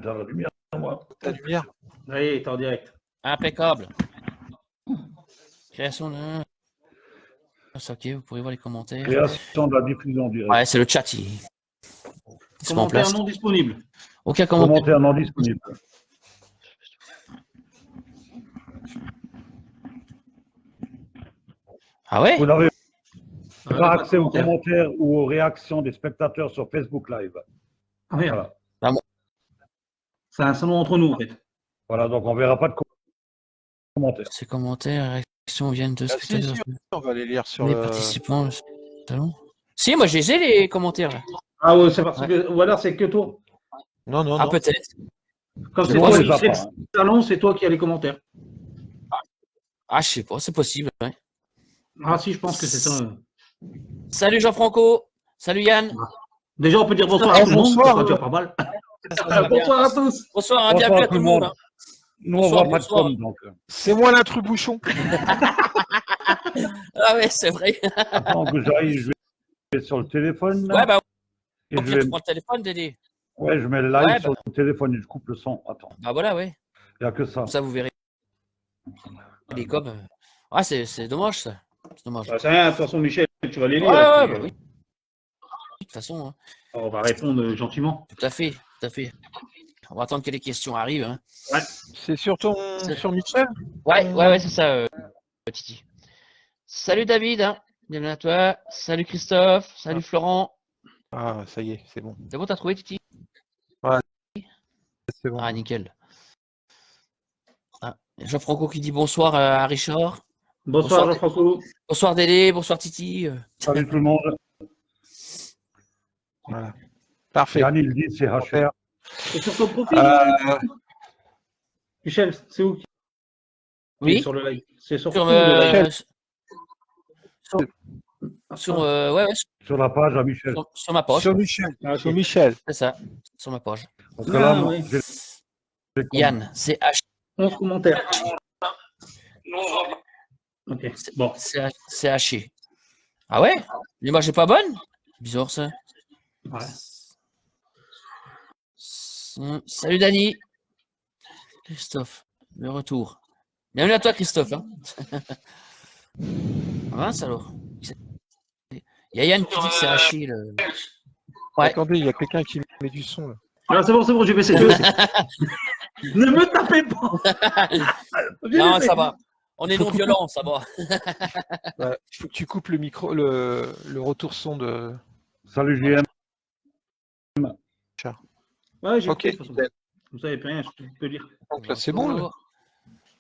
dans la lumière, moi. Ta lumière. Oui, t'es en direct. Impeccable. Création de... Ok, vous pourrez voir les commentaires. Création de la diffusion directe. Ouais, c'est le chat. Il se met en Commentaire place. non disponible. Aucun commentaire. Commentaire non disponible. Ah ouais? Vous n'avez Ouais, pas pas de accès aux commentaire. commentaires ou aux réactions des spectateurs sur Facebook Live. Ah, merde. Voilà. C'est un salon entre nous, en fait. Voilà, donc on ne verra pas de commentaires. Ces commentaires, réactions viennent de Ah, si, si, on va les lire sur les le... participants. Salon. Si, moi j'ai les commentaires là. Ah ouais, c'est parce que... Ou alors c'est que toi. Non, non, Ah, non. peut-être. Comme c'est Moi, toi je qui les ai fais pas, le hein. salon, c'est toi qui as les commentaires. Ah, je sais pas, c'est possible. Ouais. Ah si, je pense que c'est ça. Salut Jean-Franco. Salut Yann. Déjà, on peut dire bonsoir à tout le monde. Bonsoir. Ça déjà pas mal. Bonsoir Bonsoir à tous. Bonsoir, Bonsoir bienvenue à tout le monde. Hein. Nous, on Bonsoir, voit pas de bonsoir. com, donc. C'est moi l'intrus-bouchon. Ah ouais, c'est vrai. Attends que j'arrive, je vais sur le téléphone. Ouais, bah, et au je pire, vais... tu prends le téléphone, Dédé. Ouais, je mets le live Ouais, sur le téléphone et je coupe le son. Attends, Bah voilà, ouais. il n'y a que ça. Comme ça, vous verrez. Les coms. Ah, c'est dommage, ça. C'est dommage. Bah, c'est rien, de toute façon, Michel, tu vas les lire. Ouais, et ouais, puis, bah oui. De toute façon, hein. On va répondre gentiment. Tout à fait, tout à fait. On va attendre que les questions arrivent. Hein. C'est sur Michel. Ouais, c'est ça, Titi. Salut David, hein. Bienvenue à toi. Salut Christophe. Salut Florent. Ah, ça y est, c'est bon. C'est bon, t'as trouvé, Titi? C'est bon. Ah, nickel. Ah, Jean-Franco qui dit bonsoir à Richard. Bonsoir, Bonsoir. Jean-François. Bonsoir Dédé, bonsoir Titi. Salut tout le monde. Voilà. Parfait. Yann, il dit c'est HR. C'est sur ton profil, Michel, c'est où? Oui. Sur le live. C'est sur Sur, tout le live. ouais, Sur la page à Michel. sur ma page. Sur Michel. Ah, ok. Sur Michel. C'est ça, sur ma page. Parce que là, Ah, moi, oui. j'ai Yann, c'est H. 11 commentaires. Ok, bon. C'est haché. Ah ouais? L'image est pas bonne? Bizarre ça. Ouais. Salut Dani. Christophe, le retour. Bienvenue à toi Christophe. Hein. Ah mince alors. Il y a Yann qui dit que c'est haché. Le... Ouais. Attendez, il y a quelqu'un qui met du son là. Alors, c'est bon, j'ai baissé. Ne me tapez pas. Non, ça va. On est non violents, ça va. Ouais, il faut que tu coupes le micro, le retour son de. Salut JM. Ouais, j'ai Ok. coupé, de toute façon. Comme ça, il n'y a plus rien, je peux lire. Donc là, c'est bon. Là.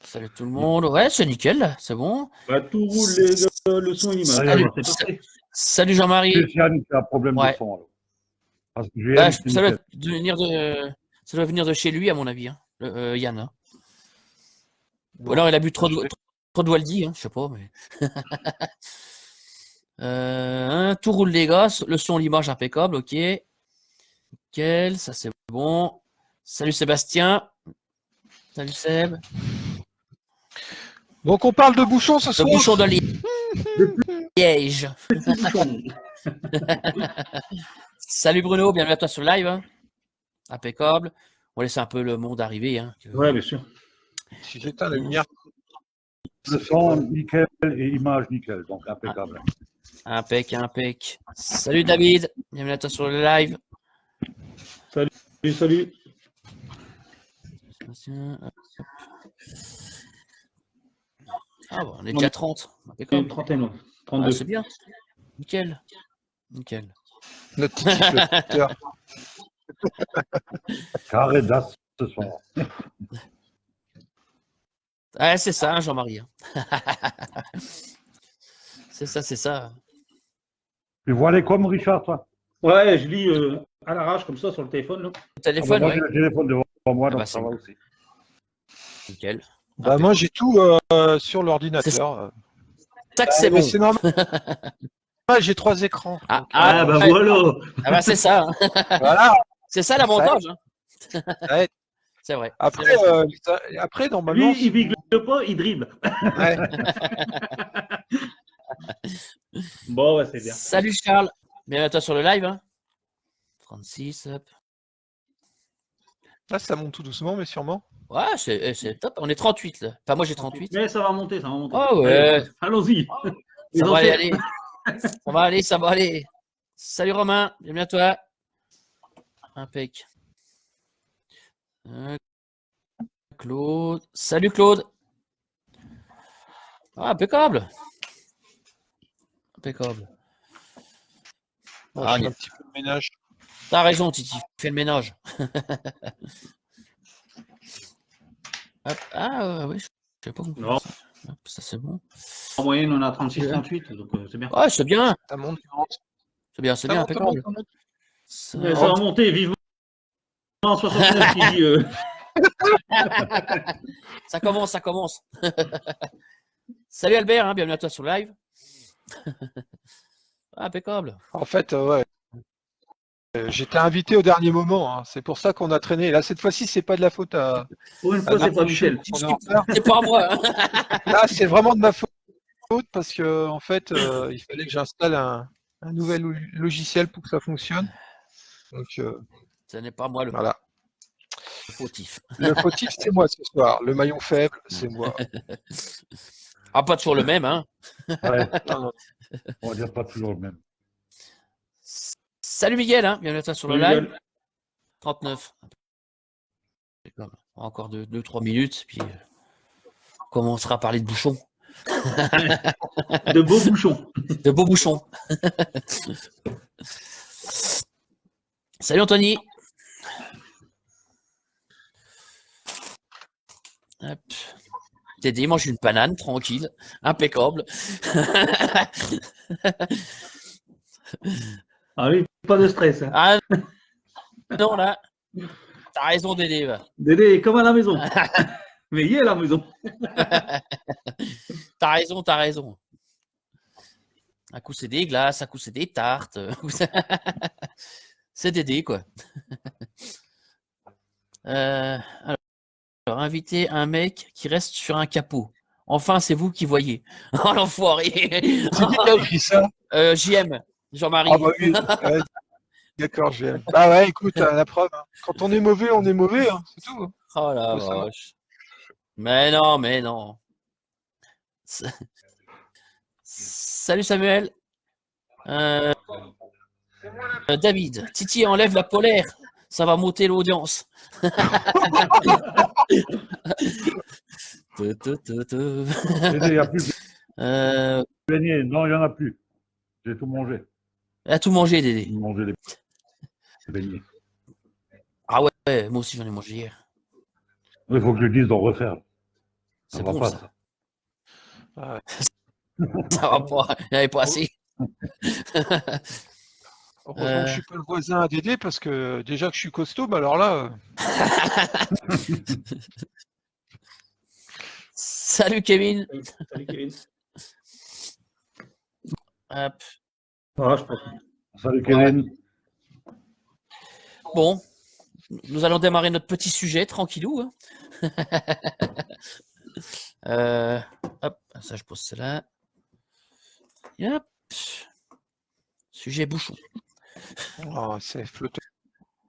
Salut tout le monde. Ouais, c'est nickel, là. C'est bon. Bah, tout roule, les gars, le son et l'image. Salut. Alors, c'est parti. Salut Jean-Marie. C'est Yann qui a un problème Ouais. de son. Alors. Parce que JM, Bah, c'est ça, doit nickel. ça doit venir de chez lui, à mon avis, hein. Yann. Hein. Ou alors il a bu trop de Waldi, hein, je sais pas. Mais... tout roule les gars, le son, l'image impeccable, ok. Nickel, ça c'est bon. Salut Sébastien. Salut Seb. Donc on parle de bouchons ce Le soir. bouchon de Liège. Salut Bruno, bienvenue à toi sur le live. Hein. Impeccable. On laisse un peu le monde arriver. Hein, Ouais, bien sûr. Si j'éteins la lumière. Le son, nickel, et image, nickel. Donc, impeccable. Impec. Salut David, bienvenue à toi sur le live. Salut. Ah bon, on est déjà 30. Une Impeccable. trentaine, ouais. Ah, 32. c'est bien. Nickel. Notre petit flotteur. Carré d'as ce soir. Ah, c'est ça, hein, Jean-Marie. Hein. c'est ça. Tu vois les coms, Richard, toi? Ouais, je lis à l'arrache, comme ça, sur le téléphone. Là. Le Ah bah, téléphone, moi, ouais. j'ai le téléphone devant moi, donc bah, ça c'est va bon. aussi. Nickel. Bah moi j'ai tout sur l'ordinateur. Ça que c'est bon. Mais c'est normal. J'ai 3 écrans. Donc, Ah, bah ouais. voilà. Ah bah, c'est ça. Hein. voilà. C'est ça l'avantage. Hein. Ouais. C'est vrai. Après, C'est vrai. après normalement. Lui, il bigle pas, il dribble. Ouais. Bon, ouais, c'est bien. Salut Charles, bienvenue à toi sur le live. Hein. 36, hop. Là, ça monte tout doucement, mais sûrement. Ouais, c'est top. On est 38 là. Enfin, moi j'ai 38. Mais ça va monter, ça va monter. Ah ouais. Allez, allons-y. Ça va L'essentiel. aller. Ça va aller, ça va aller. Salut Romain, bienvenue à toi. Impec. Claude. Salut Claude. Ah, impeccable. Impeccable. Moi, Ah, je fais un petit peu de ménage. t'as raison, Titi. Fais le ménage. Hop. Ah, oui, je sais pas. Non. Hop, ça c'est bon. En moyenne, on a 36-38, donc c'est bien. Ouais, c'est bien. Ça monte, ça monte. C'est bien, c'est Ça bien, monte, ça impeccable. monte, ça monte. Ça- Mais ça va monter vivement. 69 qui dit. Ça commence, ça commence. Salut Albert, hein, bienvenue à toi sur live. Ah, impeccable. En fait, ouais. J'étais invité au dernier moment, hein. C'est pour ça qu'on a traîné. Là, cette fois-ci, c'est pas de la faute à. Pour une fois, c'est pas Michel. On est en retard. C'est pas moi. Hein. Là, c'est vraiment de ma faute parce que en fait, il fallait que j'installe un nouvel logiciel pour que ça fonctionne. Donc Ce n'est pas moi le voilà. fautif. Le fautif, c'est moi ce soir. Le maillon faible, c'est moi. Ah, pas toujours le même, hein. Ouais, Non, non. on va dire pas toujours le même. Salut Miguel, hein, bienvenue à toi sur le Salut, live. 39. Encore 2-3 minutes, puis on commencera à parler de bouchons. De beaux bouchons. De beaux bouchons. Salut Anthony. Hop. Dédé mange une banane, tranquille, impeccable. Ah oui, pas de stress. Hein. Ah non, là, t'as raison Dédé. Va. Dédé est comme à la maison. Mais il est à la maison. T'as raison, t'as raison. Un coup c'est des glaces, un coup c'est des tartes. C'est Dédé, quoi. Alors, inviter un mec qui reste sur un capot. Enfin, c'est vous qui voyez. Oh, l'enfoiré. C'est qui a écrit ça? JM, Jean-Marie. Ah bah oui. Ouais, d'accord, je vais. Bah ouais, écoute, la preuve. Hein. Quand on est mauvais, hein, c'est tout. Hein. Oh la Ouais, ça va. vache. Mais non, mais non. Salut Samuel. David, Titi enlève la polaire. Ça va monter l'audience. Dédé, il n'y a plus de beignet. Non, il n'y en a plus. J'ai tout mangé. a tout mangé, Dédé. J'ai mangé les beignets. Ah ouais, moi aussi j'en ai mangé hier. Il faut que je dise d'en refaire. C'est va bon pas, ça. Ah ouais. Ça va pas. Il n'y avait pas assez. Heureusement que je suis pas le voisin à Dédé parce que déjà que je suis costaud, bah alors là. Salut Kevin. Salut Kevin. Hop. Ah, je pense. Salut Kevin. Bon, nous allons démarrer notre petit sujet, tranquillou. Hein. Hop, ça je pose cela. Hop. Sujet bouchon. Oh, c'est flotteur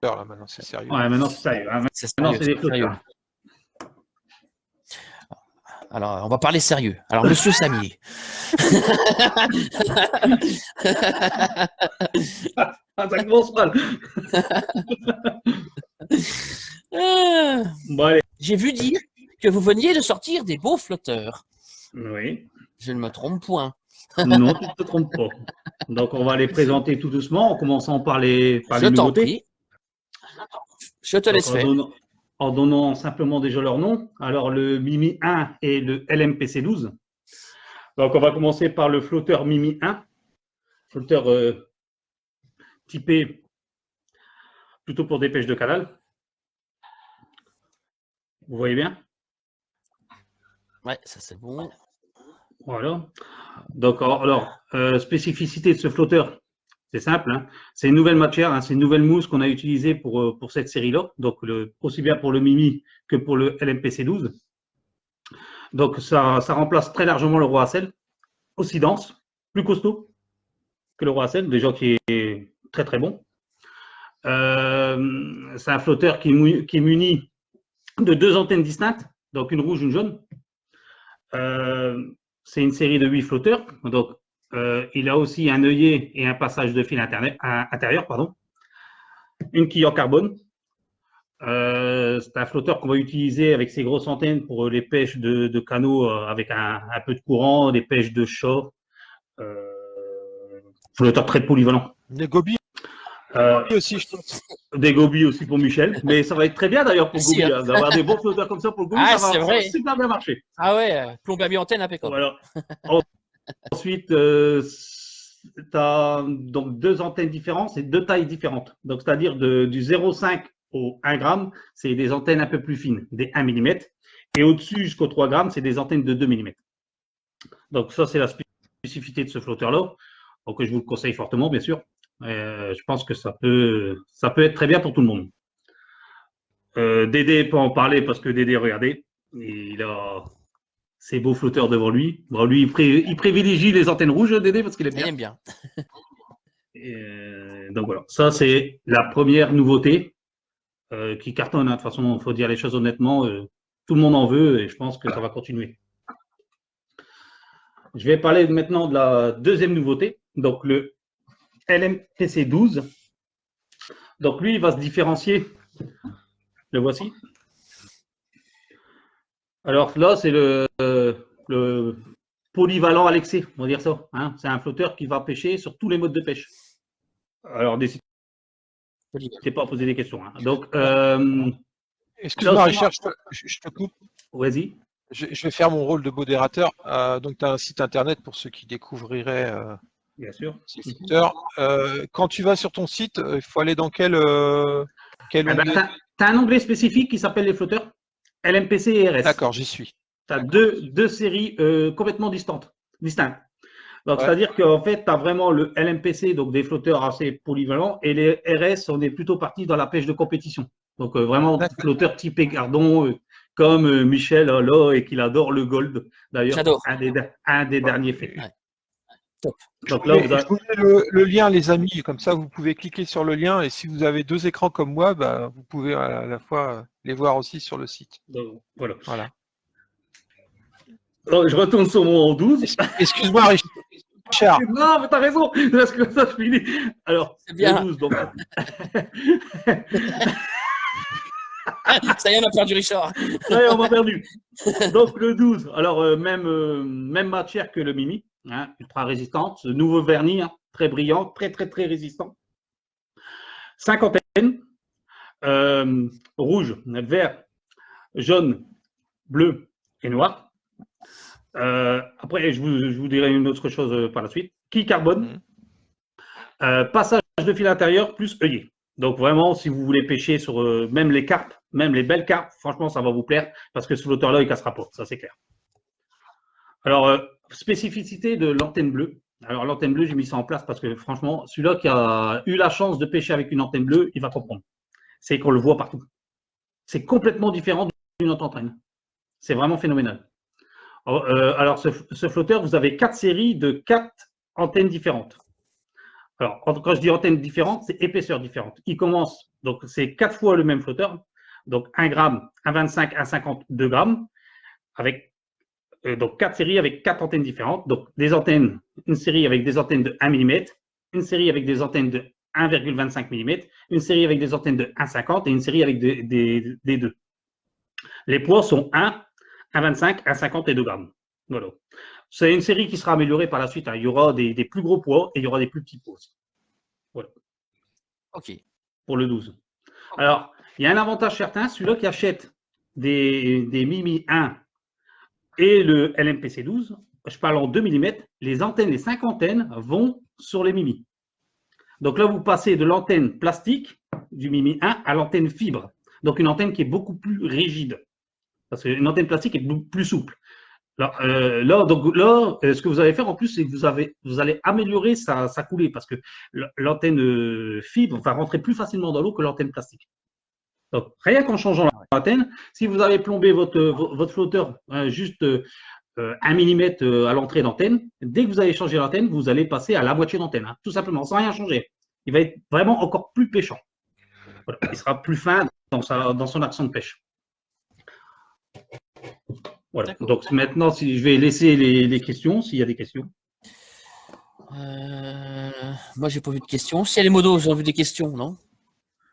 là maintenant, c'est sérieux. Ouais, maintenant c'est sérieux. Hein. C'est Maintenant sérieux, c'est des c'est sérieux. flotteurs. Alors, on va parler sérieux. Alors, monsieur Samier. Ah, ça commence mal. Bon, allez. J'ai vu dire que vous veniez de sortir des beaux flotteurs. Oui. Je ne me trompe point. Non, tu ne te trompes pas. Donc, on va les présenter tout doucement, en commençant par les Je t'en nouveautés. prie. Je te laisse faire. En donnant simplement déjà leur nom. Alors, le Mimi 1 et le LMPC 12. Donc, on va commencer par le flotteur Mimi 1. Flotteur typé plutôt pour des pêches de canal. Vous voyez bien? Ouais, ça c'est bon. Voilà. Donc, alors, spécificité de ce flotteur, c'est simple. Hein. C'est une nouvelle matière, hein, c'est une nouvelle mousse qu'on a utilisée pour cette série-là. Donc, aussi bien pour le Mimi que pour le LMPC 12. Donc, ça remplace très largement le roi à sel, aussi dense, plus costaud que le roi à sel, déjà qui est très très bon. C'est un flotteur qui est muni de 2 antennes distinctes, donc une rouge, une jaune. C'est une série de 8 flotteurs. Donc, il a aussi un œillet et un passage de fil intérieur, pardon. Une quille en carbone. C'est un flotteur qu'on va utiliser avec ses grosses antennes pour les pêches de canaux avec un peu de courant, des pêches de chat. Flotteur très polyvalent. Des gobies aussi, je pense. Des gobies aussi pour Michel. Mais ça va être très bien d'ailleurs pour Merci, gobies. hein. D'avoir des bons flotteurs comme ça pour le gobies, Ah, ça c'est va vrai. super bien marcher. Ah ouais, plomb à antenne impeccable. Voilà. Ensuite, tu as donc 2 antennes différentes et 2 tailles différentes. Donc, c'est-à-dire du 0,5 au 1 gramme, c'est des antennes un peu plus fines, des 1 mm. Et au-dessus, jusqu'au 3 grammes, c'est des antennes de 2 mm. Donc, ça, c'est la spécificité de ce flotteur-là. Donc, je vous le conseille fortement, bien sûr. Je pense que ça peut être très bien pour tout le monde. Dédé peut en parler parce que Dédé, regardez, il a ces beaux flotteurs devant lui. Bon, lui, il privilégie les antennes rouges, Dédé, parce qu'il aime Il bien. aime bien. Donc voilà, ça c'est la première nouveauté qui cartonne. Hein. De toute façon, il faut dire les choses honnêtement, tout le monde en veut et je pense que ça va continuer. Je vais parler maintenant de la deuxième nouveauté, donc le LMPC 12. Donc lui, il va se différencier. Le voici. Alors là, c'est le polyvalent à l'excès, on va dire ça. Hein. C'est un flotteur qui va pêcher sur tous les modes de pêche. Alors, n'hésitez pas à poser des questions. Hein. Donc, excuse-moi, Richard, je te coupe. Vas-y. Je vais faire mon rôle de modérateur. Donc, tu as un site internet pour ceux qui découvriraient bien sûr. ces flotteurs. Quand tu vas sur ton site, il faut aller dans quel onglet? Tu as un onglet spécifique qui s'appelle les flotteurs LMPC et RS. D'accord, j'y suis. Tu as deux séries complètement distinctes. Donc, c'est-à-dire qu'en fait, tu as vraiment le LMPC, donc des flotteurs assez polyvalents, et les RS, on est plutôt parti dans la pêche de compétition. Donc, vraiment, flotteurs typé gardon, comme Michel là, et qu'il adore le gold. D'ailleurs, j'adore. Un des derniers faits. Ouais. Top. Donc là, je vous mets le lien, les amis, comme ça, vous pouvez cliquer sur le lien, et si vous avez 2 écrans comme moi, bah, vous pouvez à la fois les voir aussi sur le site. Donc, voilà. Alors, je retourne sur mon 12. Excuse-moi, Richard. Non, mais t'as raison, parce que ça, je finis. Alors, bien. le 12, donc. Ça y est, on a perdu Richard. Ça y est, on m'a perdu. Donc, le 12, alors, même matière que le Mimi, hein, ultra résistant, ce nouveau vernis, hein, très brillant, très résistant. 5 antennes, rouge, vert, jaune, bleu et noir. Après, je vous dirai une autre chose par la suite. Quille carbone, passage de fil intérieur plus œillet. Donc vraiment, si vous voulez pêcher sur même les carpes, même les belles carpes, franchement, ça va vous plaire parce que ce flotteur-là, il ne cassera pas, ça c'est clair. Alors, spécificité de l'antenne bleue. Alors, l'antenne bleue, j'ai mis ça en place parce que franchement, celui-là qui a eu la chance de pêcher avec une antenne bleue, il va comprendre. C'est qu'on le voit partout. C'est complètement différent d'une autre antenne. C'est vraiment phénoménal. Alors, ce flotteur, vous avez 4 séries de 4 antennes différentes. Alors, quand je dis antennes différentes, c'est épaisseur différente. Il commence, donc c'est 4 fois le même flotteur, donc 1 gramme, 1,25, 1,50, 2 grammes, avec donc 4 séries avec 4 antennes différentes. Donc, des antennes, une série avec des antennes de 1 mm, une série avec des antennes de 1,25 mm, une série avec des antennes de 1,50 et une série avec des 2. Les poids sont 1, 1,25, 1,50 et 2 grammes. Voilà. C'est une série qui sera améliorée par la suite. Hein. Il y aura des plus gros poids et il y aura des plus petits poids aussi. Voilà. OK. Pour le 12. Alors, il y a un avantage certain. Celui-là qui achète des Mimi 1 et le LMPC 12, je parle en 2 mm, les antennes, les 5 antennes vont sur les Mimi. Donc là, vous passez de l'antenne plastique du Mimi 1 à l'antenne fibre. Donc une antenne qui est beaucoup plus rigide. Parce qu'une antenne plastique est plus souple. Là, ce que vous allez faire en plus, c'est que vous allez améliorer sa coulée parce que l'antenne fibre va rentrer plus facilement dans l'eau que l'antenne plastique. Donc, rien qu'en changeant l'antenne, si vous avez plombé votre flotteur juste 1 mm à l'entrée d'antenne, dès que vous allez changer l'antenne, vous allez passer à la moitié d'antenne, hein, tout simplement, sans rien changer. Il va être vraiment encore plus pêchant. Voilà. Il sera plus fin dans son action de pêche. Voilà. Donc maintenant, si je vais laisser les questions, s'il y a des questions. Moi, j'ai pas vu de questions. Si les modos, j'ai vu des questions, non?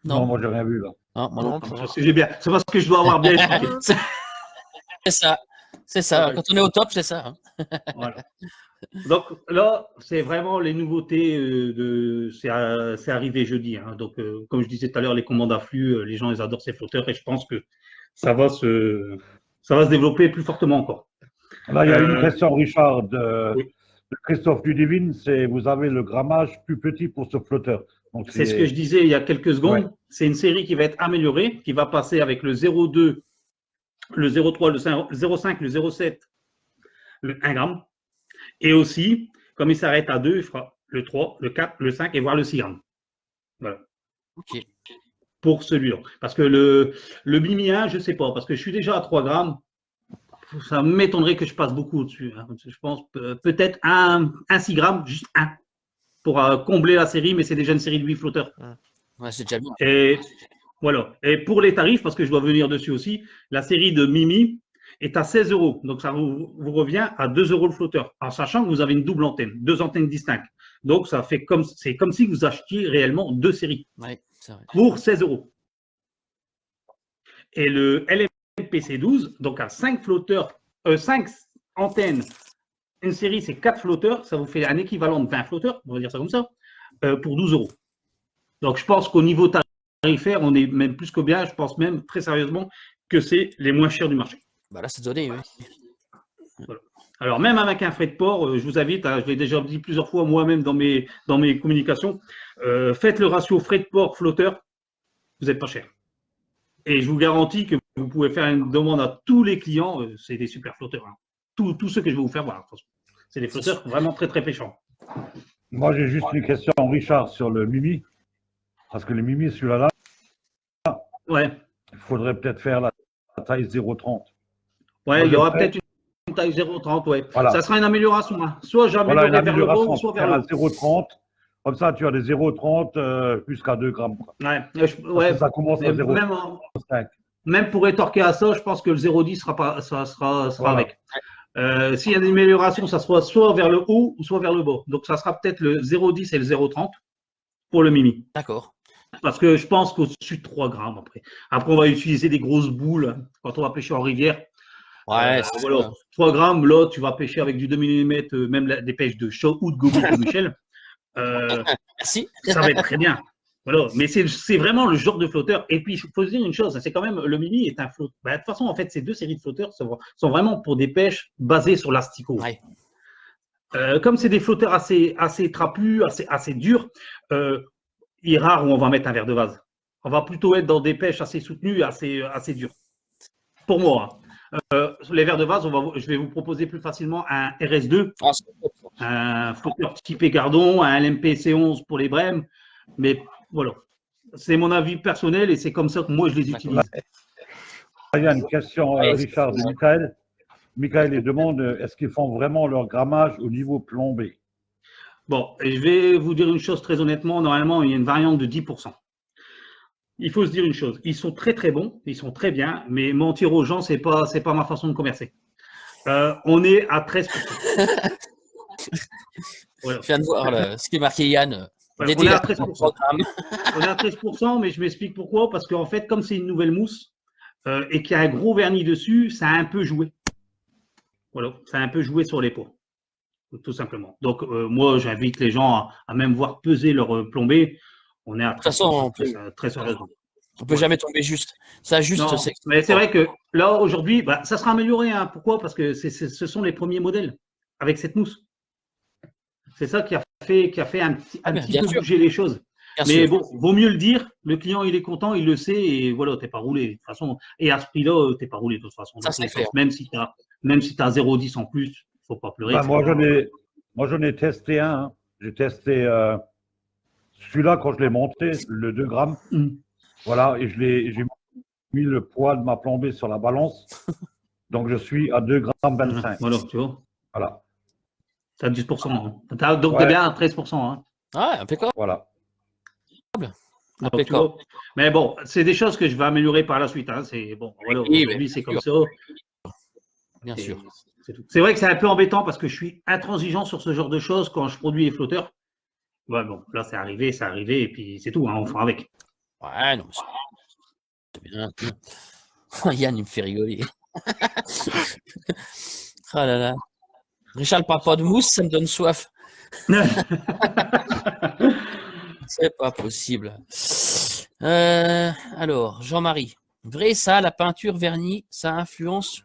Non, moi, j'ai rien vu là. Ah, moi non. C'est parce que je dois avoir bien expliqué. C'est ça. C'est ça. Quand on est au top, c'est ça. Hein. Voilà. Donc là, c'est vraiment les nouveautés c'est arrivé jeudi. Hein. Donc, comme je disais tout à l'heure, les commandes à flux, les gens, ils adorent ces flotteurs et je pense que ça va se développer plus fortement encore. Là, il y a une question, Richard, Oui. de Christophe Ludivine, c'est vous avez le grammage plus petit pour ce flotteur. C'est ce que je disais il y a quelques secondes. Ouais. C'est une série qui va être améliorée, qui va passer avec le 0,2, le 0,3, le 0,5, le 0,7, le 1 gramme. Et aussi, comme il s'arrête à 2, il fera le 3, le 4, le 5 et voire le 6 grammes. Voilà. Ok. Pour celui-là. Parce que le Mimi 1, je ne sais pas, parce que je suis déjà à 3 grammes. Ça m'étonnerait que je passe beaucoup au-dessus. Hein. Je pense peut-être un 6 grammes, juste un, pour combler la série, mais c'est déjà une série de 8 flotteurs. Ouais, c'est déjà bien. Et voilà. Et pour les tarifs, parce que je dois venir dessus aussi, la série de Mimi est à 16 €. Donc, ça vous revient à 2 € le flotteur, en sachant que vous avez une double antenne, 2 antennes distinctes. Donc, c'est comme si vous achetiez réellement 2 séries pour 16 €. Et le LMPC12, donc à 5 flotteurs, 5 antennes, une série, c'est 4 flotteurs, ça vous fait un équivalent de 20 flotteurs, on va dire ça comme ça, pour 12 €. Donc, je pense qu'au niveau tarifaire, on est même plus que bien, je pense même très sérieusement que c'est les moins chers du marché. Bah là, c'est donné, oui. Voilà. Alors, même avec un frais de port, je vous invite, je l'ai déjà dit plusieurs fois moi-même dans mes communications, faites le ratio frais de port flotteur, vous n'êtes pas cher. Et je vous garantis que vous pouvez faire une demande à tous les clients, c'est des super flotteurs. Hein. Tous ceux que je vais vous faire voir, c'est des flotteurs vraiment très très pêchants. Moi, j'ai juste une question, Richard, sur le Mimi. Parce que le Mimi, celui-là, ouais. Il faudrait peut-être faire la taille 0,30. Ouais, il y aura peut-être une taille 0,30, ouais. Voilà. Ça sera une amélioration. Hein. Soit j'améliorerai vers le haut, soit vers le haut. 0,30. Comme ça, tu as des 0,30 jusqu'à 2 grammes. Quoi. Ouais, ça commence à 0,5. Même pour rétorquer à ça, je pense que le 0,10 sera voilà. Avec. S'il y a une amélioration, ça sera soit vers le haut ou soit vers le bas. Donc, ça sera peut-être le 0,10 et le 0,30 pour le Mimi. D'accord. Parce que je pense qu'au-dessus de 3 grammes après. Après, on va utiliser des grosses boules quand on va pêcher en rivière. Ouais, voilà. 3 grammes, là, tu vas pêcher avec du 2 mm, même des pêches de chat ou de gobelet de Michel. Merci. Ça va être très bien. Voilà. Mais c'est vraiment le genre de flotteur. Et puis, il faut se dire une chose, c'est quand même, le Mimi est un flotteur. Bah, de toute façon, en fait, ces 2 séries de flotteurs sont vraiment pour des pêches basées sur l'asticot. Ouais. Comme c'est des flotteurs assez trapus, assez durs, il est rare où on va mettre un verre de vase. On va plutôt être dans des pêches assez soutenues, assez dures. Pour moi. Les verres de vase, je vais vous proposer plus facilement un RS2, un flotteur typé Gardon, un LMPC11 pour les brèmes. Mais voilà, c'est mon avis personnel et c'est comme ça que moi je les utilise. Il y a une question, Richard, de Michael. Michael, il demande est-ce qu'ils font vraiment leur grammage au niveau plombé? Bon, et je vais vous dire une chose très honnêtement, normalement, il y a une variante de 10%. Il faut se dire une chose, ils sont très très bons, ils sont très bien, mais mentir aux gens, c'est pas ma façon de commercer. On est à 13%. Voilà. Je viens de voir ce qui est marqué Yann. Voilà, on est à 13%. On est à 13%, mais je m'explique pourquoi, parce qu'en fait, comme c'est une nouvelle mousse et qu'il y a un gros vernis dessus, ça a un peu joué. Voilà, ça a un peu joué sur les pots. Tout simplement. Donc, moi, j'invite les gens à même voir peser leur plombée. On est à 13%. De toute façon, très sérieusement. On ne peut jamais tomber juste. Ça, juste, mais c'est vrai que là, aujourd'hui, ça sera amélioré. Hein. Pourquoi? Parce que ce sont les premiers modèles avec cette mousse. C'est ça qui a fait un petit peu bouger les choses. Mais bon, vaut mieux le dire. Le client, il est content, il le sait. Et voilà, tu n'es pas roulé. De toute façon, et à ce prix-là, tu n'es pas roulé de toute façon. Ça, c'est clair. Même si tu as 0,10 en plus, il ne faut pas pleurer. Moi, j'en ai testé un. Hein. J'ai testé celui-là quand je l'ai monté, le 2 grammes. Voilà, et j'ai mis le poids de ma plombée sur la balance. Donc, je suis à 2 grammes 25. Voilà, tu vois. Voilà. Tu as 10%. Hein. Donc, tu es bien à 13%. Hein. Ah, impeccable. Voilà. Donc, tu Impeccable. vois. Mais bon, c'est des choses que je vais améliorer par la suite. Hein. C'est bon, voilà, Oui, aujourd'hui, mais c'est bien comme ça. Bien Et sûr. c'est tout. C'est vrai que c'est un peu embêtant parce que je suis intransigeant sur ce genre de choses quand je produis les flotteurs. Ouais, bon, là, c'est arrivé, et puis c'est tout, hein, on fera avec. Ouais, non, mais c'est bien. Yann, il me fait rigoler. Ah là là. Richard ne parle pas de mousse, ça me donne soif. C'est pas possible. Alors, Jean-Marie. Vrai, ça, la peinture vernis, ça influence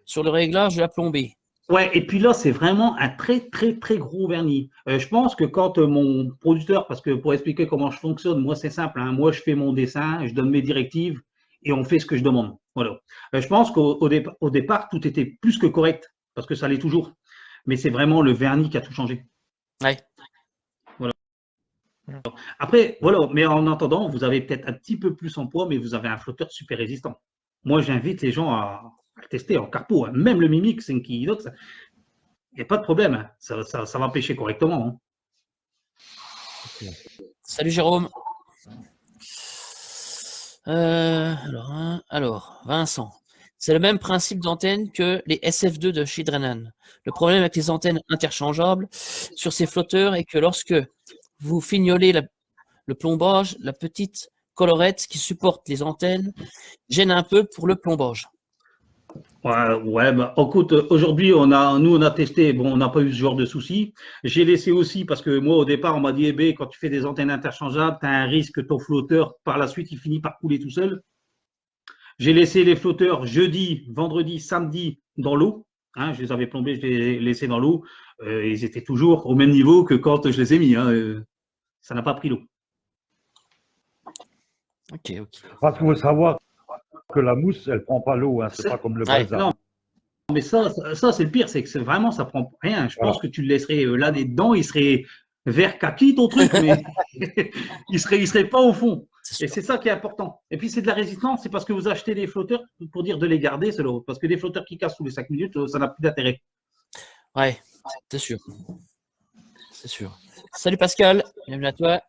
sur le réglage de la plombée. Ouais, et puis là, c'est vraiment un très, très, très gros vernis. Je pense que quand mon producteur, parce que pour expliquer comment je fonctionne, moi, c'est simple, hein, moi, je fais mon dessin, je donne mes directives et on fait ce que je demande. Voilà. Je pense qu'au départ, tout était plus que correct, parce que ça l'est toujours. Mais c'est vraiment le vernis qui a tout changé. Ouais. Après, voilà, mais en attendant, vous avez peut-être un petit peu plus en poids, mais vous avez un flotteur super résistant. Moi, j'invite les gens à le tester en carpo, hein. Même le Mimic 5 kg, il n'y a pas de problème, hein. Ça va pêcher correctement, hein. Salut Jérôme. Alors, Vincent. C'est le même principe d'antenne que les SF2 de chez Drenan. Le problème avec les antennes interchangeables sur ces flotteurs est que lorsque vous fignolez le plombage, la petite collerette qui supporte les antennes gêne un peu pour le plombage. Ouais, bah, écoute, aujourd'hui, nous, on a testé, bon, on n'a pas eu ce genre de souci. J'ai laissé aussi, parce que moi, au départ, on m'a dit, eh ben, quand tu fais des antennes interchangeables, tu as un risque que ton flotteur, par la suite, il finit par couler tout seul. J'ai laissé les flotteurs jeudi, vendredi, samedi dans l'eau. Hein, je les avais plombés, je les ai laissés dans l'eau. Ils étaient toujours au même niveau que quand je les ai mis. Hein, ça n'a pas pris l'eau. Ok. Parce qu'il faut savoir que la mousse, elle prend pas l'eau, hein, c'est pas comme le Ouais. bazar. Non, mais ça c'est le pire, c'est que vraiment, ça prend rien. Je pense que tu le laisserais là dedans, il serait vert kaki ton truc, mais il serait pas au fond. Et c'est ça qui est important. Et puis c'est de la résistance, c'est parce que vous achetez des flotteurs pour dire de les garder, c'est l'autre. Parce que des flotteurs qui cassent tous les 5 minutes, ça n'a plus d'intérêt. Ouais, c'est sûr. C'est sûr. Salut Pascal, bienvenue à toi.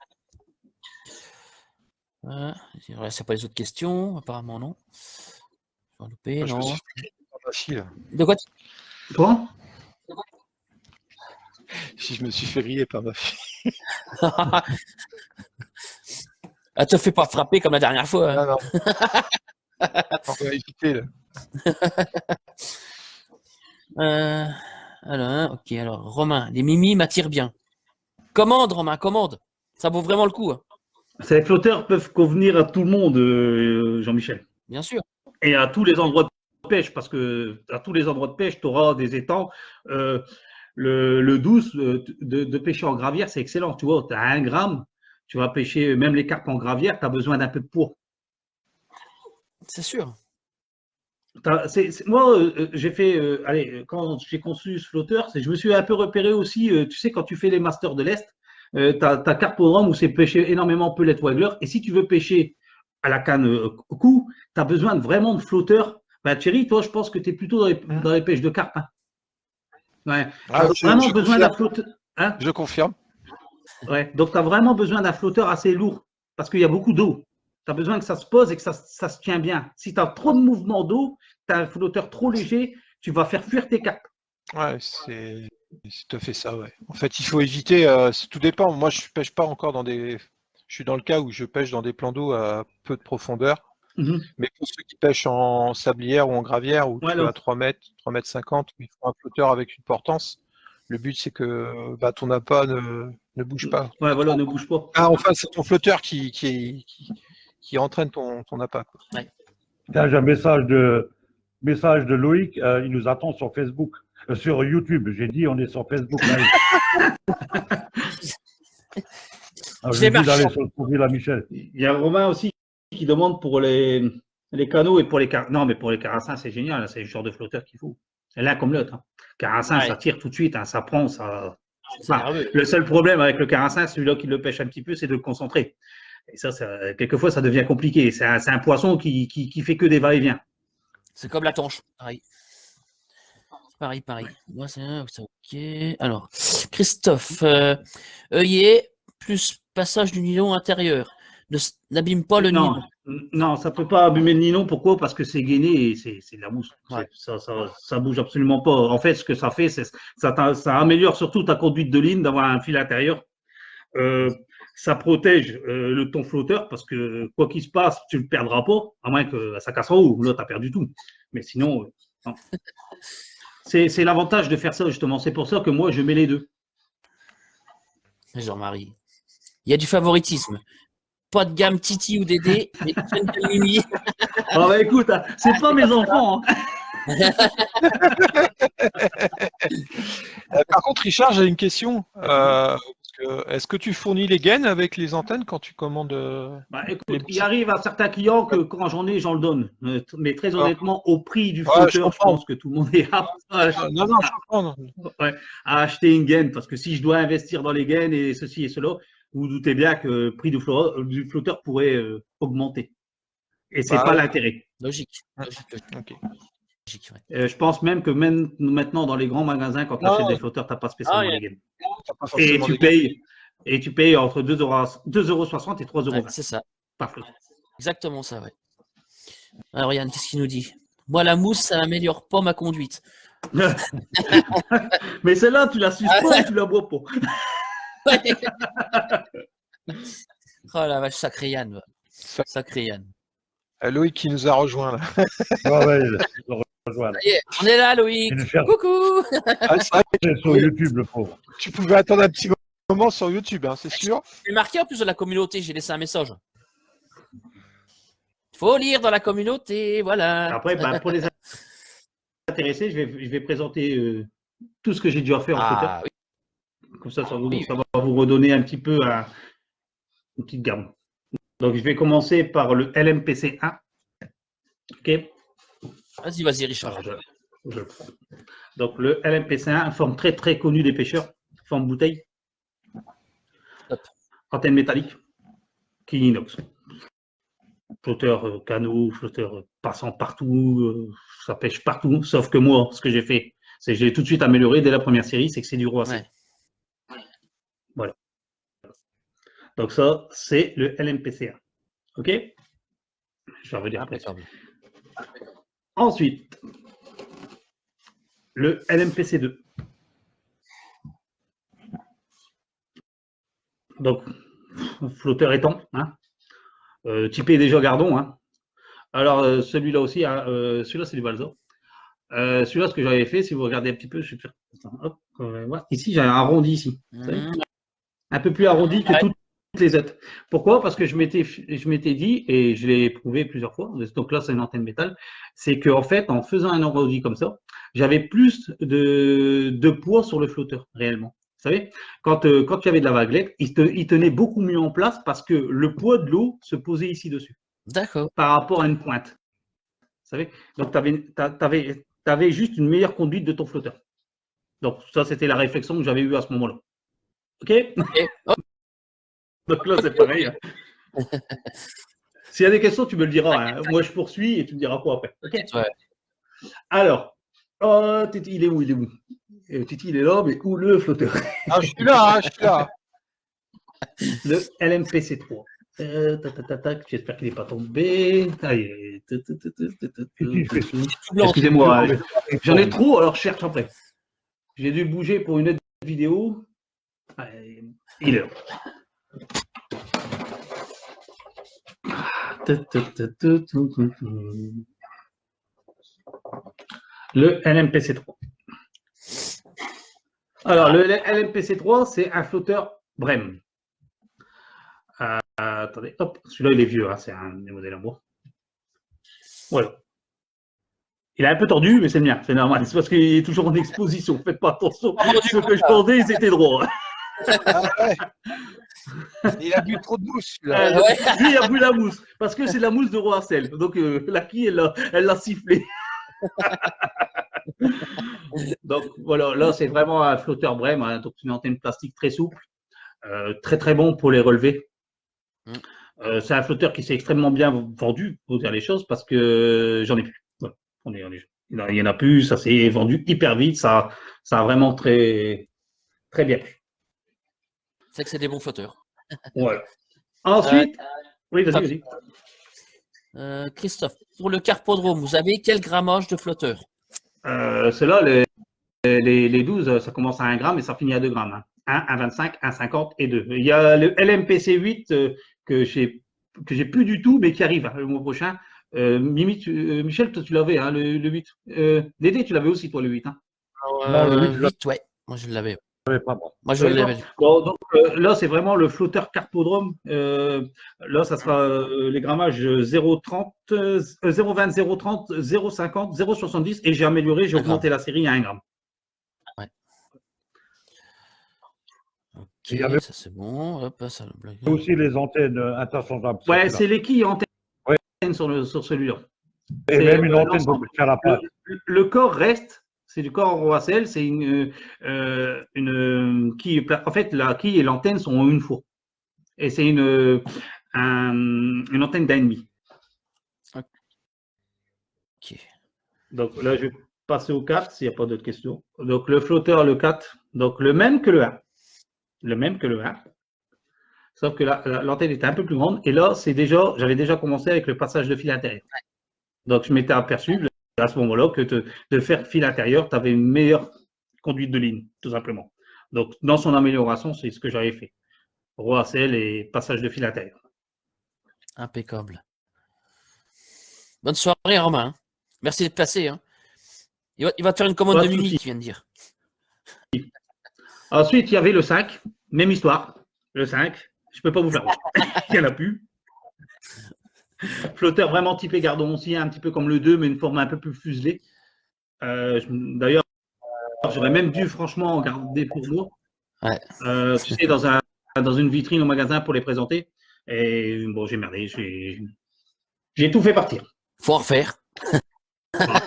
Il ne reste pas les autres questions, apparemment non. Loupé, non. De quoi Toi? Si je me suis fait griller par ma fille. Elle te fait pas frapper comme la dernière fois. Hein. Non, non. On va éviter, là. Alors, Romain, les mimis m'attirent bien. Commande, Romain, commande. Ça vaut vraiment le coup. Hein. Ces flotteurs peuvent convenir à tout le monde, Jean-Michel. Bien sûr. Et à tous les endroits de pêche, parce que à tous les endroits de pêche, tu auras des étangs. Le 12 de pêcher en gravière, c'est excellent. Tu vois, tu as 1 gramme, tu vas pêcher même les carpes en gravière, tu as besoin d'un peu de poids. C'est sûr. Moi, j'ai fait, quand j'ai conçu ce flotteur, je me suis un peu repéré aussi, tu sais, quand tu fais les masters de l'Est, tu as Carpodrome où c'est pêcher énormément pellet waggler. Et si tu veux pêcher à la canne coup, tu as besoin vraiment de flotteurs. Ben, Thierry, toi, je pense que tu es plutôt dans les pêches de carpe. Hein. Ouais. Ah, tu as vraiment besoin d'un flotteur. Hein, je confirme. ouais. Donc, tu as vraiment besoin d'un flotteur assez lourd parce qu'il y a beaucoup d'eau. Tu as besoin que ça se pose et que ça se tient bien. Si tu as trop de mouvement d'eau, tu as un flotteur trop léger, tu vas faire fuir tes carpes. Ouais, c'est tout à fait ça, ouais. En fait, il faut éviter, tout dépend. Moi, je pêche pas encore dans des. Je suis dans le cas où je pêche dans des plans d'eau à peu de profondeur. Mais pour ceux qui pêchent en sablière ou en gravière, où tu es à 3 mètres, 3 mètres 50, où il faut un flotteur avec une portance, le but c'est que ton appât ne bouge pas. Ouais, voilà, ne bouge pas. Ah, enfin, c'est ton flotteur qui entraîne ton appât. Ouais. Tiens, j'ai un message de Loïc, il nous attend sur Facebook, sur YouTube. J'ai dit, on est sur Facebook live. Je lui dis d'aller sur le profil à Michel. Il y a Romain aussi qui demande pour les canaux et pour les carassins. Non, mais pour les carassins, c'est génial. C'est le genre de flotteur qu'il faut. C'est l'un comme l'autre. Hein. Carassin, ça tire tout de suite. Hein, ça prend, ça. Enfin, le seul problème avec le carassin, celui-là qui le pêche un petit peu, c'est de le concentrer. Et ça, quelquefois, ça devient compliqué. C'est un poisson qui fait que des va-et-vient. C'est comme la tanche. Pareil. Moi, c'est ok. Alors, Christophe, œillet plus passage du nylon intérieur. n'abîme pas le Non, nylon. non, ça peut pas abîmer le nylon. Pourquoi? Parce que c'est gainé et c'est de la mousse. Ouais. Ça bouge absolument pas. En fait, ce que ça fait, ça améliore surtout ta conduite de ligne d'avoir un fil intérieur. Ça protège ton flotteur parce que quoi qu'il se passe, tu le perdras pas, à moins que ça casse en haut. Là, tu as perdu tout. Mais sinon, non. C'est l'avantage de faire ça, justement. C'est pour ça que moi, je mets les deux. Jean-Marie. Il y a du favoritisme. Pas de gamme Titi ou Dédé, mais de Mimi. Ah bah écoute, hein, c'est pas mes enfants. Hein. Par contre, Richard, j'ai une question. Est-ce que tu fournis les gaines avec les antennes quand tu commandes Bah, écoute, il arrive à certains clients que quand j'en ai, j'en le donne. Mais très honnêtement, au prix du flotteur, je pense que tout le monde est apte Non, je comprends. à acheter une gaine. Parce que si je dois investir dans les gaines et ceci et cela, vous vous doutez bien que le prix du flotteur pourrait augmenter. Et c'est pas l'intérêt. Logique. Ok. Je pense même que maintenant, dans les grands magasins, quand tu achètes des flotteurs, tu n'as pas spécialement les gaines. Et tu payes entre 2,60 € et 3,20 €. Ouais, c'est ça. Par flotteur. Exactement ça, ouais. Alors Yann, qu'est-ce qu'il nous dit? Moi, la mousse, ça n'améliore pas ma conduite. Mais celle-là, tu la suces pas ou tu la bois pas. Oh la vache, sacré Yann. Sacré Yann. Loïc qui nous a rejoint là. Ouais, je le rejoins. Ça y est, on est là, Loïc. Coucou. C'est sur YouTube, le pauvre. Tu pouvais attendre un petit moment sur YouTube, hein, c'est sûr. J'ai marqué en plus de la communauté, j'ai laissé un message. Faut lire dans la communauté, voilà. Après, pour les intéressés, je vais présenter tout ce que j'ai dû faire en flotteur. Oui. Comme ça va vous redonner un petit peu une petite gamme. Donc, je vais commencer par le LMPC1. OK. Vas-y, Richard. Alors, je le prends. Donc, le LMPC1, forme très, très connue des pêcheurs, forme bouteille. Hop. Antenne métallique, qui est inox. Flotteur canot, flotteur passant partout, ça pêche partout. Sauf que moi, ce que j'ai fait, c'est que j'ai tout de suite amélioré dès la première série, c'est que c'est du Roissy. Ouais. Voilà. Donc ça, c'est le LMPC1. OK? Je vais revenir après. Ensuite, le LMPC2. Donc, flotteur étang, hein? Typé déjà Gardon. Hein? Alors, celui-là aussi, celui-là, c'est du Balsa. Celui-là, ce que j'avais fait, si vous regardez un petit peu, je suis sûr. Hop, ici, j'ai un arrondi ici. Un peu plus arrondi que toutes les autres. Pourquoi? Parce que je m'étais dit, et je l'ai prouvé plusieurs fois, donc là, c'est une antenne métal, c'est qu'en fait, en faisant un arrondi comme ça, j'avais plus de poids sur le flotteur, réellement. Vous savez, quand il y avait de la vaguelette, il tenait beaucoup mieux en place parce que le poids de l'eau se posait ici dessus. D'accord. Par rapport à une pointe. Vous savez, donc tu avais juste une meilleure conduite de ton flotteur. Donc ça, c'était la réflexion que j'avais eue à ce moment-là. OK? Donc là, c'est pareil. Hein. S'il y a des questions, tu me le diras. Hein. Moi, je poursuis et tu me diras quoi après. OK? Ouais. Alors, Titi, il est où? Titi, il est là, mais où le flotteur? Ah, je suis là. Le LMPC3. J'espère qu'il n'est pas tombé. Excusez-moi, j'en ai trop, alors je cherche après. J'ai dû bouger pour une autre vidéo. Il est là. Le LMPC3. Alors, le LMPC3, c'est un flotteur Brem. Attendez, hop, celui-là, il est vieux, hein, c'est un des modèles en bois. Voilà. Il est un peu tordu, mais c'est le mien, c'est normal. C'est parce qu'il est toujours en exposition. Faites pas attention. Ceux que je vendais, ils étaient droits. Il a bu trop de mousse. Lui, il a bu la mousse. Parce que c'est la mousse de Roissel. Donc, la quille, elle l'a sifflé. Donc, voilà, là, c'est vraiment un flotteur Brem. Hein, donc, une antenne plastique très souple. Très, très bon pour les relever. C'est un flotteur qui s'est extrêmement bien vendu, pour dire les choses, parce que j'en ai plus. Voilà. Il n'y en a plus, ça s'est vendu hyper vite, ça a vraiment très, très bien plu. C'est que c'est des bons flotteurs. Voilà. Ensuite, Oui, vas-y. Christophe, pour le carpodrome, vous avez quel grammage de flotteur? Ceux-là, les 12, ça commence à 1 gramme et ça finit à 2 grammes. 1, 1,25, 1,50 et 2. Il y a le LMPC 8 que j'ai plus du tout, mais qui arrive le mois prochain. Michel, toi, tu l'avais, hein, le 8. Dédé, tu l'avais aussi, toi, le 8. Hein. Non, le 8, 8, ouais. Moi, je l'avais. pas moi. Moi, je l'avais. Bon, donc là, c'est vraiment le flotteur carpodrome. Là, ça sera les grammages 0,30, 0,20, 0,30, 0,50, 0,70 et j'ai amélioré, j'ai augmenté la série à 1 gramme. Ouais. Ok, Il y avait ça c'est bon. Hop, ça le bloque. aussi les antennes interchangeables. Ouais, c'est les quilles antennes Ouais. sur celui-là. Et même une antenne pour toucher à la pâte. Le corps reste, c'est du corps en Roacel, c'est une quille. En fait, la quille et l'antenne sont en une fois. Et c'est une antenne d'1,5. Ok. Donc là, je vais passer au 4 s'il n'y a pas d'autres questions. Donc le flotteur, le 4, donc le même que le 1. Le même que le 1. Sauf que l'antenne était un peu plus grande. Et là, j'avais déjà commencé avec le passage de fil intérieur. Donc je m'étais aperçu à ce moment-là que de faire fil intérieur, tu avais une meilleure conduite de ligne, tout simplement. Donc dans son amélioration, c'est ce que j'avais fait. Roacel et passage de fil intérieur. Impeccable. Bonne soirée, Romain. Merci d'être passé. Hein. Il va te faire une commande de Mimi, tu viens de dire. Ensuite, il y avait le 5, même histoire. Le 5, je ne peux pas vous faire. Il n'y en a plus. Flotteur vraiment typé gardon aussi, un petit peu comme le 2, mais une forme un peu plus fuselée. D'ailleurs, j'aurais même dû franchement en garder pour moi. Ouais. Tu sais, dans une vitrine au magasin pour les présenter. Et bon, j'ai merdé. J'ai tout fait partir. Faut en refaire.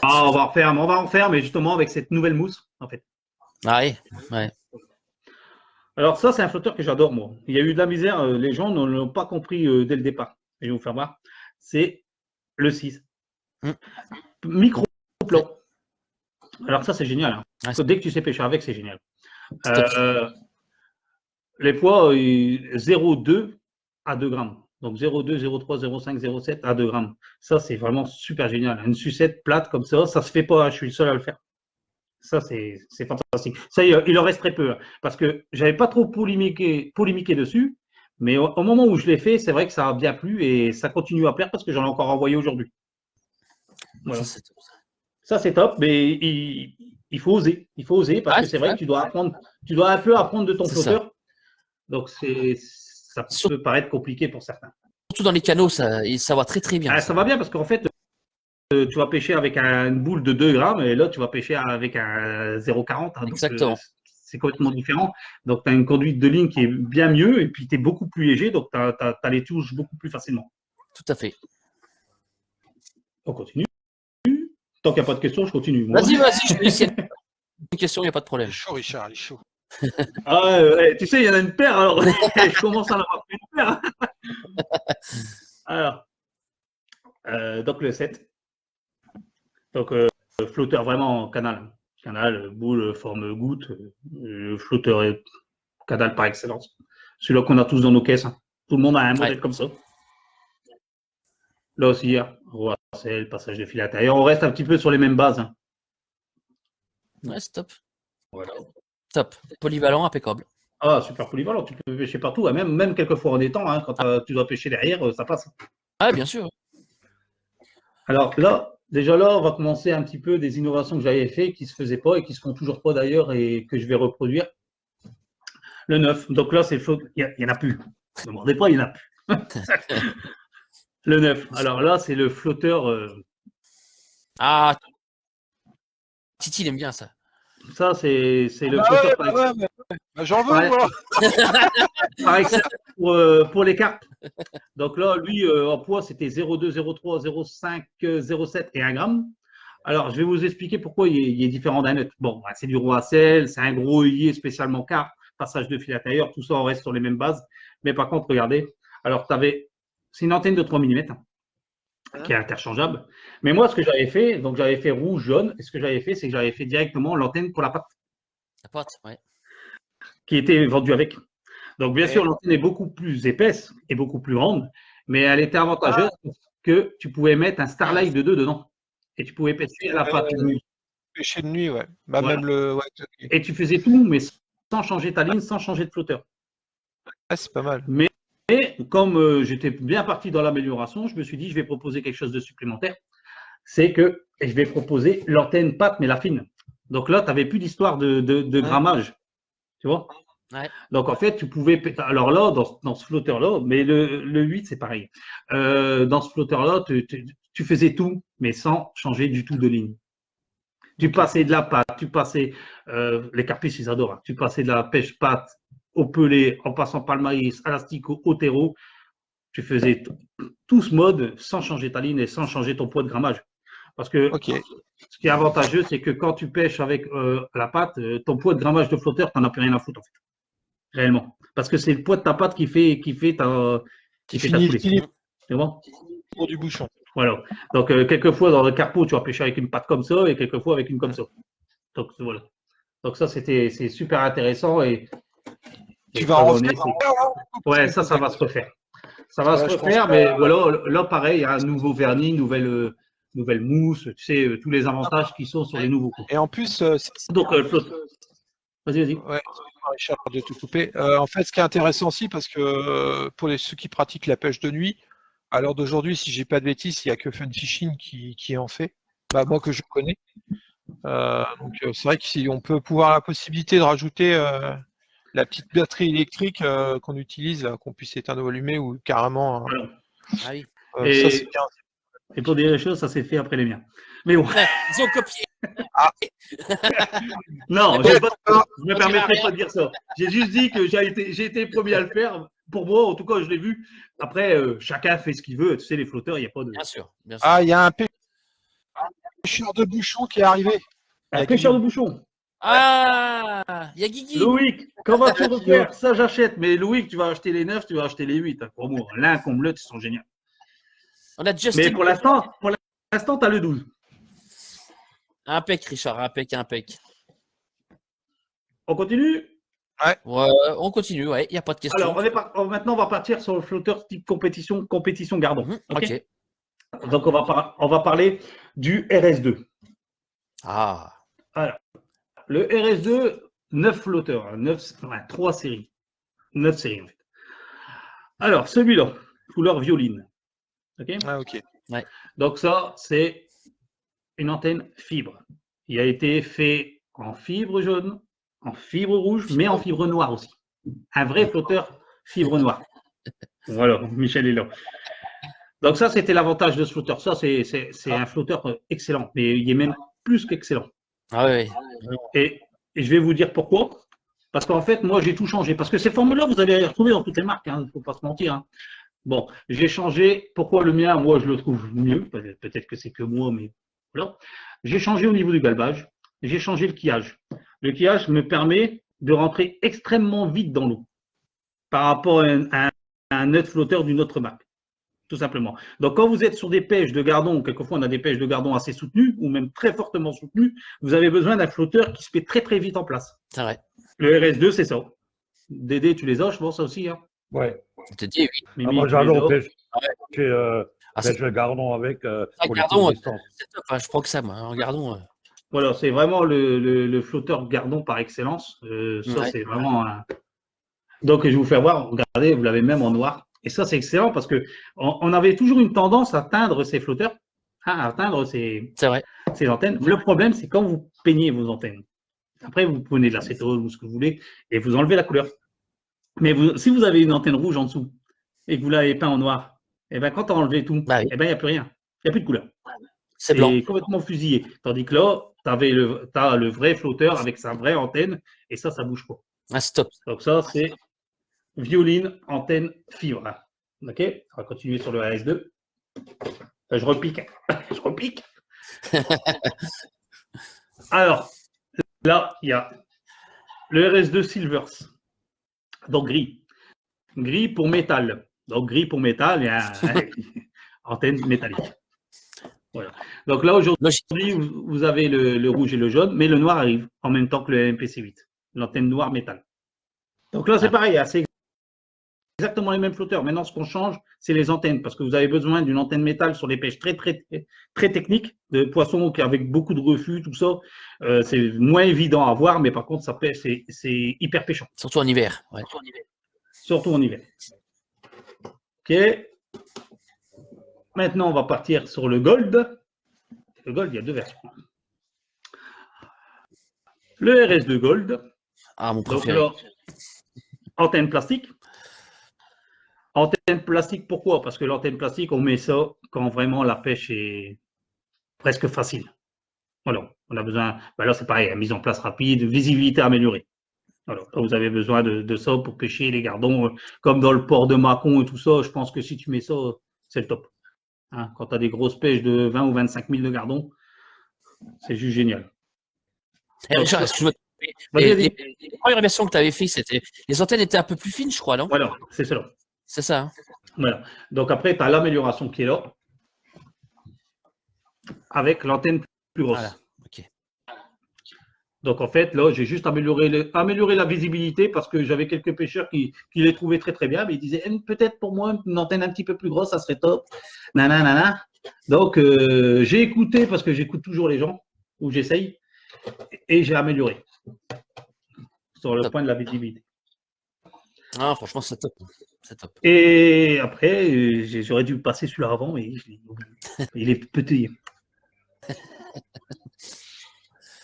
On va en refaire, mais justement avec cette nouvelle mousse, en fait. Ah oui, ouais. Alors ça, c'est un flotteur que j'adore, moi. Il y a eu de la misère, les gens ne l'ont pas compris dès le départ. Je vais vous faire voir. C'est le 6. Micro-plan. Alors ça, c'est génial. Hein. Ouais, dès que tu sais pêcher avec, c'est génial. Les poids, 0,2 à 2 grammes. Donc 0,2, 0,3, 0,5, 0,7 à 2 grammes. Ça, c'est vraiment super génial. Une sucette plate comme ça se fait pas. Je suis le seul à le faire. Ça, c'est fantastique. Ça, il en reste très peu. Hein, parce que j'avais pas trop polémiqué dessus. Mais au moment où je l'ai fait, c'est vrai que ça a bien plu et ça continue à plaire parce que j'en ai encore envoyé aujourd'hui. Voilà. Ça, c'est top. Mais il faut oser. Il faut oser parce que c'est vrai que tu dois un peu apprendre de ton flotteur. Ça. Donc, ça peut paraître compliqué pour certains. Surtout dans les canaux, ça va très très bien. Ça va bien parce qu'en fait, tu vas pêcher avec une boule de 2 grammes et là, tu vas pêcher avec un 0,40. Hein, exactement. C'est complètement différent. Donc, tu as une conduite de ligne qui est bien mieux et puis tu es beaucoup plus léger. Donc, tu as les touches beaucoup plus facilement. Tout à fait. On continue. Tant qu'il n'y a pas de questions, je continue. Vas-y, je te laisse une question, il n'y a pas de problème. Il est chaud, Richard, il est chaud. Tu sais, il y en a une paire, alors je commence à en avoir une paire. Alors, donc le 7. Donc, flotteur vraiment en canal. Canal, boule, forme goutte. Flotteur et canal par excellence. Celui-là qu'on a tous dans nos caisses. Hein. Tout le monde a un modèle comme ça. Là aussi, Roacel, passage de fil intérieur. On reste un petit peu sur les mêmes bases. Hein. Ouais, c'est top. Voilà. Top. Polyvalent, impeccable. Ah, super polyvalent. Tu peux pêcher partout. Hein. Même quelquefois en étang, hein, quand tu dois pêcher derrière, ça passe. Ah, bien sûr. Alors là, déjà là, on va commencer un petit peu des innovations que j'avais fait, qui ne se faisaient pas et qui ne se font toujours pas d'ailleurs et que je vais reproduire. Le 9. Donc là, c'est le flotteur. Il n'y en a plus. Ne demandez pas, il n'y en a plus. Le 9. Alors là, c'est le flotteur. Ah, Titi, il aime bien ça. Ça, c'est le flotteur par excellence. J'en veux, moi. Par excellence pour les carpes. Donc là, lui, en poids, c'était 0,2, 0,3, 0,5, 0,7 et 1 gramme. Alors, je vais vous expliquer pourquoi il est différent d'un autre. Bon, c'est du Roacel, c'est un gros œillet spécialement carpe, passage de fil intérieur, tout ça, on reste sur les mêmes bases. Mais par contre, regardez, alors, c'est une antenne de 3 mm qui est interchangeable. Mais moi, ce que j'avais fait, donc j'avais fait rouge, jaune, et ce que j'avais fait, c'est que j'avais fait directement l'antenne pour la patte. La patte, ouais. Qui était vendue avec. Donc, bien sûr, l'antenne est beaucoup plus épaisse et beaucoup plus grande, Mais elle était avantageuse parce que tu pouvais mettre un Starlight de 2 dedans. Et tu pouvais pêcher à la patte. Pêcher de nuit, ouais. Bah, Voilà. même le. Ouais, Et tu faisais tout, mais sans changer ta ligne, sans changer de flotteur. ah, c'est pas mal. Mais comme j'étais bien parti dans l'amélioration, je me suis dit, je vais proposer quelque chose de supplémentaire. C'est que je vais proposer l'antenne patte, mais la fine. Donc là, tu n'avais plus d'histoire de grammage. Tu vois? Ouais. Donc en fait, tu pouvais. Alors là, dans ce flotteur-là, mais le 8, c'est pareil. Dans ce flotteur-là, tu faisais tout, mais sans changer du tout de ligne. Tu passais de la patte, tu passais. Les carpistes, ils adorent. Hein. Tu passais de la pêche patte au pelé, en passant par le maïs, à l'asticot, au terreau. Tu faisais tout ce mode sans changer ta ligne et sans changer ton poids de grammage. Parce que ce qui est avantageux, c'est que quand tu pêches avec la patte, ton poids de grammage de flotteur, tu n'en as plus rien à foutre, en fait. Réellement. Parce que c'est le poids de ta patte qui fait ta coulée. C'est bon? Pour du bouchon. Voilà. Donc, quelquefois, dans le carpo, tu vas pêcher avec une patte comme ça et quelquefois avec une comme ça. Donc, voilà. Donc, ça, c'est super intéressant. Et tu vas en refaire? Ouais, ça va se refaire. Ça va se refaire, mais voilà, là, pareil, il y a un nouveau vernis, nouvelle mousse, tu sais, tous les avantages qui sont sur les nouveaux coups. Et en plus, donc, vas-y. Ouais, Richard, de te couper. En fait, ce qui est intéressant aussi, parce que pour ceux qui pratiquent la pêche de nuit, à l'heure d'aujourd'hui, si j'ai pas de bêtises, il n'y a que Fun Fishing qui en fait. Bah, moi que je connais. Donc c'est vrai que si on peut pouvoir la possibilité de rajouter la petite batterie électrique qu'on utilise, qu'on puisse éteindre ou allumer, ou carrément. Ah oui. Ça, c'est bien. Et pour dire les choses, ça s'est fait après les miens. Mais bon. Ouais, ils ont copié. Non, je ne me permettrai pas de dire ça. J'ai juste dit que j'ai été le premier à le faire. Pour moi, en tout cas, je l'ai vu. Après, chacun fait ce qu'il veut. Tu sais, les flotteurs, il n'y a pas de. Bien sûr. Ah, il y a un pêcheur de bouchons qui est arrivé. Un pêcheur de bouchons. Ah, il y a Guigui. Loïc, comment vas-tu refaire? Ça, j'achète. Mais Loïc, tu vas acheter les 9, tu vas acheter les 8. Hein, pour moi, l'un comme l'autre, ils sont géniaux. On a Justin. Mais pour l'instant, tu as le 12. Impec, Richard, impec. On continue? Ouais, on continue, ouais, il n'y a pas de question. Alors, maintenant, on va partir sur le flotteur type compétition gardon. Ok. Donc, on va parler du RS2. Ah. Alors, le RS2, 9 flotteurs, 3 séries. 9 séries, en fait. Alors, celui-là, couleur violine. OK? Ah, ok. Ouais. Donc, ça, c'est une antenne fibre. Il a été fait en fibre jaune, en fibre rouge, mais en fibre noire aussi. Un vrai flotteur fibre noire. Voilà, Michel est là. Donc ça, c'était l'avantage de ce flotteur. Ça, c'est un flotteur excellent, mais il est même plus qu'excellent. Ah oui. Et je vais vous dire pourquoi. Parce qu'en fait, moi, j'ai tout changé. Parce que ces formules-là, vous allez les retrouver dans toutes les marques. Il ne faut pas se mentir. Hein. Bon, j'ai changé. Pourquoi le mien, moi, je le trouve mieux. Peut-être que c'est que moi, mais voilà. J'ai changé au niveau du galbage. J'ai changé le quillage. Le quillage me permet de rentrer extrêmement vite dans l'eau par rapport à un autre flotteur d'une autre marque. Tout simplement. Donc, quand vous êtes sur des pêches de gardon, quelquefois on a des pêches de gardon assez soutenues ou même très fortement soutenues, vous avez besoin d'un flotteur qui se met très très vite en place. C'est vrai. Le RS2, c'est ça. Dédé, tu les as, je pense, ça aussi. Hein. Ouais. Je te dis, oui. Mimi, moi, j'adore pêcher c'est le gardon avec. Gardon, c'est top. Hein, je prends que ça, moi. En gardon. Voilà, c'est vraiment le flotteur gardon par excellence. Ça, c'est vraiment un. Donc, je vais vous faire voir. Regardez, vous l'avez même en noir. Et ça, c'est excellent parce que on avait toujours une tendance à teindre ces flotteurs, à atteindre ces antennes. Le problème, c'est quand vous peignez vos antennes. Après, vous prenez de l'acétone ou ce que vous voulez et vous enlevez la couleur. Mais si vous avez une antenne rouge en dessous et que vous l'avez peint en noir, et ben quand on enlevez tout, bah oui. et ben il n'y a plus rien. Il n'y a plus de couleur. C'est blanc. Complètement fusillé. Tandis que là, tu as le vrai flotteur avec sa vraie antenne et ça bouge pas. Ah, stop. Donc ça, c'est violine, antenne, fibre. OK? On va continuer sur le RS2. Je repique. Je repique. Alors, là, il y a le RS2 Silvers. Donc, gris. Gris pour métal. Donc, gris pour métal et antenne métallique. Voilà. Donc là, aujourd'hui, vous avez le rouge et le jaune, mais le noir arrive en même temps que le MPC8. L'antenne noire métal. Donc là, c'est pareil, assez exactement les mêmes flotteurs. Maintenant, ce qu'on change, c'est les antennes, parce que vous avez besoin d'une antenne métal sur des pêches très techniques, de poissons avec beaucoup de refus, tout ça. C'est moins évident à voir, mais par contre, ça pêche, c'est hyper pêchant. Surtout en hiver. Ouais. Surtout en hiver. Ok. Maintenant, on va partir sur le Gold. Le Gold, il y a deux versions. Le RS2 Gold. Ah, mon Donc préféré. là, antenne plastique. Antenne plastique, pourquoi? Parce que l'antenne plastique, on met ça quand vraiment la pêche est presque facile. Voilà, on a besoin, ben là c'est pareil, mise en place rapide, visibilité améliorée. Alors, vous avez besoin de ça pour pêcher les gardons, comme dans le port de Mâcon et tout ça. Je pense que si tu mets ça, c'est le top. Hein, quand tu as des grosses pêches de 20 ou 25 000 de gardons, c'est juste génial. Richard, excuse-moi. Les premières versions que tu avais fait, c'était les antennes étaient un peu plus fines, je crois, non? Voilà, c'est cela. C'est ça. Hein? Voilà. Donc après, tu as l'amélioration qui est là, avec l'antenne plus grosse. Voilà. Ok. Donc en fait, là, j'ai juste amélioré la visibilité parce que j'avais quelques pêcheurs qui les trouvaient très très bien, mais ils disaient peut-être pour moi une antenne un petit peu plus grosse, ça serait top. Nanana. Donc j'ai écouté parce que j'écoute toujours les gens, ou j'essaye, et j'ai amélioré sur le point de la visibilité. Ah, franchement, c'est top. C'est top. Et après, j'aurais dû passer celui-là avant, mais il est petit.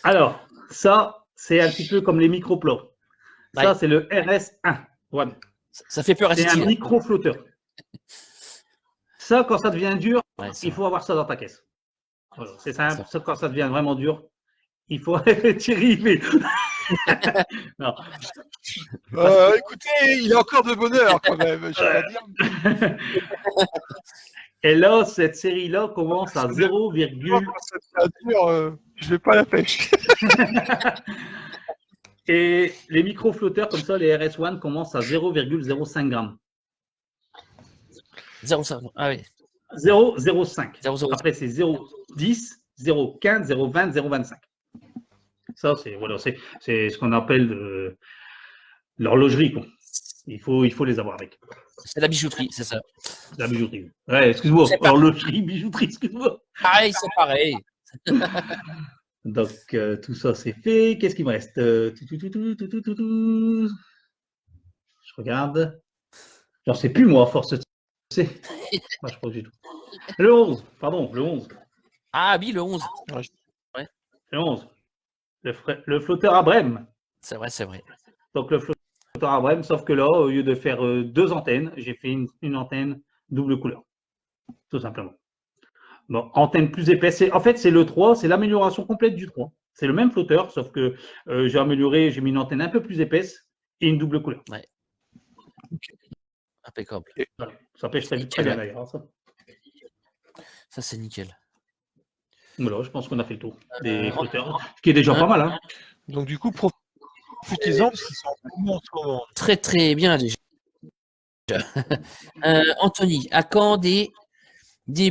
Alors, ça, c'est un petit peu comme les micro-plots. Ça, Ouais. c'est le RS1. Voilà. Ça fait peur à C'est un Steve. micro-flotteur. Ça, quand ça devient dur, Ouais, il faut avoir ça dans ta caisse. Voilà, c'est simple. Ça, quand ça devient vraiment dur, il faut Thierry. Non. Écoutez, il est encore de bonheur quand même, je dois dire. Et là, cette série-là commence à 0, je vais pas la pêche. et les micro-flotteurs comme ça, les RS1 commencent à 0,05 grammes. 0,5. Ah oui. 0,05. 0,05. Après, c'est 0,10, 0,15, 0,20, 0,25. Ça, c'est voilà, c'est ce qu'on appelle l'horlogerie, quoi. Il faut les avoir avec. C'est la bijouterie, c'est ça. La bijouterie. Ouais, excuse-moi. Horlogerie, bijouterie, excuse-moi. Pareil, c'est pareil. Donc, tout ça, c'est fait. Qu'est-ce qu'il me reste? Je regarde. J'en sais plus, moi, à force de... Moi, je crois du tout. Le 11, pardon, le 11. Ah oui, le 11. Ouais. Le 11. Le flotteur à brème. C'est vrai, c'est vrai. Donc, le flotteur à brème, sauf que là, au lieu de faire deux antennes, j'ai fait une antenne double couleur. Tout simplement. Bon, antenne plus épaisse. En fait, c'est le 3, c'est l'amélioration complète du 3. C'est le même flotteur, sauf que j'ai amélioré, j'ai mis une antenne un peu plus épaisse et une double couleur. Ouais. Impeccable. Voilà. Ça pêche très bien d'ailleurs. Ça, c'est nickel. Voilà, je pense qu'on a fait le tour des flotteurs, ce qui est déjà pas mal. Hein. Donc du coup, profitez-en parce qu'ils sont en ce moment. Très très bien déjà. Anthony, à quand des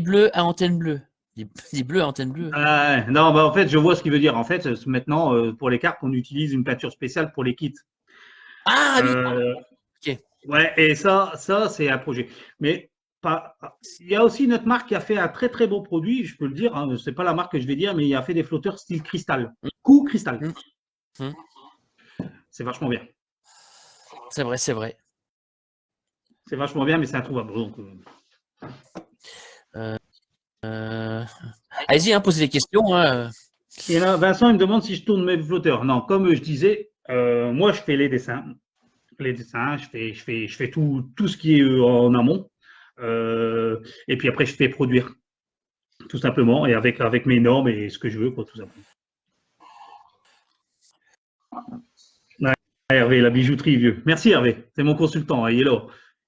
bleus à antenne bleue? Des bleus à antenne bleue? Non, bah, en fait, je vois ce qu'il veut dire. En fait, maintenant, pour les carpes, on utilise une peinture spéciale pour les kits. Ah oui. Ok. Ouais, et ça c'est un projet. Mais il y a aussi une autre marque qui a fait un très très beau produit, je peux le dire, hein, c'est pas la marque que je vais dire, mais il a fait des flotteurs style cristal. Coup cristal. C'est vachement bien. C'est vrai, c'est vrai. C'est vachement bien, mais c'est introuvable. Donc, allez-y, hein, posez des questions. Hein. Et là, Vincent, il me demande si je tourne mes flotteurs. Non, comme je disais, moi je fais les dessins. Je fais tout ce qui est en amont. Et puis après, je fais produire, tout simplement, et avec mes normes et ce que je veux, quoi, tout simplement. Ouais, Hervé, la bijouterie, vieux. Merci, Hervé. C'est mon consultant, il est là.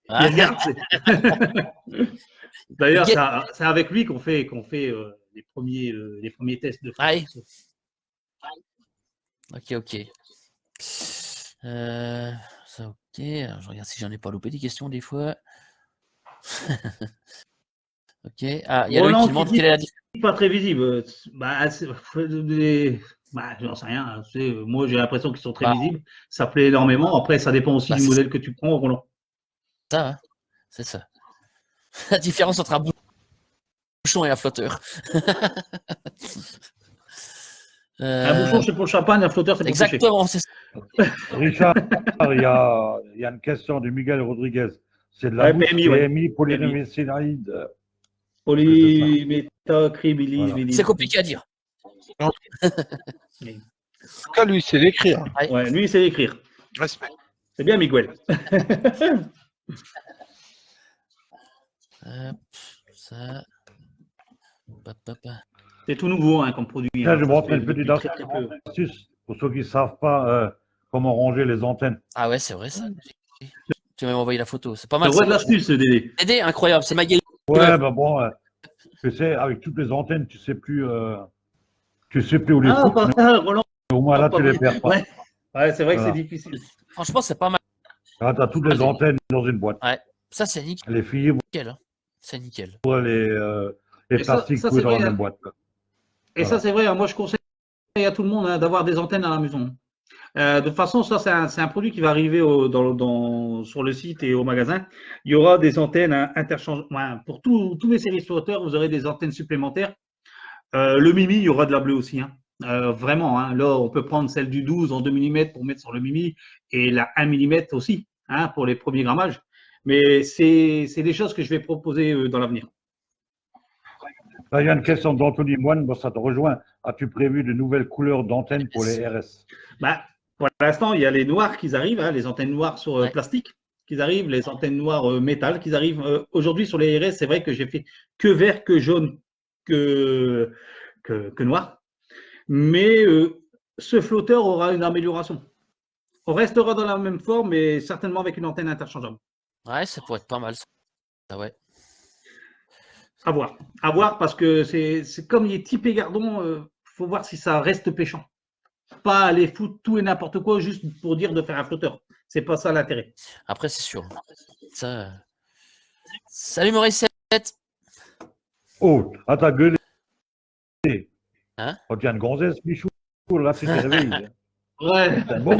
Il regarde. D'ailleurs, c'est avec lui qu'on fait les premiers tests de France. Ok. Ça, ok. Alors, je regarde si j'en ai pas loupé des questions des fois. Ok. Ah, il y a Loïc qui demande quelle est la différence. Pas très visible. J'en sais rien. Moi, j'ai l'impression qu'ils sont très visibles. Ça plaît énormément. Après, ça dépend aussi du modèle que tu prends, Roland. ça, hein. C'est ça. La différence entre un bouchon et un flotteur. Un bouchon, c'est pour le champagne, un flotteur, c'est pour pêcher. Exactement, c'est ça. Richard, il y a une question de Miguel Rodriguez. C'est de la Ouais, mousse PMI, ouais. PMI polyméthylide. Polyméthacrylbilise. Voilà. C'est compliqué à dire. En tout cas, lui, c'est l'écrire. Ouais, lui, c'est l'écrire. Respect. C'est bien, Miguel. Hop, ça. C'est tout nouveau hein, comme produit. Tiens, hein. je vous Ça montre fait une petite depuis très peu. astuce pour ceux qui ne savent pas comment ranger les antennes. Ah ouais, c'est vrai ça. Tu vas m'envoyer la photo. C'est pas mal. Le roi de l'astuce, Dédé. Dédé, incroyable. C'est Magali. Ouais, bah bon, tu sais, avec toutes les antennes, tu sais plus où les Ah, foutre, pas mais ça, Roland. au moins là, tu les perds pas. Ouais, c'est vrai que Voilà. c'est difficile. Franchement, c'est pas mal. Là, tu as toutes les antennes dans une boîte. Ça, c'est nickel. Les fibres, Hein. C'est nickel. les Et ça, plastiques, ça, tout c'est est dans la vrai, même hein. boîte. Quoi. Et ça, c'est vrai. Moi, je conseille à tout le monde hein, d'avoir des antennes à la maison. De toute façon, ça, c'est un produit qui va arriver sur le site et au magasin. Il y aura des antennes interchangeables. Ouais, pour tous mes séries flotteurs, vous aurez des antennes supplémentaires. Le Mimi, il y aura de la bleue aussi. Hein. Vraiment, hein. Là, on peut prendre celle du 12 en 2 mm pour mettre sur le Mimi et la 1 mm aussi hein, pour les premiers grammages. Mais c'est des choses que je vais proposer dans l'avenir. Là, il y a une question d'Anthony Moine, bon, ça te rejoint. As-tu prévu de nouvelles couleurs d'antennes pour les RS? Bah, pour l'instant, il y a les noirs qui arrivent, hein, les antennes noires sur Ouais. plastique qui arrivent, les antennes noires métal qui arrivent. Aujourd'hui, sur les RS, c'est vrai que j'ai fait que vert, que jaune, que noir. Mais ce flotteur aura une amélioration. On restera dans la même forme, mais certainement avec une antenne interchangeable. Ouais, ça pourrait être pas mal. Ah ouais. À voir. À voir parce que c'est comme il est typé gardon, faut voir si ça reste pêchant. Pas aller foutre tout et n'importe quoi juste pour dire de faire un flotteur. C'est pas ça l'intérêt. Après, c'est sûr. Ça... Salut Morissette. Oh, à ta gueule. Hein? Oh, tiens, une gonzesse, Michou, là, tu t'es réveillé. Ouais. Bon.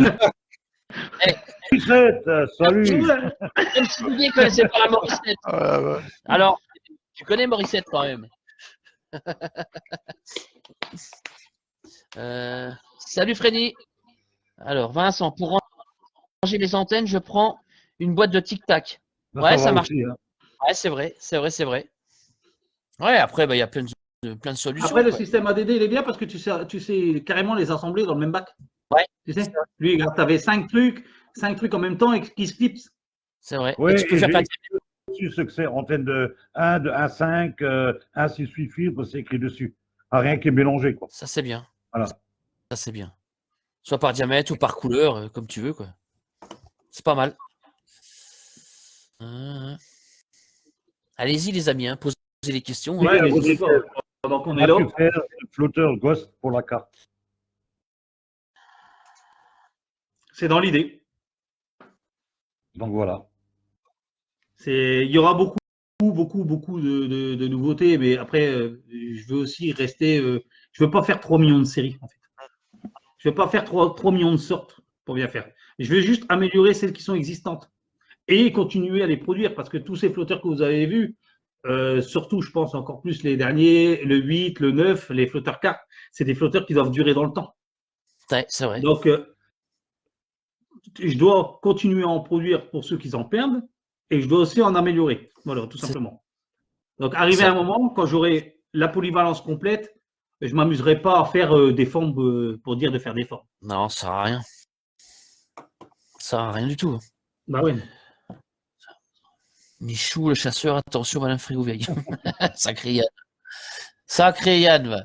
Morissette, salut. Même si vous ne connaissez pas la Morissette. Ouais. Alors, tu connais Morissette quand même. Salut Freddy. Alors, Vincent, pour ranger les antennes, je prends une boîte de tic-tac. Ouais, ça marche. Aussi, hein. Ouais, c'est vrai. Ouais, après, il y a plein de solutions. Après, le quoi. système ADD, il est bien parce que tu sais carrément les assembler dans le même bac. Ouais. Tu sais, lui, regarde, tu avais 5 trucs en même temps et qui se clipsent. C'est vrai. Oui, Et tu peux faire plein de... dessus ce que c'est antenne de 1, de 1,5, 1,68 fibres, c'est écrit dessus. Ah, rien qui est mélangé, quoi. Ça, c'est bien. Voilà. Ça, c'est bien. Soit par diamètre ou par couleur, comme tu veux, quoi. C'est pas mal. Allez-y, les amis, hein, posez les questions. Ouais, hein. mais n'hésitez pas. Pendant qu'on est là. As-tu fait le flotteur Ghost pour la carte? C'est dans l'idée. Donc voilà. Il y aura beaucoup de nouveautés, mais après, je veux aussi rester. Je veux pas faire 3 millions de séries, en fait. Je veux pas faire 3 millions de sortes pour bien faire. Je veux juste améliorer celles qui sont existantes et continuer à les produire parce que tous ces flotteurs que vous avez vus, surtout, je pense encore plus les derniers, le 8, le 9, les flotteurs cartes, c'est des flotteurs qui doivent durer dans le temps. Ouais, c'est vrai. Donc, je dois continuer à en produire pour ceux qui en perdent et je dois aussi en améliorer. Voilà, tout simplement. Donc, arrivé à un moment, quand j'aurai la polyvalence complète, je ne m'amuserai pas à faire des formes pour dire de faire des formes. Non, ça sert à rien. Ça sert à rien du tout. Bah oui. Michou, le chasseur, attention, Alain Frigouveil. Sacré Yann. Sacré Yann, va.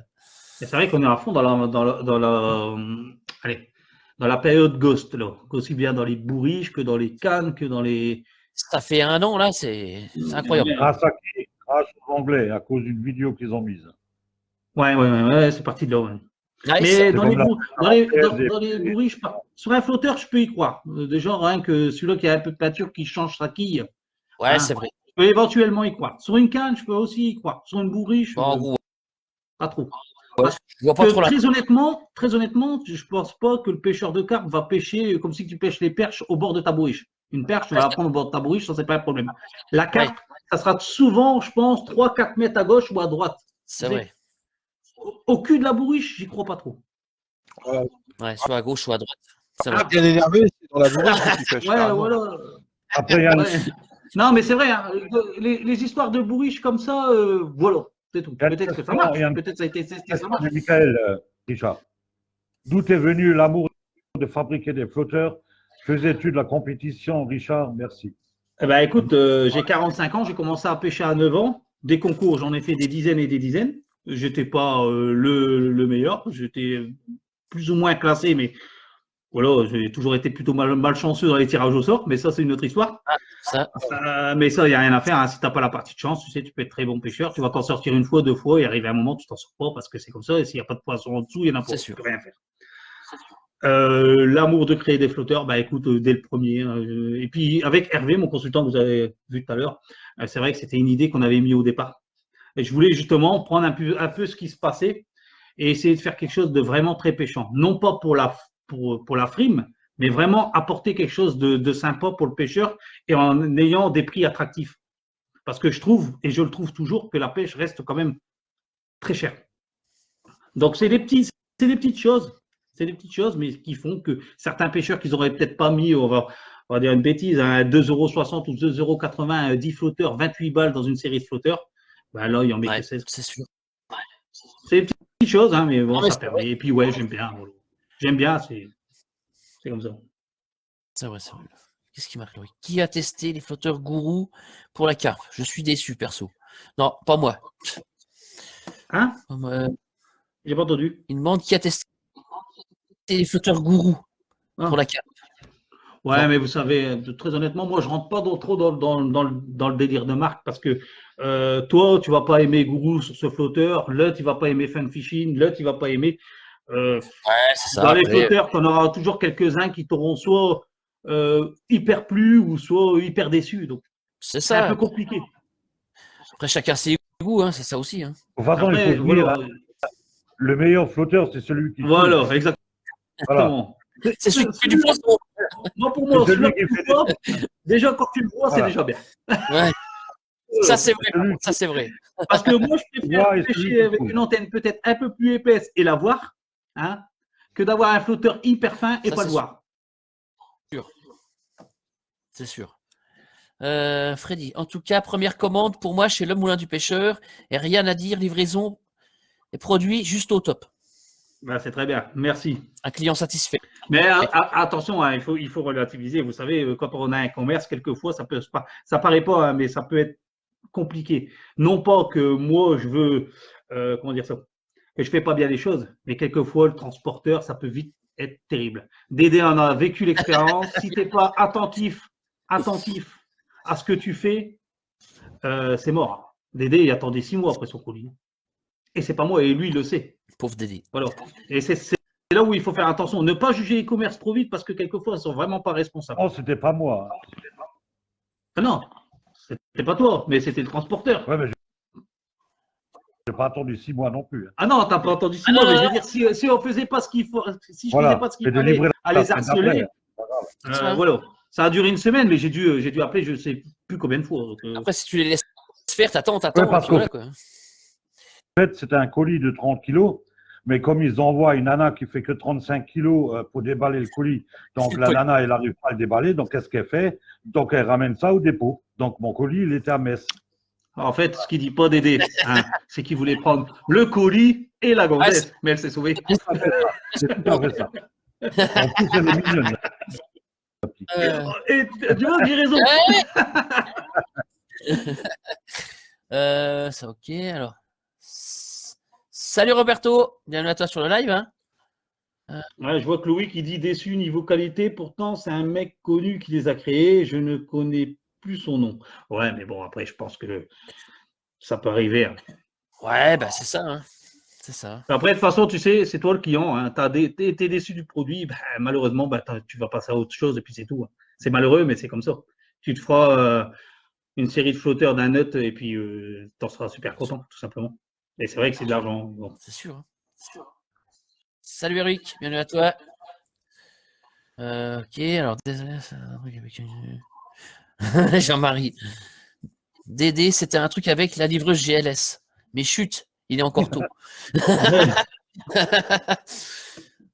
C'est vrai qu'on est à fond dans la période Ghost, là. Aussi bien dans les bourriches que dans les cannes, que dans les. Ça fait 1 an, là, c'est incroyable. Grâce à qui? Grâce aux Anglais, à cause d'une vidéo qu'ils ont mise. Ouais, c'est parti de là. Ouais. Ouais, Mais dans les des- bourriches, sur un flotteur, je peux y croire. De genre, hein, que celui-là qui a un peu de peinture qui change sa quille, ouais, c'est vrai. je peux éventuellement y croire. Sur une canne, je peux aussi y croire. Sur une bourriche, Bon, en gros, pas trop. je vois pas trop la. Très honnêtement, je pense pas que le pêcheur de carpe va pêcher comme si tu pêches les perches au bord de ta bourriche. Une perche, tu vas la prendre au bord de ta bourriche, ça, c'est pas un problème. La carpe, ça sera souvent, je pense, 3-4 mètres à gauche ou à droite. C'est vrai. Au cul de la bourriche, j'y crois pas trop. Ouais, soit à gauche, soit à droite. Ah, bien énervé, c'est dans la bourriche que tu pêches. Ouais, voilà. Après, il y a Ouais. Non, mais c'est vrai, hein, les histoires de bourriche comme ça, voilà, c'est tout. Peut-être que ça marche, peut-être que ça a été testé, ça marche. Michael, Richard, d'où est venu l'amour de fabriquer des flotteurs? Faisais-tu de la compétition, Richard? Merci. Eh ben, écoute, j'ai 45 ans, j'ai commencé à pêcher à 9 ans. Des concours, j'en ai fait des dizaines et des dizaines. J'étais pas le meilleur, j'étais plus ou moins classé, mais voilà, j'ai toujours été plutôt malchanceux dans les tirages au sort, mais ça, c'est une autre histoire. Mais ça, il n'y a rien à faire. Hein. Si tu n'as pas la partie de chance, tu sais, tu peux être très bon pêcheur. Tu vas t'en sortir une fois, deux fois, et arriver à un moment, tu t'en sors pas parce que c'est comme ça. Et s'il n'y a pas de poisson en dessous, il y en a pas. Tu peux rien faire. L'amour de créer des flotteurs, bah écoute, dès le premier. Et puis avec Hervé, mon consultant que vous avez vu tout à l'heure, c'est vrai que c'était une idée qu'on avait mis au départ. Et je voulais justement prendre un peu ce qui se passait et essayer de faire quelque chose de vraiment très pêchant. Non pas pour la frime, mais vraiment apporter quelque chose de sympa pour le pêcheur et en ayant des prix attractifs. Parce que je trouve, et je le trouve toujours, que la pêche reste quand même très chère. Donc c'est des petites choses. C'est des petites choses, mais qui font que certains pêcheurs qu'ils n'auraient peut-être pas mis, on va dire une bêtise, à 2,60 € ou 2,80 €, 10 flotteurs, 28 balles dans une série de flotteurs, ben là, il y en met que 16. C'est sûr. C'est des petites choses, hein, mais bon, ça permet. Et puis, ouais, j'aime bien. Voilà. J'aime bien, c'est comme ça. C'est vrai, c'est vrai. Qu'est-ce qui marque, Loïc? Qui a testé les flotteurs gourou pour la carpe? Je suis déçu, perso. Non, pas moi. Hein? J'ai pas entendu. Il demande qui a testé les flotteurs gourou pour la carpe. Ouais, non. Mais vous savez, très honnêtement, moi, je rentre pas trop dans le délire de marque parce que toi, tu vas pas aimer Gourou sur ce flotteur, là, tu vas pas aimer Fun Fishing, là, tu vas pas aimer. Ouais, c'est ça. Dans les flotteurs, tu en auras toujours quelques-uns qui t'auront soit hyper plu ou soit hyper déçu. Donc, c'est un peu compliqué. Après, chacun ses goûts, hein, c'est ça aussi. Hein. De toute façon, il faut dire, le meilleur flotteur, c'est celui qui. Voilà, exactement. Voilà. C'est celui qui fait du poisson. Moi, pour moi, celui qui fait pas, déjà, quand tu le vois, c'est déjà bien. Ouais. Ça, c'est vrai. Ça, c'est vrai. Parce que moi, je préfère pêcher avec une antenne peut-être un peu plus épaisse et la voir, hein, que d'avoir un flotteur hyper fin et pas le voir. C'est sûr. Freddy, en tout cas, première commande pour moi chez Le Moulin du Pêcheur. Et rien à dire, livraison et produit juste au top. Ben, c'est très bien, merci. Un client satisfait. Mais attention, hein, il faut relativiser. Vous savez, quand on a un commerce, quelquefois, ça paraît pas, hein, mais ça peut être compliqué. Non pas que moi, je veux, comment dire ça, que je fais pas bien les choses, mais quelquefois, le transporteur, ça peut vite être terrible. Dédé en a vécu l'expérience. Si tu n'es pas attentif à ce que tu fais, c'est mort. Dédé, il attendait 6 mois après son colis. Et c'est pas moi, et lui, il le sait. Pauvre Dédé. Voilà. Et c'est là où il faut faire attention. Ne pas juger les commerces trop vite parce que quelquefois, ils ne sont vraiment pas responsables. Oh, c'était pas moi. Ah non, c'était pas toi, mais c'était le transporteur. Ouais, mais j'ai pas attendu 6 mois non plus. Ah non, t'as pas attendu 6 mois, mais je veux dire, si on faisait pas ce qu'il faut, si je faisais pas ce qu'il fallait à les harceler, voilà. Ça a duré une semaine, mais j'ai dû appeler je sais plus combien de fois. Donc, après, si tu les laisses faire, t'attends. Ouais, parce que, voilà, quoi. En fait, c'était un colis de 30 kilos, mais comme ils envoient une nana qui fait que 35 kilos pour déballer le colis, donc la nana, elle n'arrive pas à le déballer, donc qu'est-ce qu'elle fait? Donc elle ramène ça au dépôt. Donc mon colis, il était à Metz. En fait, ce qu'il dit pas Dédé, hein, c'est qu'il voulait prendre le colis et la gonzesse, mais elle s'est sauvée. C'est tout à fait ça. En plus, elle est mignonne. Et tu vois, j'ai raison. Ça, ok, alors. Salut Roberto, bienvenue à toi sur le live. Hein. Ouais, je vois que Loïc qui dit déçu niveau qualité, pourtant c'est un mec connu qui les a créés, je ne connais plus son nom. Ouais, mais bon, après je pense que ça peut arriver. Hein. Ouais, bah c'est ça. Hein. C'est ça. Après, de toute façon, tu sais, c'est toi le client. Hein. T'es déçu du produit, bah, malheureusement, bah, tu vas passer à autre chose et puis c'est tout. Hein. C'est malheureux, mais c'est comme ça. Tu te feras une série de flotteurs d'un nut et puis t'en seras super content, tout simplement. Et c'est vrai que c'est de l'argent. Bon. C'est sûr. Hein. Salut Eric, bienvenue à toi. Ok, alors désolé, c'est un truc avec Jean-Marie. Dédé, c'était un truc avec la livreuse GLS. Mais chut, il est encore tôt.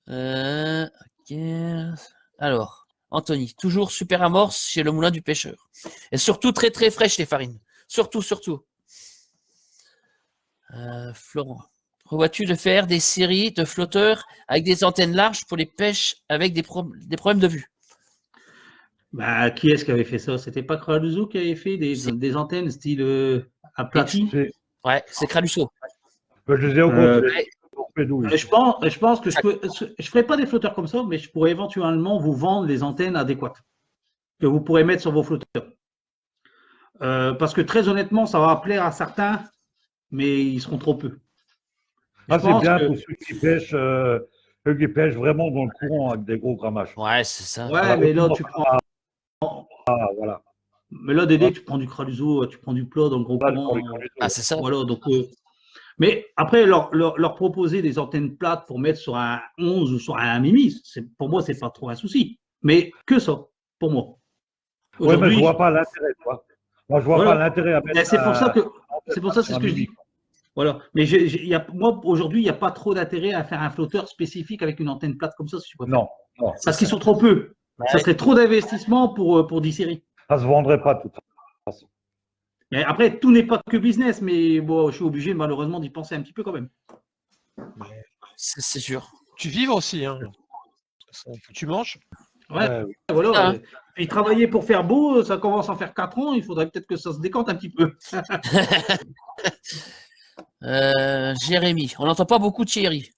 Ok. Alors, Anthony, toujours super amorce chez le moulin du pêcheur. Et surtout très très fraîche les farines. Surtout. Florent, prévois-tu de faire des séries de flotteurs avec des antennes larges pour les pêches avec des problèmes de vue? Bah, qui est-ce qui avait fait ça? C'était pas Kraluzo qui avait fait des antennes style aplati? Ouais, c'est Kralusso. Je les ai au Je pense que je ferai pas des flotteurs comme ça, mais je pourrais éventuellement vous vendre les antennes adéquates que vous pourrez mettre sur vos flotteurs. Parce que très honnêtement, ça va plaire à certains, mais ils seront trop peu. C'est bien pour ceux qui pêchent vraiment dans le courant avec des gros grammages. Ouais, c'est ça. Ouais, alors, mais là, tu prends. Voilà. Mais là, Dédé, tu prends du Kraluzo, tu prends du plat dans le gros courant. Ah, c'est ça. Voilà, donc. Mais après, leur proposer des antennes plates pour mettre sur un 11 ou sur un Mimi, pour moi, c'est pas trop un souci. Mais que ça, pour moi. Oui, mais je vois pas l'intérêt, toi. Moi, je vois pas l'intérêt à mettre. C'est pour ça c'est ce que je dis. Voilà. Mais moi, aujourd'hui, il n'y a pas trop d'intérêt à faire un flotteur spécifique avec une antenne plate comme ça, si je préfère. Non. Parce qu'ils sont trop peu. Ouais. Ça serait trop d'investissement pour 10 séries. Ça se vendrait pas de toute façon. Mais après, tout n'est pas que business, mais bon, je suis obligé malheureusement d'y penser un petit peu quand même. C'est sûr. Tu vivres aussi, hein. Tu manges. Ouais, voilà. Puis travailler pour faire beau, ça commence à faire 4 ans, il faudrait peut-être que ça se décante un petit peu. Jérémy, on n'entend pas beaucoup de Thierry.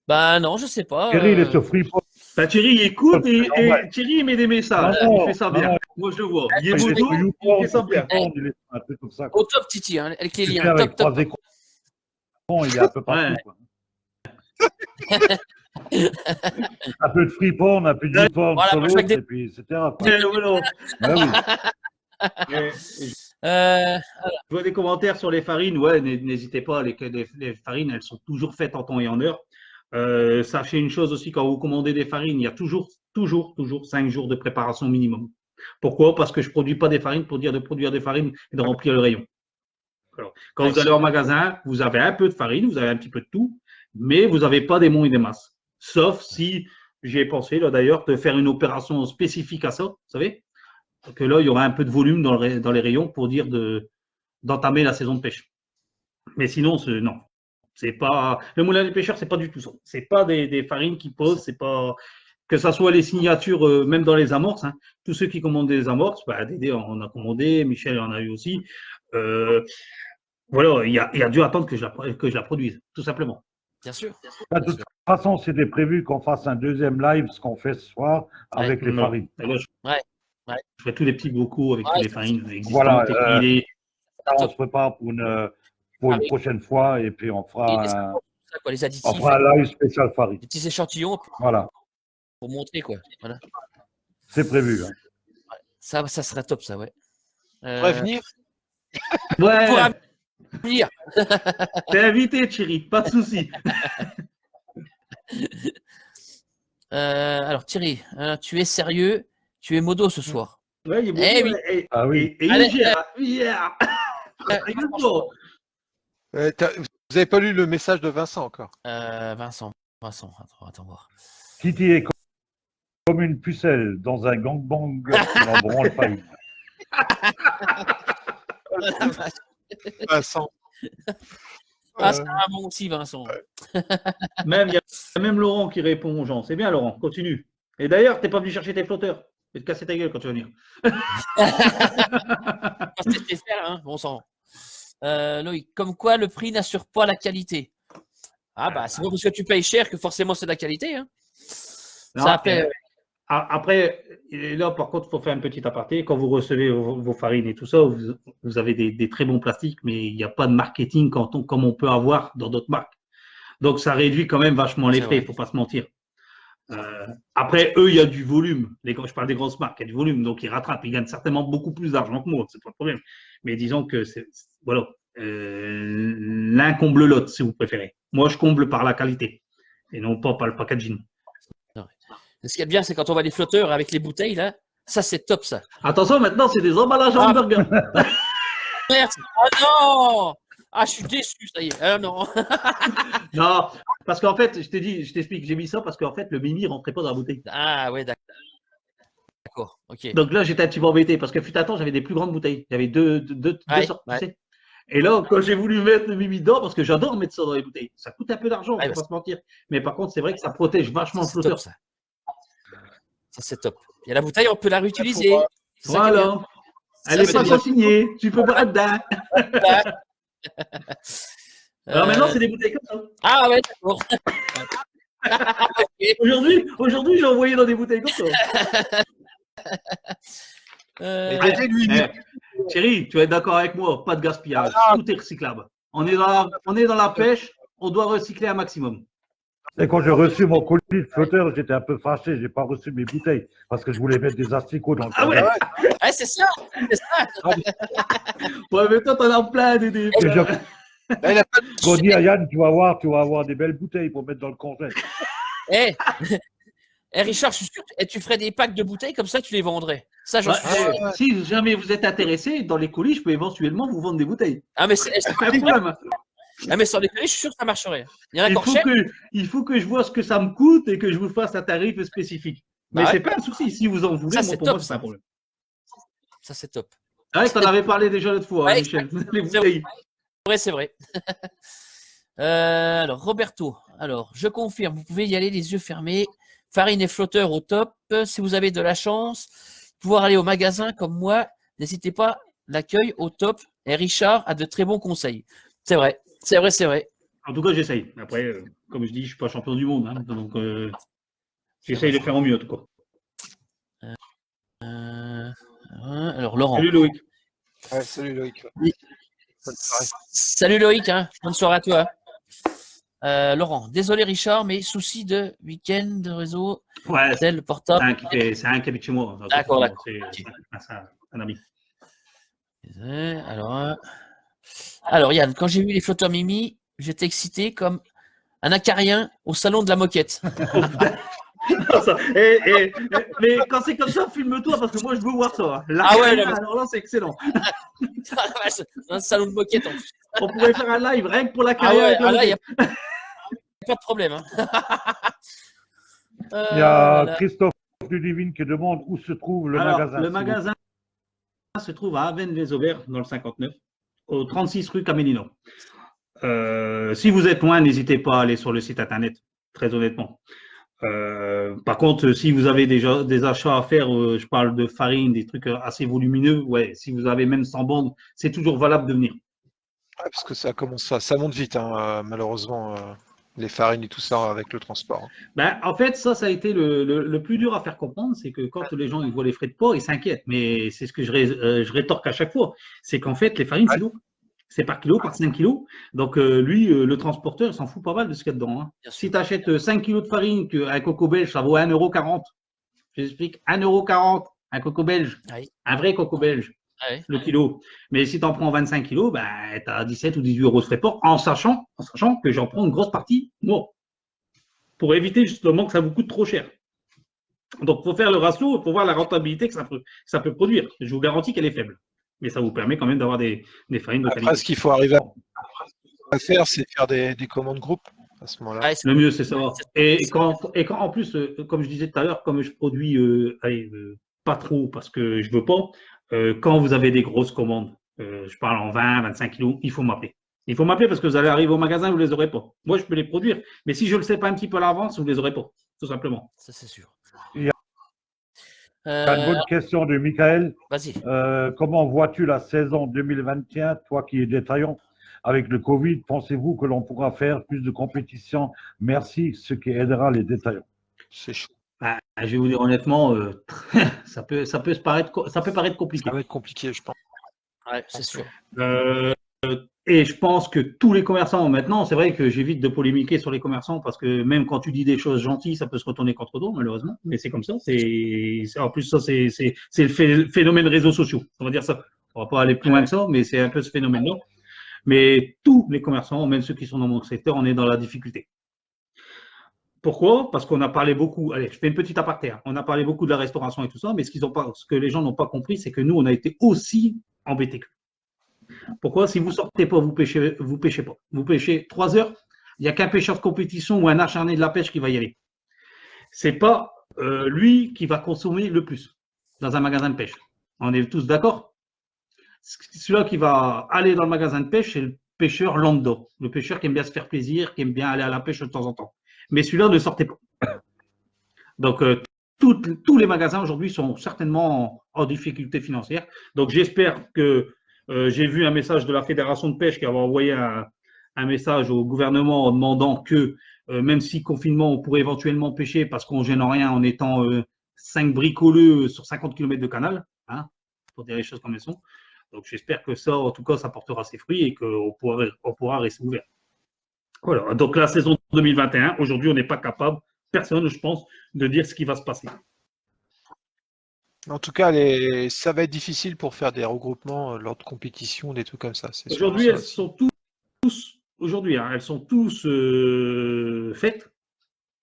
Bah non, je sais pas. Thierry, il est sur Freeport. Bah, Thierry, il écoute et Thierry, il met des messages. Il fait ça bien. Moi, je le vois. Il est beau, il fait ça bien. Au top, Titi, hein, avec les liens. Top. Il est un peu partout. Un peu de Freeport, un peu de YouPorn sur l'autre, et puis etc. Je vois des commentaires sur les farines. Ouais, n'hésitez pas. Les farines, elles sont toujours faites en temps et en heure. Sachez une chose aussi, quand vous commandez des farines, il y a toujours 5 jours de préparation minimum. Pourquoi? Parce que je ne produis pas des farines pour dire de produire des farines et de remplir le rayon. Alors, quand vous allez au magasin, vous avez un peu de farine, vous avez un petit peu de tout, mais vous n'avez pas des monts et des masses. Sauf si, j'ai pensé là d'ailleurs, de faire une opération spécifique à ça, vous savez, que là, il y aura un peu de volume dans les rayons pour dire d'entamer la saison de pêche. Mais sinon, non. C'est pas le moulin des pêcheurs, c'est pas du tout ça. C'est pas des farines qui posent, c'est pas que ça soit les signatures, même dans les amorces. Hein. Tous ceux qui commandent des amorces, bah, Dédé en a commandé, Michel en a eu aussi. Voilà, il y a dû attendre que je la produise, tout simplement. Bien sûr. De toute façon, c'était prévu qu'on fasse un deuxième live, ce qu'on fait ce soir, avec les farines. Là, je ferai tous les petits bocaux avec tous les farines existantes. Voilà, on se prépare pour une prochaine fois et puis on fera un live spécial farine. Des petits échantillons pour montrer quoi. Voilà. C'est prévu. Hein. Ça serait top ça, ouais. Pour venir. Ouais. Pour venir. T'es invité, Thierry, pas de souci. Alors Thierry, tu es sérieux? Tu es modo ce soir? Ouais, il est modo. Oui. Ah oui. Et hier. Vous n'avez pas lu le message de Vincent encore? Vincent, attends voir. Titi est comme une pucelle dans un gangbang qui n'en branle pas une. Vincent. C'est un bon aussi, Vincent. Il y a même Laurent qui répond aux gens. C'est bien, Laurent, continue. Et d'ailleurs, t'es pas venu chercher tes flotteurs. Je vais te casser ta gueule quand tu vas venir. C'était faire, hein, bon sang. Loïc, comme quoi le prix n'assure pas la qualité. Ah bah c'est pas parce que tu payes cher que forcément c'est de la qualité. Hein. Non, après, là par contre, il faut faire un petit aparté. Quand vous recevez vos farines et tout ça, vous avez des très bons plastiques, mais il n'y a pas de marketing comme on peut avoir dans d'autres marques. Donc ça réduit quand même vachement les frais, il ne faut pas se mentir. Après, eux, il y a du volume. Je parle des grosses marques, il y a du volume, donc ils rattrapent. Ils gagnent certainement beaucoup plus d'argent que moi, c'est pas le problème. Mais disons que voilà, l'un comble l'autre, si vous préférez. Moi, je comble par la qualité et non pas par le packaging. Ce qui est bien, c'est quand on voit les flotteurs avec les bouteilles, là, ça c'est top ça. Attention, maintenant, c'est des emballages à hamburger. Merde. Oh non! Ah, je suis déçu, ça y est. Ah non. Non, parce qu'en fait, je t'explique, j'ai mis ça parce qu'en fait, le Mimi rentrait pas dans la bouteille. Ah ouais, d'accord. Ok. Donc là, j'étais un petit peu embêté parce que fut un temps, j'avais des plus grandes bouteilles. J'avais deux sortes, tu sais. Et là, quand j'ai voulu mettre le Mimi dedans, parce que j'adore mettre ça dans les bouteilles, ça coûte un peu d'argent, faut pas se mentir. Mais par contre, c'est vrai que ça protège vachement le flotteur. Ça, c'est top. Et la bouteille, on peut la réutiliser. Voilà. Elle n'est pas consignée. Tu peux boire dedans. Alors maintenant, c'est des bouteilles comme ça. Ah ouais, d'accord. Okay. Aujourd'hui, j'ai envoyé dans des bouteilles comme ça. Chérie, tu vas être d'accord avec moi, pas de gaspillage, tout est recyclable. On est dans la pêche, on doit recycler un maximum. Et quand j'ai reçu mon colis de flotteur, j'étais un peu fâché, j'ai pas reçu mes bouteilles parce que je voulais mettre des asticots dans le Ah ouais, ouais, c'est ça. Ouais, mais toi, t'en as plein des. J'ai dit à Yann, tu vas avoir des belles bouteilles pour mettre dans le congèle. Eh, Richard, je suis sûr que tu ferais des packs de bouteilles comme ça, tu les vendrais. Ça, j'en suis sûr. Si jamais vous êtes intéressé, dans les colis, je peux éventuellement vous vendre des bouteilles. Ah, mais Ah, mais sur les colis, je suis sûr que ça marcherait. Il y en a encore cher. Il faut que je vois ce que ça me coûte et que je vous fasse un tarif spécifique. Mais c'est pas un souci. Si vous en voulez, moi, pour moi, c'est pas un problème. Ça, c'est top. Ouais, t'en avais parlé déjà l'autre fois, hein, Michel. Les bouteilles. C'est vrai. Alors, Roberto. Alors, je confirme, vous pouvez y aller les yeux fermés. Farine et flotteur au top. Si vous avez de la chance, pouvoir aller au magasin comme moi, n'hésitez pas. L'accueil au top. Et Richard a de très bons conseils. C'est vrai. En tout cas, j'essaye. Après, comme je dis, je suis pas champion du monde. Hein, donc, j'essaye de faire au mieux, en tout cas. Alors, Laurent. Salut Loïc. Ouais, salut Loïc. Oui. Salut Loïc. Bonne soirée à toi. Laurent. Désolé Richard, mais souci de week-end de réseau. Ouais, tel portable. C'est un qui habite chez moi. D'accord. C'est un ami. Alors Yann, quand j'ai vu les flotteurs Mimi, j'étais excité comme un acarien au salon de la moquette. Mais quand c'est comme ça, filme-toi parce que moi je veux voir ça. Alors là, c'est excellent. Un salon de moquette en plus. On pourrait faire un live rien que pour la carrière. Là, il n'y a pas de problème. Il y a Christophe Ludivine qui demande où se trouve le magasin. Le magasin se trouve à Avennes-les-Aubert, dans le 59, au 36 rue Caménino. Si vous êtes loin, n'hésitez pas à aller sur le site internet, très honnêtement. Par contre, si vous avez déjà des achats à faire, je parle de farine, des trucs assez volumineux, ouais, si vous avez même 100 bandes, c'est toujours valable de venir. Ouais, parce que ça monte vite, hein, malheureusement, les farines et tout ça avec le transport. Ben, en fait, ça a été le plus dur à faire comprendre, c'est que quand les gens ils voient les frais de port, ils s'inquiètent. Mais c'est ce que je rétorque à chaque fois, c'est qu'en fait, les farines, c'est lourd. C'est par kilo, par 5 kilos. Donc, lui, le transporteur, il s'en fout pas mal de ce qu'il y a dedans. Hein. Si tu achètes 5 kilos de farine, un coco belge, ça vaut 1,40 €. Je t'explique, 1,40 € un coco belge. Oui. Un vrai coco belge, le kilo. Mais si tu en prends 25 kilos, ben, tu as 17 ou 18 € de frais de port, en sachant que j'en prends une grosse partie, moi. Pour éviter justement que ça vous coûte trop cher. Donc, il faut faire le ratio, il faut voir la rentabilité que ça peut produire. Je vous garantis qu'elle est faible. Mais ça vous permet quand même d'avoir des farines de qualité. Après, ce qu'il faut arriver à faire, c'est faire des commandes groupes à ce moment-là. Le mieux, c'est ça. Et quand en plus, comme je disais tout à l'heure, comme je produis pas trop parce que je veux pas, quand vous avez des grosses commandes, je parle en 20, 25 kilos, il faut m'appeler. Il faut m'appeler parce que vous allez arriver au magasin, vous ne les aurez pas. Moi, je peux les produire. Mais si je ne le sais pas un petit peu à l'avance, vous ne les aurez pas, tout simplement. Ça, c'est sûr. Il y a une bonne question de Michael. Vas-y. Comment vois-tu la saison 2021, toi qui es détaillant avec le Covid? Pensez-vous que l'on pourra faire plus de compétition? Merci, ce qui aidera les détaillants. C'est chaud. Je vais vous dire honnêtement, ça peut paraître compliqué. Ça va être compliqué, je pense. Ouais, c'est sûr. Et je pense que tous les commerçants, maintenant, c'est vrai que j'évite de polémiquer sur les commerçants parce que même quand tu dis des choses gentilles, ça peut se retourner contre toi, malheureusement. Mais c'est comme ça. En plus, ça, c'est le phénomène réseaux sociaux. On va dire ça. On va pas aller plus loin que ça, mais c'est un peu ce phénomène-là. Mais tous les commerçants, même ceux qui sont dans mon secteur, on est dans la difficulté. Pourquoi? Parce qu'on a parlé beaucoup. Allez, je fais une petite aparté. On a parlé beaucoup de la restauration et tout ça, mais ce que les gens n'ont pas compris, c'est que nous, on a été aussi embêtés. Pourquoi? Si vous sortez pas, vous pêchez pas. Vous pêchez 3 heures, il n'y a qu'un pêcheur de compétition ou un acharné de la pêche qui va y aller. C'est pas lui qui va consommer le plus dans un magasin de pêche. On est tous d'accord? Celui-là qui va aller dans le magasin de pêche, c'est le pêcheur lambda, le pêcheur qui aime bien se faire plaisir, qui aime bien aller à la pêche de temps en temps. Mais celui-là ne sortait pas. Donc, tous les magasins aujourd'hui sont certainement en difficulté financière. Donc, j'espère que j'ai vu un message de la Fédération de pêche qui avait envoyé un message au gouvernement en demandant que même si confinement, on pourrait éventuellement pêcher parce qu'on ne gêne rien en étant 5 bricoleux sur 50 km de canal, hein, pour dire les choses comme elles sont. Donc, j'espère que ça, en tout cas, ça portera ses fruits et qu'on pourra rester ouvert. Voilà. Donc, la saison 2021, aujourd'hui, on n'est pas capable, personne, je pense, de dire ce qui va se passer. En tout cas, ça va être difficile pour faire des regroupements lors de compétitions, des trucs comme ça. Aujourd'hui, elles sont tous faites,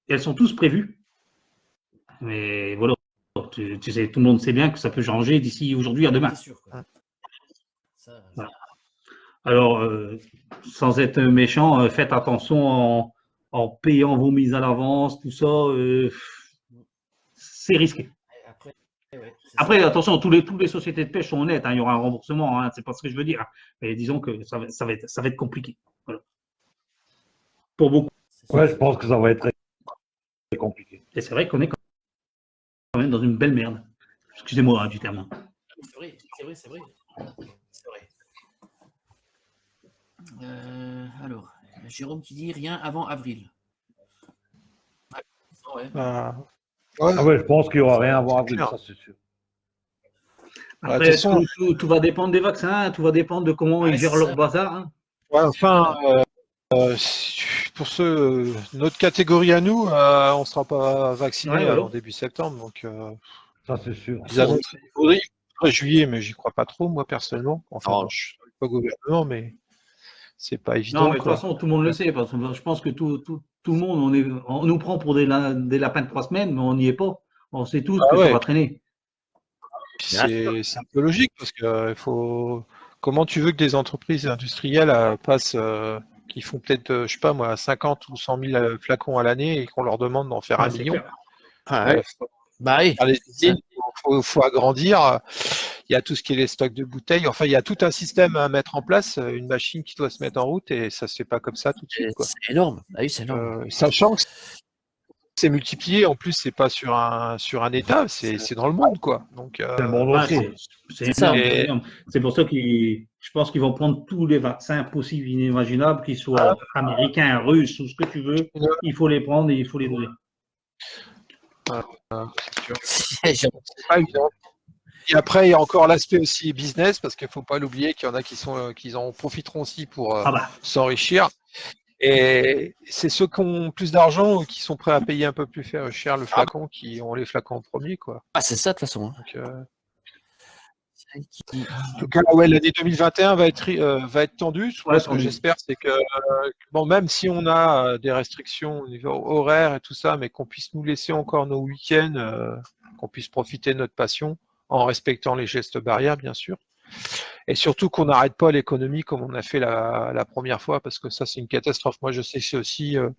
et elles sont tous prévues. Mais voilà, tu sais, tout le monde sait bien que ça peut changer d'ici aujourd'hui à demain. C'est sûr, quoi. Voilà. Alors, sans être méchant, faites attention en payant vos mises à l'avance, tout ça, c'est risqué. Après, attention, toutes les sociétés de pêche sont honnêtes, hein, il y aura un remboursement, hein, c'est pas ce que je veux dire. Hein, mais disons que ça va être compliqué. Voilà. Pour beaucoup. Ouais, je pense que ça va être très compliqué. Et c'est vrai qu'on est quand même dans une belle merde. Excusez-moi du terme. C'est vrai. Alors, Jérôme qui dit rien avant avril. Ouais. Ah ouais, je pense qu'il n'y aura rien avant avril, ça c'est sûr. Après, tout va dépendre des vaccins, tout va dépendre de comment ils gèrent leur bazar. Hein. Ouais, enfin, pour notre catégorie à nous, on ne sera pas vacciné en début septembre. Donc, ça c'est sûr. Il faudrait juillet, mais j'y crois pas trop, moi personnellement. Enfin, je ne suis pas gouvernement, mais c'est pas évident. Non, mais de toute façon, tout le monde le sait. Parce que je pense que tout le monde, on nous prend pour des lapins de 3 semaines, mais on n'y est pas. On sait tous que ça va traîner. C'est un peu logique parce que comment tu veux que des entreprises industrielles passent, qui font peut-être, je sais pas moi, 50 ou 100 000 flacons à l'année et qu'on leur demande d'en faire 1 million. Il faut agrandir. Il y a tout ce qui est les stocks de bouteilles. Enfin, il y a tout un système à mettre en place, une machine qui doit se mettre en route et ça se fait pas comme ça tout de suite. C'est énorme. C'est énorme. Sachant que c'est multiplié, en plus, c'est pas sur un État, c'est dans le monde, quoi. Donc, c'est énorme. C'est pour ça que je pense qu'ils vont prendre tous les vaccins possibles, inimaginables, qu'ils soient américains, russes, ou ce que tu veux. Il faut les prendre et il faut les donner. C'est pas évident. Et après, il y a encore l'aspect aussi business, parce qu'il ne faut pas l'oublier qu'il y en a qui en profiteront aussi pour s'enrichir. Et c'est ceux qui ont plus d'argent ou qui sont prêts à payer un peu plus cher le flacon qui ont les flacons en premier, quoi. C'est ça de toute façon. Donc, en tout cas, l'année 2021 va être tendue. Ce que j'espère, c'est que même si on a des restrictions au niveau horaire et tout ça, mais qu'on puisse nous laisser encore nos week-ends, qu'on puisse profiter de notre passion en respectant les gestes barrières, bien sûr. Et surtout qu'on n'arrête pas l'économie comme on a fait la première fois, parce que ça, c'est une catastrophe. Moi, je sais que c'est aussi, il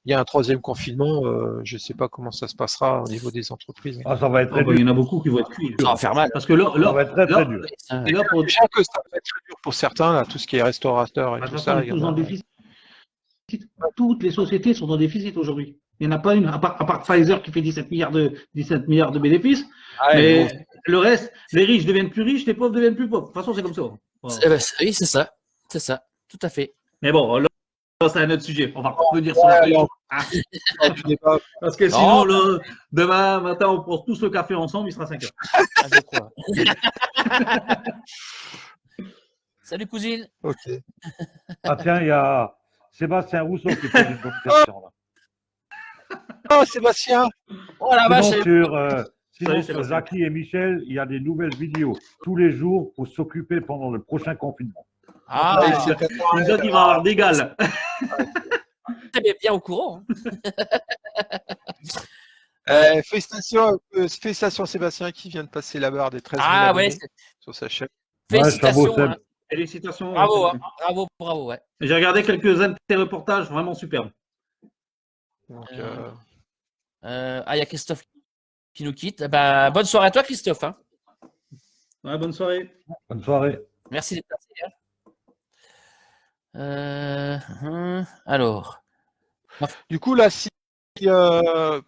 y a un 3e confinement, je ne sais pas comment ça se passera au niveau des entreprises. Ça va être très dur. Il y en a beaucoup qui vont être cuits. Ça va faire mal. Parce que là, ça va être très dur. Et là, déjà que ça va être très dur pour certains, là, tout ce qui est restaurateurs et tout ça. Toutes les sociétés sont en déficit aujourd'hui. Il n'y en a pas une, à part Pfizer qui fait 17 milliards de bénéfices. Mais le reste, les riches deviennent plus riches, les pauvres deviennent plus pauvres. De toute façon, c'est comme ça. Voilà. Oui, c'est ça. C'est ça. Tout à fait. Mais bon, là, c'est un autre sujet. On va revenir sur la question. Parce que sinon, là, demain matin, on prend tous le café ensemble, il sera 5 heures. Salut, cousine. Ok. Tiens, il y a Sébastien Rousseau qui pose une bonne question. Oh, Sébastien. Oh la vache. Sinon, sur Zaki et Michel, il y a des nouvelles vidéos tous les jours pour s'occuper pendant le prochain confinement. Il nous a dit qu'il va avoir des gales. T'es bien au courant. Hein. Félicitations Sébastien qui vient de passer la barre des 13 000 Ah ouais, abonnés sur sa chaîne. félicitations. chapeau, Seb. Hein. Félicitations. Bravo, Seb. bravo, ouais. J'ai regardé quelques-uns de tes reportages, vraiment superbes. Donc, il y a Christophe qui nous quitte. Bah, bonne soirée à toi, Christophe. Hein. Ouais, bonne soirée. Bonne soirée. Merci d'être passé. Alors. Du coup, là, si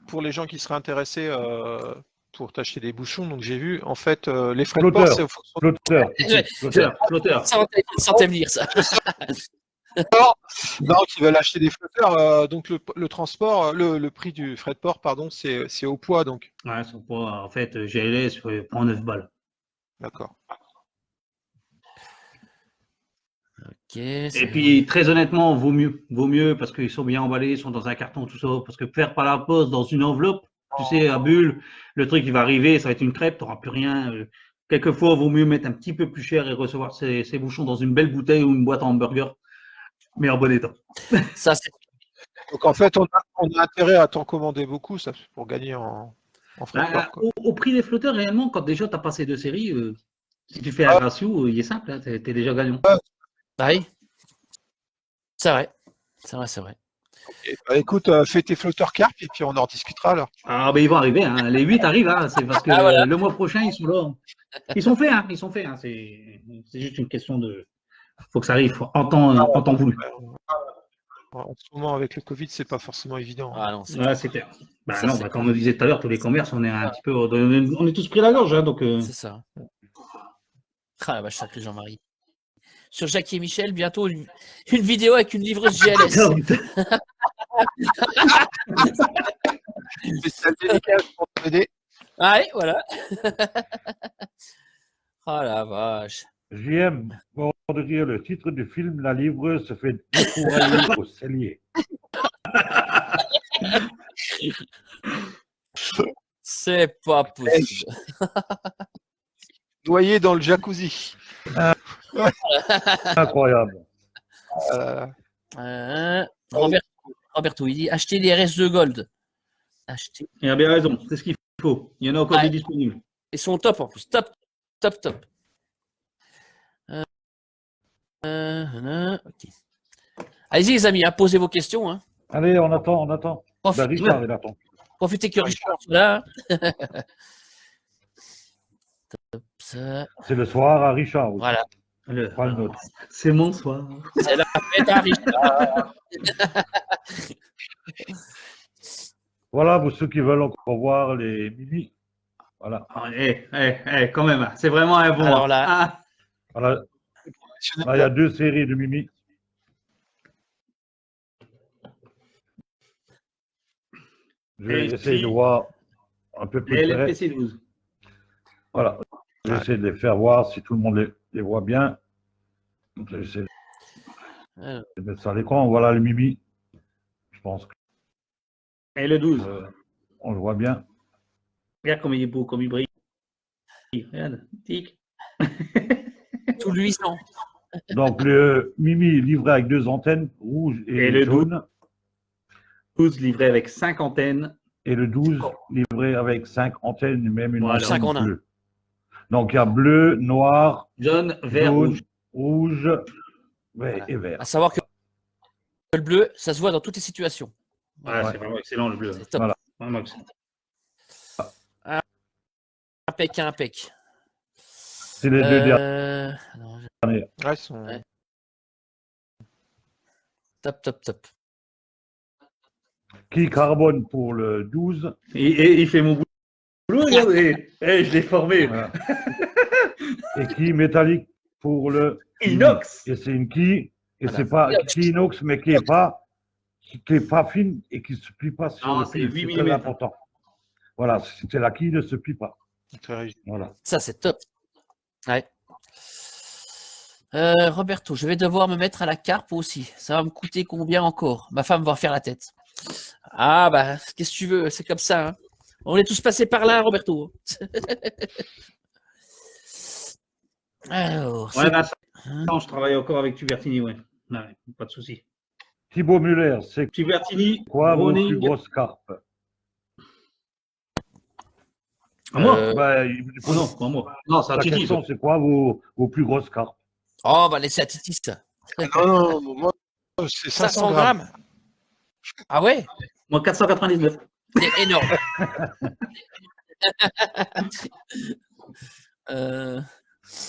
pour les gens qui seraient intéressés pour t'acheter des bouchons, donc j'ai vu, en fait, les frais de port, c'est au fonction Flotteur. Sans venir, ça. non, qui veulent acheter des flotteurs. Donc le transport, le prix du frais de port, pardon, c'est au poids, donc. Ouais, c'est pour, en fait, GLS prend 9 balles. D'accord. Et puis, très honnêtement, vaut mieux parce qu'ils sont bien emballés, ils sont dans un carton, tout ça. Parce que faire par la poste dans une enveloppe, tu sais, à bulle, le truc il va arriver, ça va être une crêpe, tu n'auras plus rien. Quelquefois, vaut mieux mettre un petit peu plus cher et recevoir ces bouchons dans une belle bouteille ou une boîte à hamburger, mais en bon état. Ça, c'est... Donc en fait, on a intérêt à t'en commander beaucoup, ça, pour gagner en frais de port. Au prix des flotteurs, réellement, quand déjà tu as passé 2 séries, si tu fais un ratio, il est simple, hein, tu es déjà gagnant. Bah oui. C'est vrai. C'est vrai. Okay. Bah, écoute, fais tes flotteurs carp et puis on en rediscutera alors. Ah, ben ils vont arriver, hein. Les 8 arrivent, hein. C'est parce que voilà. le mois prochain, ils sont là. Ils sont faits, hein. C'est juste une question de. Faut que ça arrive en temps voulu. En ce moment, avec le Covid, c'est pas forcément évident. Ah non, c'est clair. Bah non, comme on le disait tout à l'heure, tous les commerces, on est un petit peu. On est tous pris la gorge, hein, donc. C'est ça. Ah la vache, sacré Jean-Marie. Sur Jackie et Michel, bientôt une vidéo avec une livreuse GLS. Ah oui, voilà. Oh la vache. JM, pour de dire le titre du film, la livreuse se fait décourailler au cellier. C'est pas possible. Noyé dans le jacuzzi. Incroyable. Roberto, il dit acheter les RS2 Gold. Acheter. Il a bien raison, c'est ce qu'il faut. Il y en a encore des disponibles. Ils sont top en plus. Top. Okay. Allez-y les amis, posez vos questions. Hein. Allez, on attend. Richard, il attend. Profitez que Richard soit là. C'est le soir à Richard. Aussi. Voilà. C'est mon soir. C'est la fête à Richard. Voilà, pour ceux qui veulent encore voir les mini. Voilà. Quand même, c'est vraiment un bon. Alors là, voilà. Là, il y a 2 séries de Mimi. Je vais essayer de voir un peu plus près. LFPC 12. Voilà. J'essaie de les faire voir si tout le monde les voit bien. J'essaie de mettre ça à l'écran. Voilà le Mimi. Je pense que. Et le 12. On le voit bien. Regarde comme il est beau, comme il brille. Regarde, tic. tout luisant. Donc, le Mimi livré avec 2 antennes, rouge et le jaune. 12 livré avec 5 antennes. Et le 12 livré avec 5 antennes, même une antenne bleue. Donc, il y a bleu, noir, jaune, vert, rouge et vert. À savoir que le bleu, ça se voit dans toutes les situations. Ouais. C'est vraiment excellent le bleu. C'est top. Voilà. Vraiment excellent. Impec. C'est les 2 derniers. Ouais. Top. Qui carbone pour le 12. Et il fait mon boulot, regardez. Je l'ai formé. Voilà. Et qui métallique pour le inox. Et c'est une quille. Et c'est pas qui inox, mais qui est pas fine et qui ne se plie pas sur le fil. C'est très important. Voilà, c'est la quille ne se plie pas. Voilà. Ça, c'est top. Ouais. Roberto, je vais devoir me mettre à la carpe aussi. Ça va me coûter combien encore? Ma femme va faire la tête. Ah, bah, qu'est-ce que tu veux? C'est comme ça. Hein. On est tous passés par là, Roberto. Alors, je travaille encore avec Tubertini, ouais. Pas de souci. Thibaut Muller, c'est Tubertini, quoi vos plus grosses carpes? moi Bah, Oh non, pas moi. Non, c'est un la Titi. question, c'est quoi vos plus grosses cartes? Oh, on va laisser à Titis. Non, moi, c'est 500 grammes. Ah ouais? Moi, 499. C'est énorme.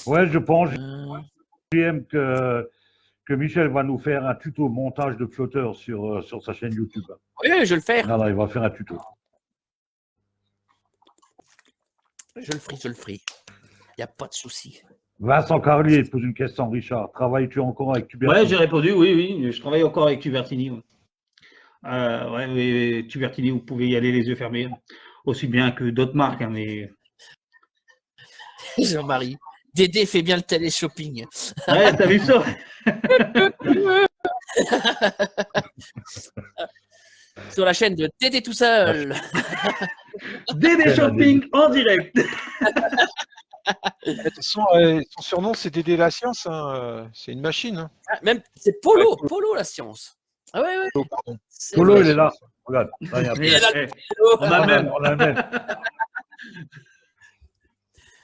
Ouais, je pense, JM, que Michel va nous faire un tuto montage de flotteur sur sa chaîne YouTube. Oui, je vais le faire. Non, il va faire un tuto. Je le ferai. Il n'y a pas de souci. Vincent Carlier pose une question, Richard. Travailles-tu encore avec Tubertini? Ouais, j'ai répondu, oui. Je travaille encore avec Tubertini. Ouais. Oui, Tubertini, vous pouvez y aller les yeux fermés. Aussi bien que d'autres marques, hein, mais. Jean-Marie. Dédé fait bien le télé-shopping. Ouais, t'as vu ça? Sur la chaîne de Dédé tout seul. Dédé Shopping en direct. De toute façon, son surnom, c'est Dédé la science. Hein. C'est une machine. Hein. Même, c'est Polo la science. Ah ouais. Oh, pardon. Polo, vrai. il est là. Regarde. Là, il y a Il est là, le Eh, Polo. on a le même. On a le même.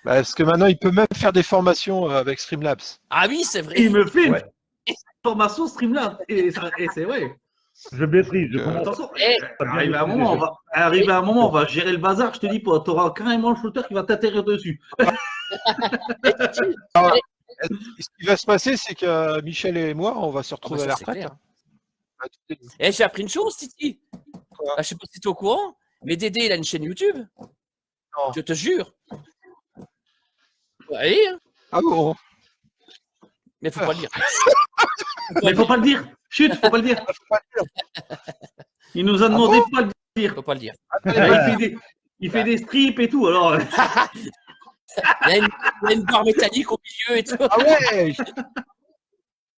Bah, parce que maintenant, il peut même faire des formations avec Streamlabs. Ah oui, c'est vrai. Il me fait une Ouais. formation Streamlabs. Et c'est vrai. Je maîtrise. Je commence. Attention, Eh, arrivé à un moment, on va gérer le bazar. Je te dis, tu auras carrément le flotteur qui va t'atterrir dessus. Ce qui va se passer, c'est que Michel et moi, on va se retrouver Ah bah à la ça, c'est retraite. clair. Hein. Eh, j'ai appris une chose, Titi. Quoi? Ah, je sais pas si tu es au courant, mais Dédé, il a une chaîne YouTube. Non. Je te jure. Oui, hein, Ah bon? mais faut pas le dire. Mais faut pas le dire. Chut, faut pas le dire. Il nous a demandé de pas le dire. Faut pas le dire. Il fait des strips et tout. Alors, Il y a une barre métallique au milieu et tout. Ah ouais!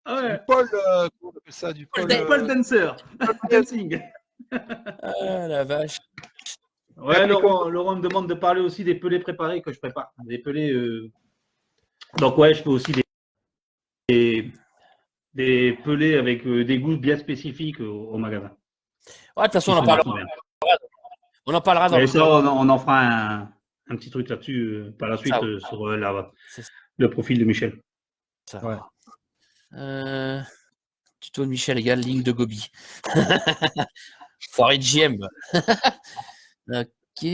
ouais. Du Paul, comment on appelle ça? Du Paul, Paul Dancer. Dancing. Ah la vache. Ouais, Laurent me demande de parler aussi des pelés préparés que je prépare. Des pelés. Donc, ouais, je fais aussi des pelés avec des goûts bien spécifiques au magasin. Ouais, de toute façon, on en parlera. On en parlera dans Et le ça, on en fera un petit truc là-dessus par la suite Ça, ouais. sur C'est ça. le profil de Michel. Ouais. Tuto de Michel égale ligne de Gobi. Foiré de JM. Ok.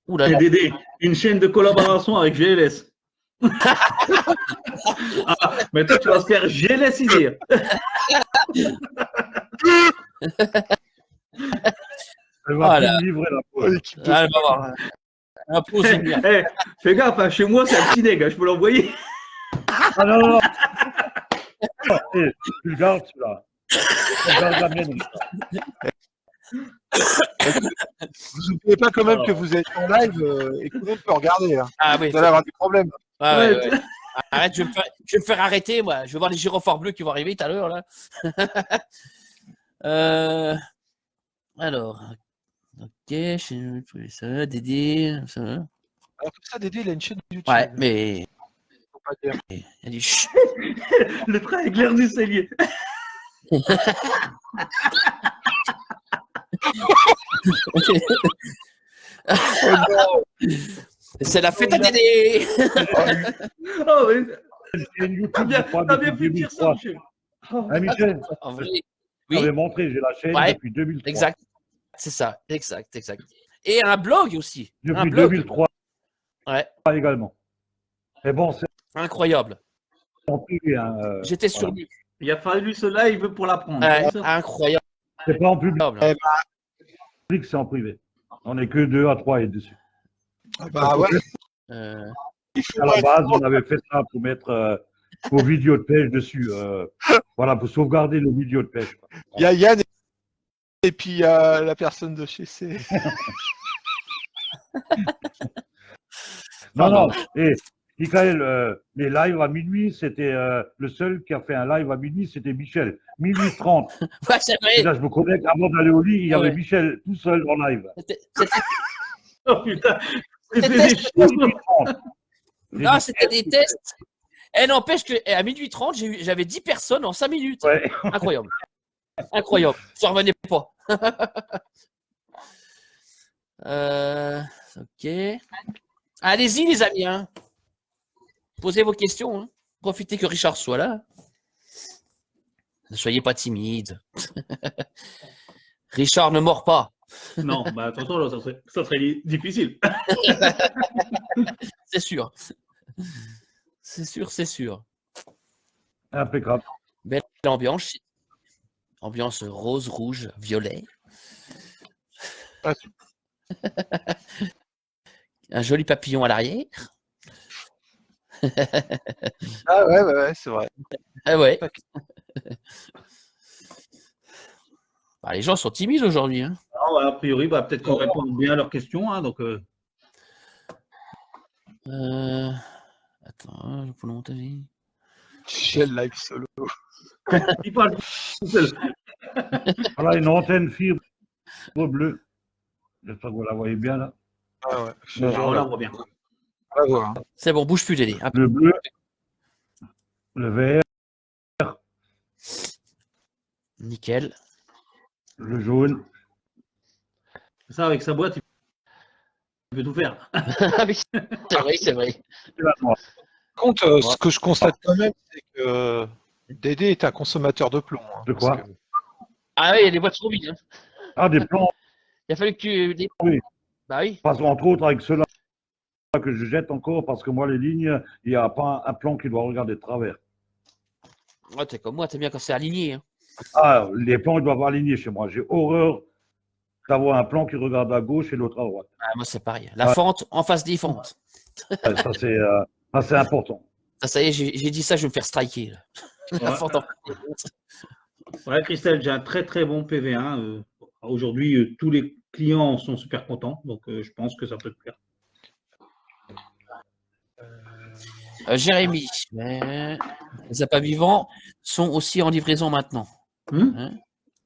Oula. Et Dédé, une chaîne de collaboration avec GLS. Ah, mais toi, tu vas se faire GLSiser. Elle va Voilà. plus me livrer la pause. Ah, elle va voir. Un pause une bière. Eh, fais gaffe, hein, chez moi, c'est un petit nègre, je peux l'envoyer. Ah non. Eh, tu le gardes, celui-là. Tu gardes la mienne. Vous n'oubliez pas quand même que vous êtes en live et que tout le monde peut regarder. Hein. Ah oui. Vous allez avoir des problèmes. Ah, ouais. Arrête, je vais me faire arrêter, moi. Je vais voir les gyrophores bleus qui vont arriver tout à l'heure, là. Alors. Ok, ça, Dédé. Ça. Alors comme ça, Dédé, il a une chaîne YouTube. Ouais, mais. Faut pas dire. Il a dit chut. Le train est clair du cellier. C'est la fête à Dédé. Oh, mais J'ai une t'as YouTube, bien, je crois, t'as depuis bien fait de dire ça, 2003. Michel. Oh, Hein, Michel, En vrai. je t'avais Oui, montré, j'ai la chaîne Ouais, depuis 2003. exact. C'est ça, exact. Et un blog aussi. Un Depuis blog. 2003 Ouais, également. Mais bon, c'est incroyable. en privé. Hein, J'étais sur voilà. lui. il a fallu ce live pour l'apprendre. Ouais, c'est ça incroyable. C'est pas en public, Eh c'est en privé. On n'est que 2 à 3 et dessus. Bah ouais. Il faut À la base, on avait fait ça pour mettre vos vidéos de pêche dessus. Voilà, pour sauvegarder nos vidéos de pêche. Quoi. Il y a Yann et puis il y a la personne de chez C. Non. Et Michael, les lives à minuit, c'était le seul qui a fait un live à minuit, c'était Michel. Minuit 30. Ouais, c'est Et vrai. là, je me connecte avant d'aller au lit, il y avait Ouais. Michel tout seul en live. C'était- Oh putain, c'était C'était- des choses. Minuit 30. Non, c'était des tests. Et n'empêche qu'à minuit 30, j'avais 10 personnes en 5 minutes. Ouais. Incroyable. Incroyable. Ça revenait pas. Ok. Allez-y, les amis. Hein. Posez vos questions. Hein. Profitez que Richard soit là. Ne soyez pas timide. Richard ne mord pas. Non, bah attention, là, ça serait difficile. C'est sûr. C'est sûr, c'est sûr. Impeccable. Belle ambiance. Ambiance rose, rouge, violet. Un joli papillon à l'arrière. Ah ouais, c'est vrai. Ah ouais. Bah, les gens sont timides aujourd'hui. Hein. Alors, a priori, bah, peut-être qu'on répond bien à leurs questions. Hein, donc, Attends, pour le monter. Shell Live Solo. il parle tout seul. Voilà une antenne fibre bleue. J'espère que vous la voyez bien là. Ah ouais. On la voit bien. On va voir. C'est bon, bouge plus, Dédé. Le bleu, le vert, Nickel. le jaune. Ça, avec sa boîte, il peut tout faire. Ah oui, c'est vrai, c'est vrai. et la noire. Par contre, ce que je constate quand même, c'est que Dédé est un consommateur de plomb. Hein, De parce quoi que- Ah oui, il y a des boîtes trop vides. Hein. Ah, des plans, Il a fallu que tu. oui. Bah oui. Parce entre autres avec ceux-là que je jette encore, parce que moi, les lignes, il n'y a pas un plan qui doit regarder de travers. Ouais, t'es comme moi, t'aimes bien quand c'est aligné. Hein. Ah, les plans, ils doivent aligner chez moi. J'ai horreur d'avoir un plan qui regarde à gauche et l'autre à droite. Ah, moi, c'est pareil. La fente en face des fentes. Ouais, ça, c'est important. Ça y est, j'ai dit ça, je vais me faire striker. Là. La Ouais. fente en face des fentes. Ouais, Christelle, j'ai un très très bon PV1. Aujourd'hui, tous les clients sont super contents. Donc, je pense que ça peut te plaire. Jérémy, les appâts vivants sont aussi en livraison maintenant. Hein.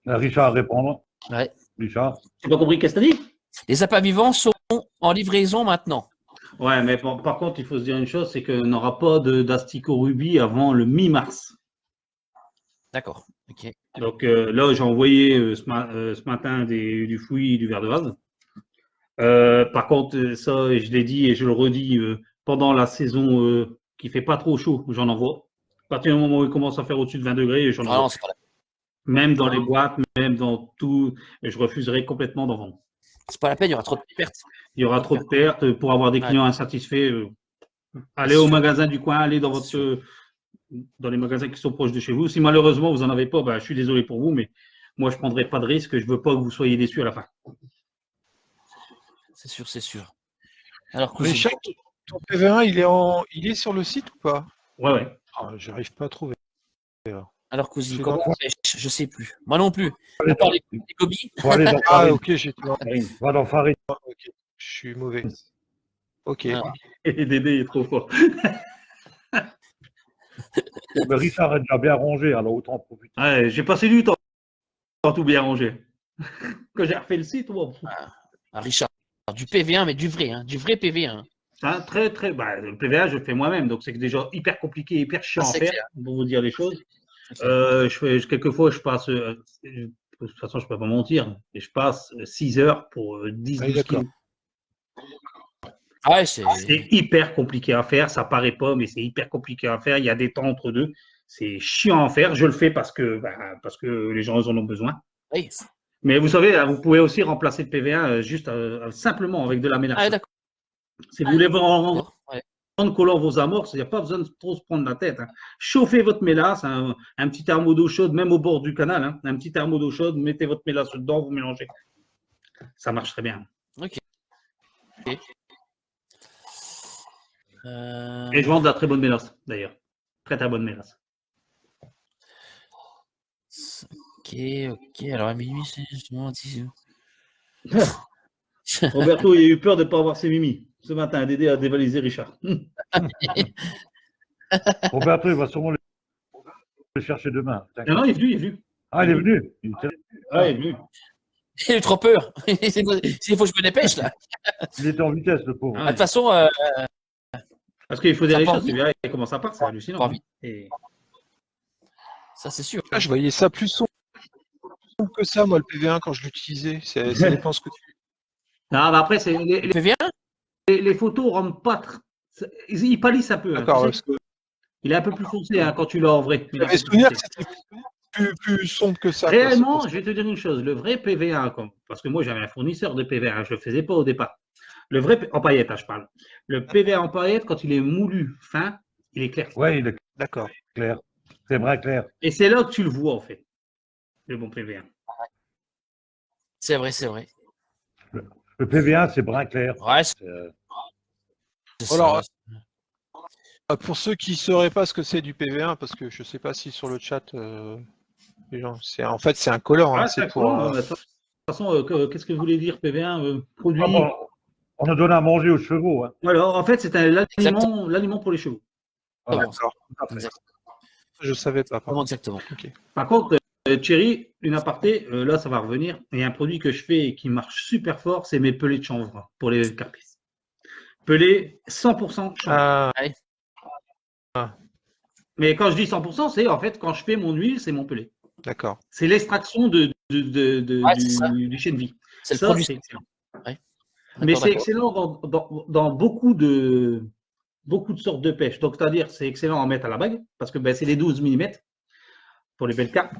Richard à répondre. Ouais. Richard. Tu n'as pas compris qu'est-ce que tu as dit? Les appâts vivants sont en livraison maintenant. Ouais, mais par contre, il faut se dire une chose, c'est qu'on n'aura pas d'asticot rubis avant le mi-mars. D'accord. Ok. Donc là, j'ai envoyé ce matin du fouillis et du verre de vase. Par contre, ça, je l'ai dit et je le redis, pendant la saison qui fait pas trop chaud, j'en envoie. À partir du moment où il commence à faire au-dessus de 20 degrés, j'en Ah envoie. non, c'est pas la peine. Même dans les boîtes, même dans tout, je refuserai complètement d'en vendre. C'est pas la peine, il y aura trop de pertes. Il y aura trop de pertes pour avoir des clients insatisfaits. Allez au magasin du coin, allez dans dans les magasins qui sont proches de chez vous. Si malheureusement vous n'en avez pas, bah, je suis désolé pour vous, mais moi je ne prendrai pas de risque. Je ne veux pas que vous soyez déçus à la fin. C'est sûr, c'est sûr. Alors, Richard, ton PV1, il est sur le site ou pas? Ouais. J'arrive pas à trouver. Alors, cousine, C'est comment dans- on pêche? Je sais plus. Moi non plus. Allez, On parle des gobies. faut aller dans Ah Farine. ok, j'étais dans... Va dans Farine. Ok, je suis mauvais. Ok. Ah. Et Dédé est trop fort. Mais Richard est déjà bien rangé, alors autant en profiter. Ouais, j'ai passé du temps à tout bien ranger. Quand j'ai refait le site, bon, Ah, Richard, du PV1, mais du vrai PV1. hein, très, très. Bah, le PVA, je le fais moi-même, donc c'est déjà hyper compliqué, hyper chiant Ah, à c'est faire, clair. pour vous dire les choses. C'est clair. Quelquefois, je passe. De toute façon, je ne peux pas mentir, et je passe 6 heures pour 10-12 d'accord. kilos. Ah ouais, c'est. C'est hyper compliqué à faire, ça paraît pas, mais c'est hyper compliqué à faire. Il y a des temps entre deux. C'est chiant à faire. Je le fais parce que les gens en ont besoin. Oui. Mais vous savez, vous pouvez aussi remplacer le PV1 juste simplement avec de la mélasse. Ah, d'accord. Si vous voulez rendre Ouais. collant vos amorces, il n'y a pas besoin de trop se prendre la tête. Hein. Chauffez votre mélasse, un petit thermo d'eau chaude, même au bord du canal, hein, un petit thermo d'eau chaude, mettez votre mélasse dedans, vous mélangez. Ça marche très bien. Ok. Et je vends de la très bonne mélasse, d'ailleurs. Très très bonne mélasse. Ok. Alors à minuit, c'est justement 10. Roberto, il a eu peur de ne pas avoir ses mimis. Ce matin, Dédé a dévalisé Richard. Roberto, il va sûrement le chercher demain. Non, il est venu. Ah, il est venu. Ah, il est venu. Il a eu trop peur. S'il faut que je me dépêche là. Il était en vitesse, le pauvre. Ah, De toute façon, Parce qu'il faut dire Ça les part choses, vite. c'est bien, comment ça part, c'est hallucinant. Part vite. Et- ça c'est sûr. Ah, je voyais ça plus sombre que ça, moi, le PV1, quand je l'utilisais. Ça dépend ce que tu... Non, mais après, PV1 les photos rendent pas. Ils pâlissent un peu. D'accord, Tu sais. Il est un peu plus foncé quand tu l'as en vrai. J'avais souvenir que c'était plus sombre que ça. Réellement, je vais te dire une chose. Le vrai PV1, parce que moi, j'avais un fournisseur de PV1. Je ne le faisais pas au départ. Le vrai, en paillettes, je parle. Le PV1 en paillettes, quand il est moulu fin, il est clair. Oui, il est D'accord. clair. C'est vrai clair. Et c'est là que tu le vois, en fait, le bon PV1. C'est vrai, c'est vrai. Le PV1, c'est brun clair. Ouais, Alors, pour ceux qui ne sauraient pas ce que c'est du PV1, parce que je ne sais pas si sur le chat, les gens, en fait, c'est un collant. Ah, Hein, c'est pour. cool. De toute façon, qu'est-ce que vous voulez dire PV1 produit. Ah bon, on nous donne à manger aux chevaux. Hein. Alors, en fait, c'est l'aliment pour les chevaux. Voilà. D'accord. Je ne savais pas. Comment exactement. Okay. Par contre, Thierry, une aparté, là, ça va revenir. Il y a un produit que je fais et qui marche super fort, c'est mes pelés de chanvre pour les carpisses. Pelés 100% chanvre. Mais quand je dis 100%, c'est en fait quand je fais mon huile, c'est mon pelé. D'accord. C'est l'extraction du chêne vie. C'est le produit. C'est excellent. Ouais. Mais c'est excellent dans beaucoup de sortes de pêches. Donc, c'est-à-dire, c'est excellent à mettre à la bague parce que c'est les 12 mm pour les belles carpes.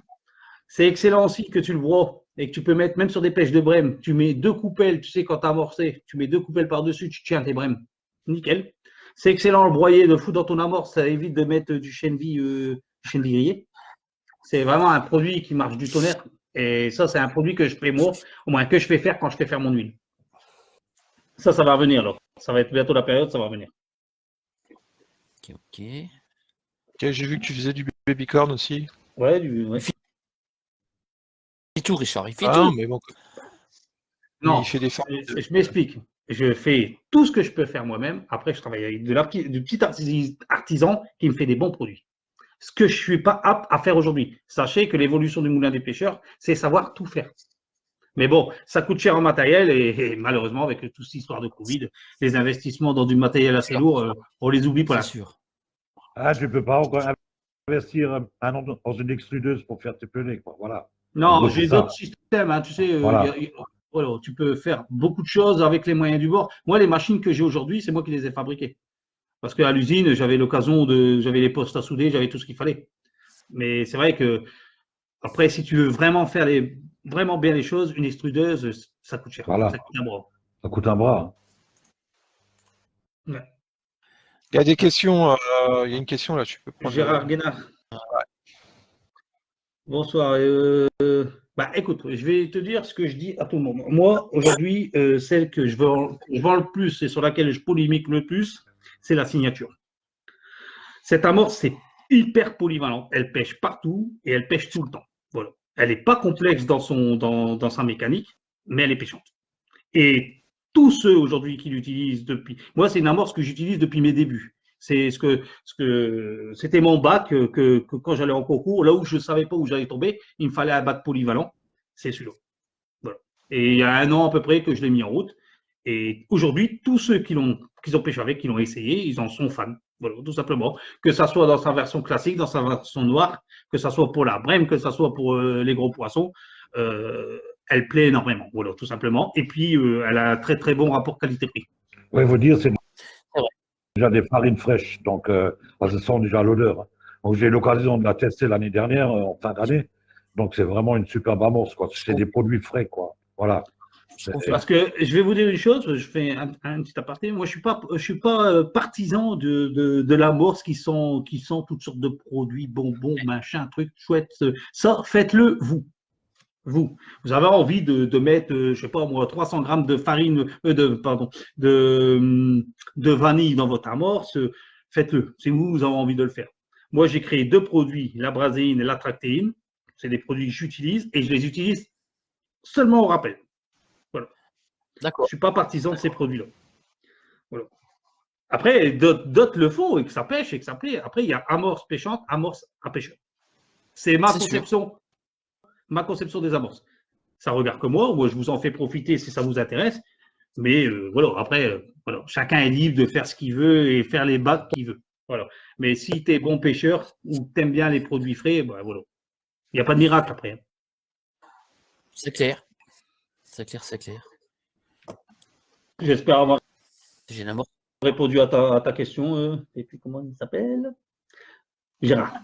C'est excellent aussi que tu le broies et que tu peux mettre même sur des pêches de brème. Tu mets 2 coupelles, tu sais, quand tu as amorcé, tu mets 2 coupelles par-dessus, tu tiens tes brèmes. Nickel. C'est excellent le broyer de fou dans ton amorce, ça évite de mettre du chène-vie grillé. C'est vraiment un produit qui marche du tonnerre. Et ça, c'est un produit que je fais moi, au moins que je fais faire quand je fais faire mon huile. Ça va revenir alors. Ça va être bientôt la période, ça va revenir. Ok. J'ai vu que tu faisais du babycorn aussi. Ouais, Il fait tout, Richard. Il fait tout. tout. Mais bon. Non, il fait des formes. Je m'explique. Je fais tout ce que je peux faire moi-même. Après, je travaille avec du petit artisan qui me fait des bons produits. Ce que je ne suis pas apte à faire aujourd'hui. Sachez que l'évolution du moulin des pêcheurs, c'est savoir tout faire. Mais bon, ça coûte cher en matériel et malheureusement, avec toute cette histoire de Covid, les investissements dans du matériel assez lourd, on les oublie pour la sûr. Ah, tu ne peux pas encore investir un an dans une extrudeuse pour faire tes pelés, quoi. Voilà. Non, j'ai d'autres systèmes, hein, tu sais. Voilà. Voilà, tu peux faire beaucoup de choses avec les moyens du bord. Moi, les machines que j'ai aujourd'hui, c'est moi qui les ai fabriquées. Parce qu'à l'usine, j'avais j'avais les postes à souder, j'avais tout ce qu'il fallait. Mais c'est vrai que, après, si tu veux vraiment faire vraiment bien les choses, une extrudeuse, ça coûte cher. Voilà. Ça coûte un bras. Ça coûte un bras. Ouais. Il y a des questions. Il y a une question là, tu peux prendre. Gérard Guénard. Ouais. Bonsoir. Écoute, je vais te dire ce que je dis à tout le monde. Moi, aujourd'hui, celle que je vends le plus et sur laquelle je polémique le plus, c'est la signature. Cette amorce, c'est hyper polyvalent. Elle pêche partout et elle pêche tout le temps. Voilà. Elle n'est pas complexe dans sa mécanique, mais elle est pêchante. Et tous ceux aujourd'hui qui l'utilisent depuis… Moi, c'est une amorce que j'utilise depuis mes débuts. C'est c'était mon bac que quand j'allais en concours, là où je ne savais pas où j'allais tomber, il me fallait un bac polyvalent. C'est celui-là. Voilà. Et il y a 1 an à peu près que je l'ai mis en route. Et aujourd'hui, tous ceux qui ont pêché avec, qui l'ont essayé, ils en sont fans. Voilà, tout simplement. Que ça soit dans sa version classique, dans sa version noire, que ça soit pour la brème, que ça soit pour les gros poissons, elle plaît énormément. Voilà, tout simplement. Et puis, elle a un très très bon rapport qualité-prix. Oui, il faut dire, c'est déjà des farines fraîches, donc ça sent déjà l'odeur. Donc j'ai eu l'occasion de la tester l'année dernière, en fin d'année. Donc c'est vraiment une superbe amorce, quoi. C'est des produits frais, quoi. Voilà. Parce que je vais vous dire une chose, je fais un petit aparté. Moi, je suis pas partisan de l'amorce qui sont toutes sortes de produits, bonbons, machin, trucs chouettes. Ça, faites-le vous. Vous avez envie de mettre, je sais pas moi, 300 grammes de farine, de vanille dans votre amorce, faites-le. C'est vous avez envie de le faire. Moi, j'ai créé 2 produits, la braséine et la tractéine. C'est des produits que j'utilise et je les utilise seulement au rappel. Voilà. D'accord. Je suis pas partisan de ces produits-là. Voilà. Après, d'autres le font et que ça pêche et que ça plaît. Après, il y a amorce pêchante, amorce à pêcheur. C'est ma conception. Ma conception des amorces. Ça regarde que moi je vous en fais profiter si ça vous intéresse. Mais voilà, après, voilà, chacun est libre de faire ce qu'il veut et faire les bacs qu'il veut. Voilà. Mais si tu es bon pêcheur ou que tu aimes bien les produits frais, voilà. Il n'y a pas de miracle après. C'est clair. C'est clair, c'est clair. J'espère avoir J'ai une amorce. répondu à ta question. Et puis, comment il s'appelle? Gérard.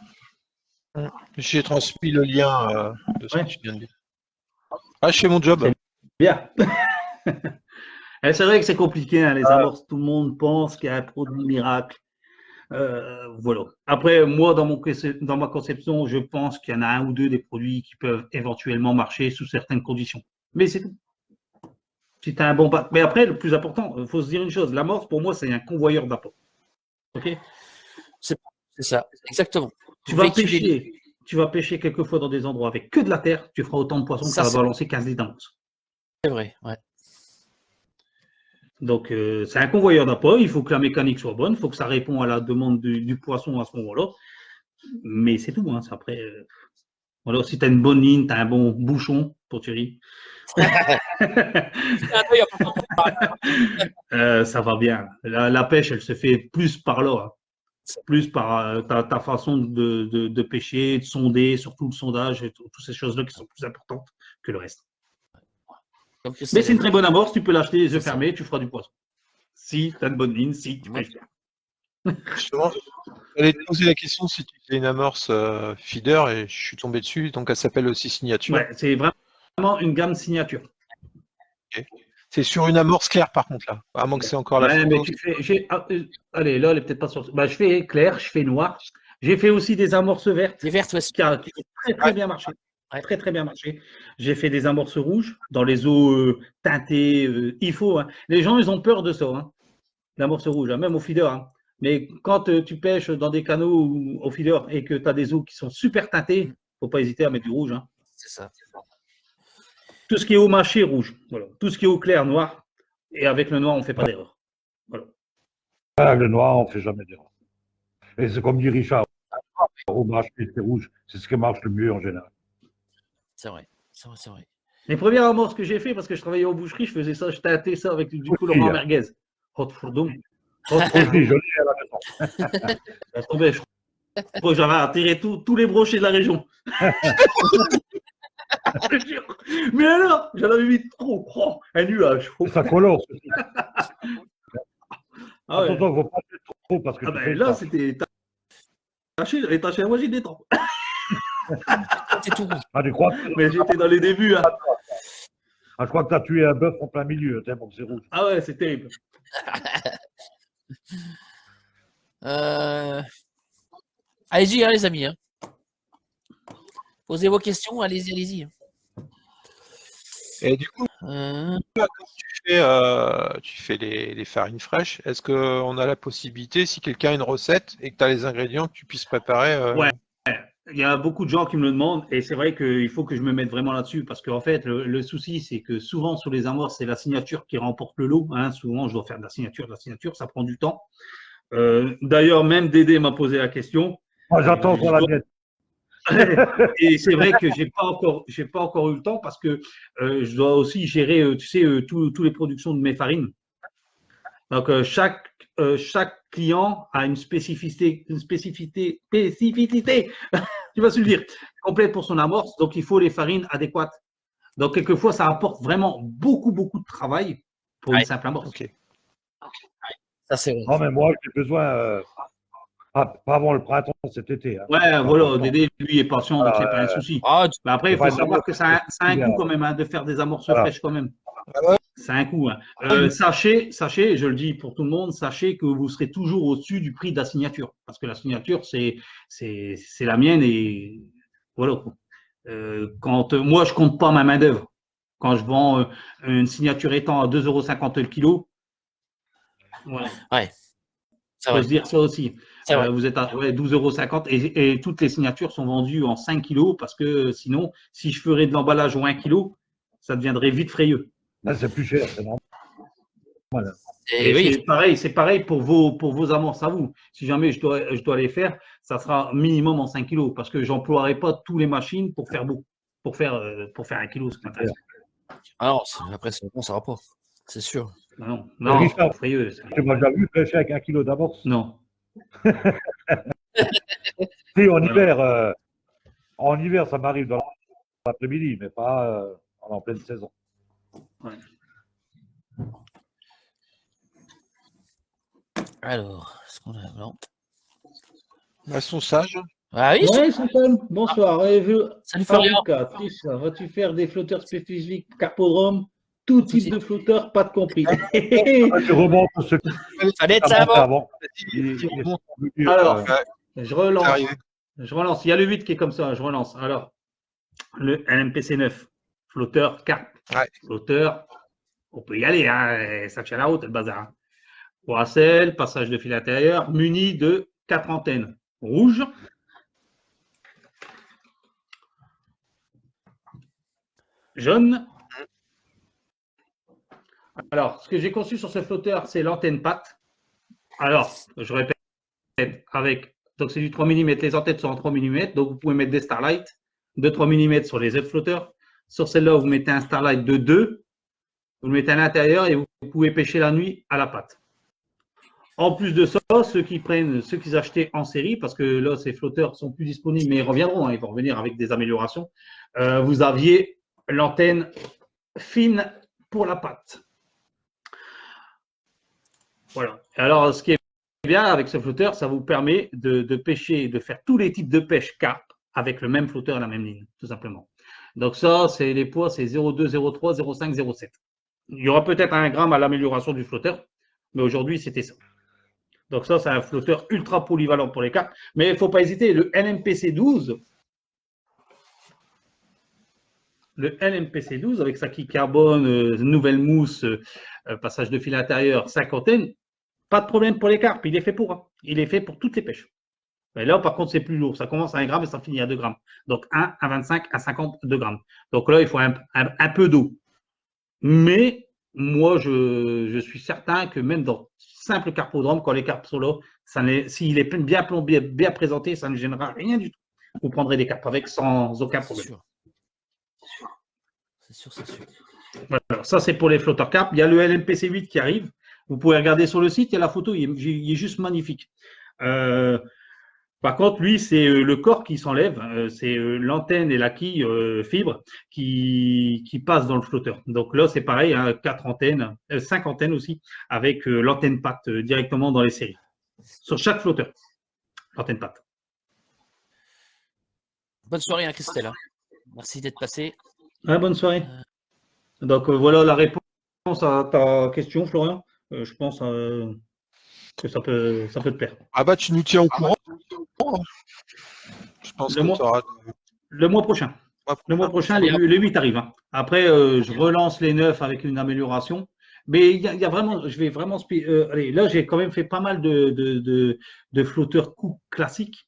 J'ai transmis le lien de ce Ouais. que tu viens de dire. Ah, je fais mon job. Bien. C'est vrai que c'est compliqué, hein, les amorces. Tout le monde pense qu'il y a un produit miracle. Voilà. Après, moi, dans ma conception, je pense qu'il y en a un ou deux des produits qui peuvent éventuellement marcher sous certaines conditions. Mais c'est tout. Si tu as un bon bac. Mais après, le plus important, il faut se dire une chose, l'amorce, pour moi, c'est un convoyeur d'apport. OK? C'est ça, exactement. Tu vas pêcher quelquefois dans des endroits avec que de la terre, tu feras autant de poissons que Ça, ça c'est va balancer 15 litres d'amorce. c'est vrai, ouais. Donc, c'est un convoyeur d'apport, il faut que la mécanique soit bonne, il faut que ça réponde à la demande du poisson à ce moment-là. Mais c'est tout, hein. Après, voilà, si tu as une bonne ligne, tu as un bon bouchon pour Thierry. Ça va bien. La pêche, elle se fait plus par là, hein. Plus par ta façon de pêcher, de sonder, surtout le sondage, et toutes ces choses-là qui sont plus importantes que le reste. Mais c'est une très bonne amorce, tu peux l'acheter les yeux fermés, tu feras du poisson. Si tu as une bonne ligne, si tu pêches bien. Justement, j'allais te poser la question si tu fais une amorce feeder et je suis tombé dessus, donc elle s'appelle aussi signature. Ouais, c'est vraiment une gamme signature. Okay. C'est sur une amorce claire par contre là, à moins que c'est encore la photo. Mais tu fais, allez, là, elle est peut-être pas sur. Bah, je fais clair, je fais noir. J'ai fait aussi des amorces vertes. Les vertes, ouais. Qui ont très bien marché. Très très bien marché. J'ai fait des amorces rouges dans les eaux teintées. Il faut. Hein. Les gens, ils ont peur de ça. Hein. L'amorce rouge, hein, même au feeder. Hein. Mais quand tu pêches dans des canaux ou au feeder et que tu as des eaux qui sont super teintées, faut pas hésiter à mettre du rouge. Hein. C'est ça. Tout ce qui est eau mâchée, rouge. Voilà. Tout ce qui est eau claire, noir. Et avec le noir, on ne fait pas d'erreur. Voilà. Le noir, on ne fait jamais d'erreur. Et c'est comme dit Richard, eau mâchée, c'est rouge. C'est ce qui marche le mieux en général. C'est vrai. C'est vrai. Les premières amorces que j'ai fait, parce que je travaillais aux boucheries, je faisais ça, je tâtais ça avec du colorant merguez. Hot fourdon. Joli à la maison. Ça tombait, je crois que j'avais attiré tous les brochets de la région. Mais alors, j'en avais mis trop, un nuage. Ça colore. Ah ouais. Attention, il ne faut pas mettre trop parce que là, c'était taché, moi j'ai des temps. C'est tout rouge. Ah, tu crois Mais j'étais dans les débuts. Hein. Ah, je crois que tu as tué un bœuf en plein milieu, tellement que c'est rouge. Ah ouais, c'est terrible. Allez-y, hein, les amis. Hein. Posez vos questions, allez-y. Et du coup, quand tu fais les farines fraîches, est-ce qu'on a la possibilité, si quelqu'un a une recette et que tu as les ingrédients, que tu puisses préparer Ouais. Il y a beaucoup de gens qui me le demandent et c'est vrai qu'il faut que je me mette vraiment là-dessus parce qu'en fait, le souci, c'est que souvent sur les amorces, c'est la signature qui remporte le lot. Hein. Souvent, je dois faire de la signature, ça prend du temps. D'ailleurs, même Dédé m'a posé la question. Moi, j'attends pour la mienne. Et c'est vrai que j'ai pas encore eu le temps parce que je dois aussi gérer, tu sais, tous les productions de mes farines. Donc chaque client a une spécificité, tu vas se le dire, complète pour son amorce. Donc il faut les farines adéquates. Donc quelquefois ça apporte vraiment beaucoup de travail pour une simple amorce. Okay. Ça c'est vrai. Non mais moi j'ai besoin. Pas avant le printemps cet été. Hein. Ouais, voilà, Dédé, lui, est patient, donc c'est pas un souci. Mais après, il faut savoir que ça a un coût quand même, hein, de faire des amorces fraîches quand même. Ça a un coût. Hein. Sachez, je le dis pour tout le monde, sachez que vous serez toujours au-dessus du prix de la signature. Parce que la signature, c'est la mienne et voilà. Moi, je compte pas ma main-d'œuvre. Quand je vends une signature étant à 2,50 € le kilo, voilà. Ouais. Il faut se dire ça aussi. Vous êtes à 12,50 € et toutes les signatures sont vendues en 5 kilos parce que sinon, si je ferais de l'emballage en 1 kilo, ça deviendrait vite frayeux. Là, c'est plus cher, c'est normal. Voilà. C'est pareil pour vos amorces à vous. Si jamais je dois les faire, ça sera minimum en 5 kilos parce que j'emploierai pas toutes les machines pour faire beaucoup, pour faire 1 kilo. Alors, après, bon, ça va pas. C'est sûr. Non, Richard, frayeux. Tu m'as déjà vu pêcher avec 1 kilo d'amorce? Non. Si, en hiver, ça m'arrive dans l'après-midi, mais pas en pleine saison. Ouais. Alors, est-ce qu'on a... Non. Elles sont sages. Ah oui, Ouais, Santane, bonsoir. salut Florian. En tout cas, Tricia, vas-tu faire des flotteurs spécifiques carpodrome, tout type de flotteurs, pas de compris. Ah, tu remontes ce que Fallait être tu ça as monté avant. avant. Ils sont venus, Alors, Ouais, je c'est relance. arrivé. Je relance. Il y a le 8 qui est comme ça. Je relance. Alors, le LMPC 9, flotteur, carte. Ouais. Flotteur, on peut y aller. Hein, ça tient la route, le bazar. Hein. Boisselle, passage de fil intérieur, muni de 4 antennes rouges. Jaune. Alors, ce que j'ai conçu sur ce flotteur, c'est l'antenne patte. Alors, je répète, donc c'est du 3 mm, les antennes sont en 3 mm, donc vous pouvez mettre des Starlight de 3 mm sur les autres flotteurs. Sur celle-là, vous mettez un Starlight de 2, vous le mettez à l'intérieur et vous pouvez pêcher la nuit à la patte. En plus de ça, ceux qui achetaient en série, parce que là, ces flotteurs sont plus disponibles, mais ils reviendront, hein, ils vont revenir avec des améliorations. Vous aviez l'antenne fine pour la patte. Voilà. Alors, ce qui est bien avec ce flotteur, ça vous permet de pêcher, de faire tous les types de pêche carpe avec le même flotteur et la même ligne, tout simplement. Donc ça, c'est les poids, c'est 0,2, 0,3, 0,5, 0,7. Il y aura peut-être 1 gramme à l'amélioration du flotteur, mais aujourd'hui, c'était ça. Donc ça, c'est un flotteur ultra polyvalent pour les carpes. Mais il ne faut pas hésiter, le LMPC 12, avec sa quille carbone, nouvelle mousse, passage de fil intérieur, 5 antennes, pas de problème pour les carpes, il est fait pour. Hein. Il est fait pour toutes les pêches. Et là, par contre, c'est plus lourd. Ça commence à 1 gramme et ça finit à 2 grammes. Donc 1 à 25 à 52 grammes. Donc là, il faut un peu d'eau. Mais moi, je suis certain que même dans simple carpodrome, quand les carpes sont là, s'il est bien plombé, bien présenté, ça ne gênera rien du tout. Vous prendrez des carpes avec sans aucun problème. C'est sûr, c'est sûr. Voilà, ça, c'est pour les flotteurs carpes. Il y a le LMPC 8 qui arrive. Vous pouvez regarder sur le site, il y a la photo, il est juste magnifique. Par contre, lui, c'est le corps qui s'enlève, c'est l'antenne et la quille fibre qui passent dans le flotteur. Donc là, c'est pareil, hein, 4 antennes, 5 antennes aussi, avec l'antenne patte directement dans les séries. Sur chaque flotteur, l'antenne patte. Bonne soirée, hein, Christelle. Merci d'être passé. Ah, bonne soirée. Donc voilà la réponse à ta question, Florian. Je pense que ça peut te plaire. Ah bah, tu nous tiens au courant. Je pense que le mois prochain. Le mois prochain, les 8 arrivent. Hein. Après, je relance les 9 avec une amélioration. Mais il y a vraiment, je vais vraiment. Allez, là, j'ai quand même fait pas mal de flotteurs coupe classiques.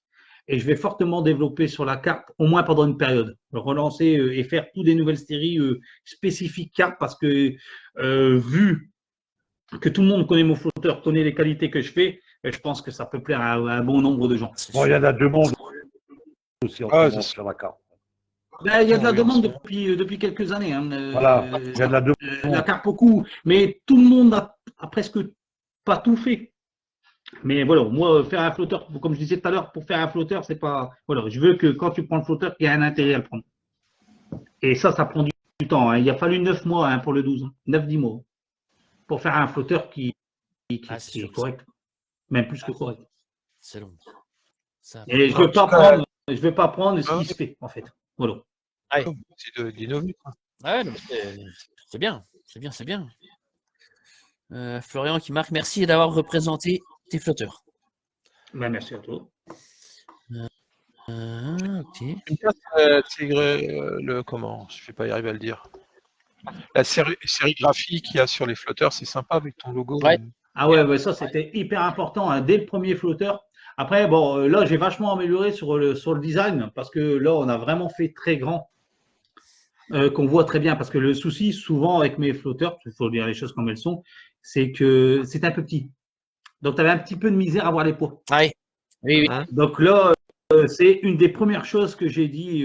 Et je vais fortement développer sur la carpe, au moins pendant une période. Relancer et faire toutes des nouvelles séries spécifiques carpe parce que vu que tout le monde connaît mon flotteur, connaît les qualités que je fais, je pense que ça peut plaire à un bon nombre de gens. Bon, il y en a deux mondes aussi en ce moment sur la carte. Ben, il y a de la demande depuis quelques années. Hein. Voilà, il y a de la demande. La carpe beaucoup, mais tout le monde a presque pas tout fait. Mais voilà, moi, faire un flotteur, comme je disais tout à l'heure, pour faire un flotteur, c'est pas. Voilà, je veux que quand tu prends le flotteur, qu'il y ait un intérêt à le prendre. Et ça prend du temps. Hein. Il a fallu 9 mois hein, pour le 12, 9-10 mois, pour faire un flotteur qui est correct. Même plus que correct. C'est long. Et je ne veux pas prendre ce qui se fait, en fait. Voilà. C'est d'innover. Ouais, c'est bien. C'est bien. Florian qui marque, merci d'avoir représenté tes flotteurs. Ben, merci à toi. Ok. Comment je ne vais pas y arriver à le dire. La sérigraphie qu'il y a sur les flotteurs, c'est sympa avec ton logo. Ouais. Ah ouais, ça c'était hyper important hein, dès le premier flotteur. Après, bon, là j'ai vachement amélioré sur le design parce que là on a vraiment fait très grand, qu'on voit très bien. Parce que le souci souvent avec mes flotteurs, il faut dire les choses comme elles sont, c'est que c'est un peu petit. Donc tu avais un petit peu de misère à voir les poids. Ouais. Oui. Donc là, c'est une des premières choses que j'ai dit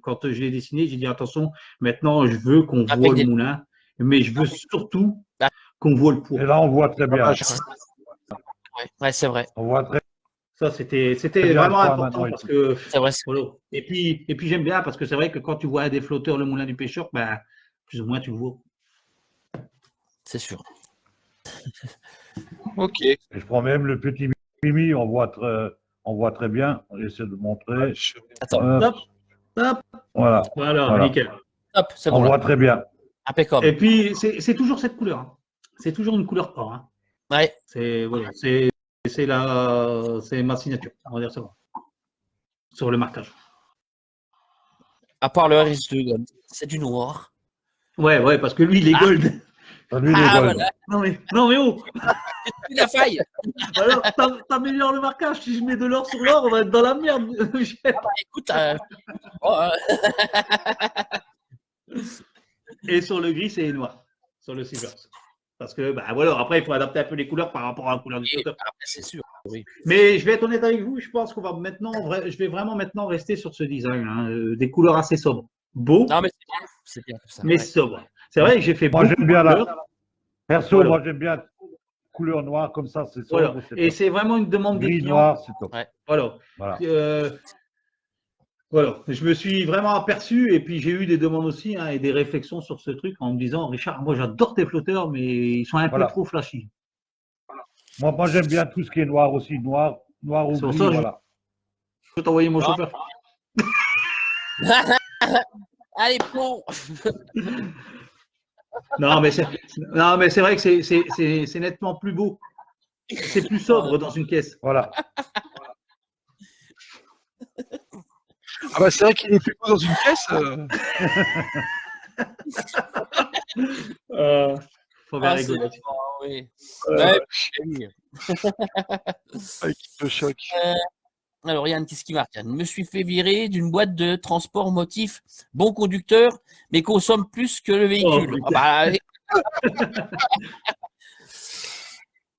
quand j'ai dessiné. J'ai dit attention, maintenant je veux qu'on voit le moulin, mais je veux surtout qu'on voit le poids. Et là, on voit très bien. Ouais, c'est vrai. On voit très Ça, c'était vraiment important parce que. C'est vrai. Voilà. Et puis j'aime bien parce que c'est vrai que quand tu vois un des flotteurs, le moulin du pêcheur, ben, plus ou moins tu le vois. C'est sûr. Ok. Et je prends même le petit Mimi, on voit très bien. J'essaie de montrer. Attends, Hop, hop. Voilà, Voilà, voilà. nickel. hop, c'est On bon voit là. très bien. Impeccable. Et puis, c'est toujours cette couleur. Hein. C'est toujours une couleur or. Hein. Ouais. Voilà, c'est ma signature, on va dire ça. Sur le marquage. À part le RS2 Gold, c'est du noir. Ouais, parce que lui, il est gold. Lui, les Ah, gold. voilà, Non mais oh, la faille. alors t'améliores le marquage. Si je mets de l'or sur l'or, on va être dans la merde. Écoute, oh, Et sur le gris, c'est noir. Sur le silver. Parce que, bah voilà, après, il faut adapter un peu les couleurs par rapport à la couleur du et flotteur. après, c'est sûr. Oui. Mais je vais être honnête avec vous, je pense qu'on va maintenant, je vais vraiment maintenant rester sur ce design, hein, des couleurs assez sobres. Beau, Non, mais c'est bien comme ça. mais Ouais. sobre. C'est vrai que j'ai fait Moi, beaucoup j'aime de bien couleurs. Perso, Voilà. moi, j'aime bien couleur noire comme ça, c'est Voilà. sobre. Et c'est vraiment une demande des Gris clients. noir, c'est top. Ouais. Voilà. Voilà. Voilà. Je me suis vraiment aperçu et puis j'ai eu des demandes aussi hein, et des réflexions sur ce truc en me disant, Richard, moi j'adore tes flotteurs, mais ils sont un peu Voilà. trop flashy. Moi, j'aime bien tout ce qui est noir aussi. Noir ou C'est pour gris, ça que voilà. je peux t'envoyer mon Ah. chauffeur. Allez, plomb. Non, mais c'est vrai que c'est nettement plus beau. C'est plus sobre dans une caisse. Voilà. Ah bah c'est vrai qu'il est plus beau dans une caisse. Faut bien Ah, rigoler. oui. Ouais, oui. Avec le choc. Alors, Yann, qu'est-ce qui marque? Yann, me suis fait virer d'une boîte de transport motif, bon conducteur, mais consomme plus que le véhicule. Oh, Ah bah, allez.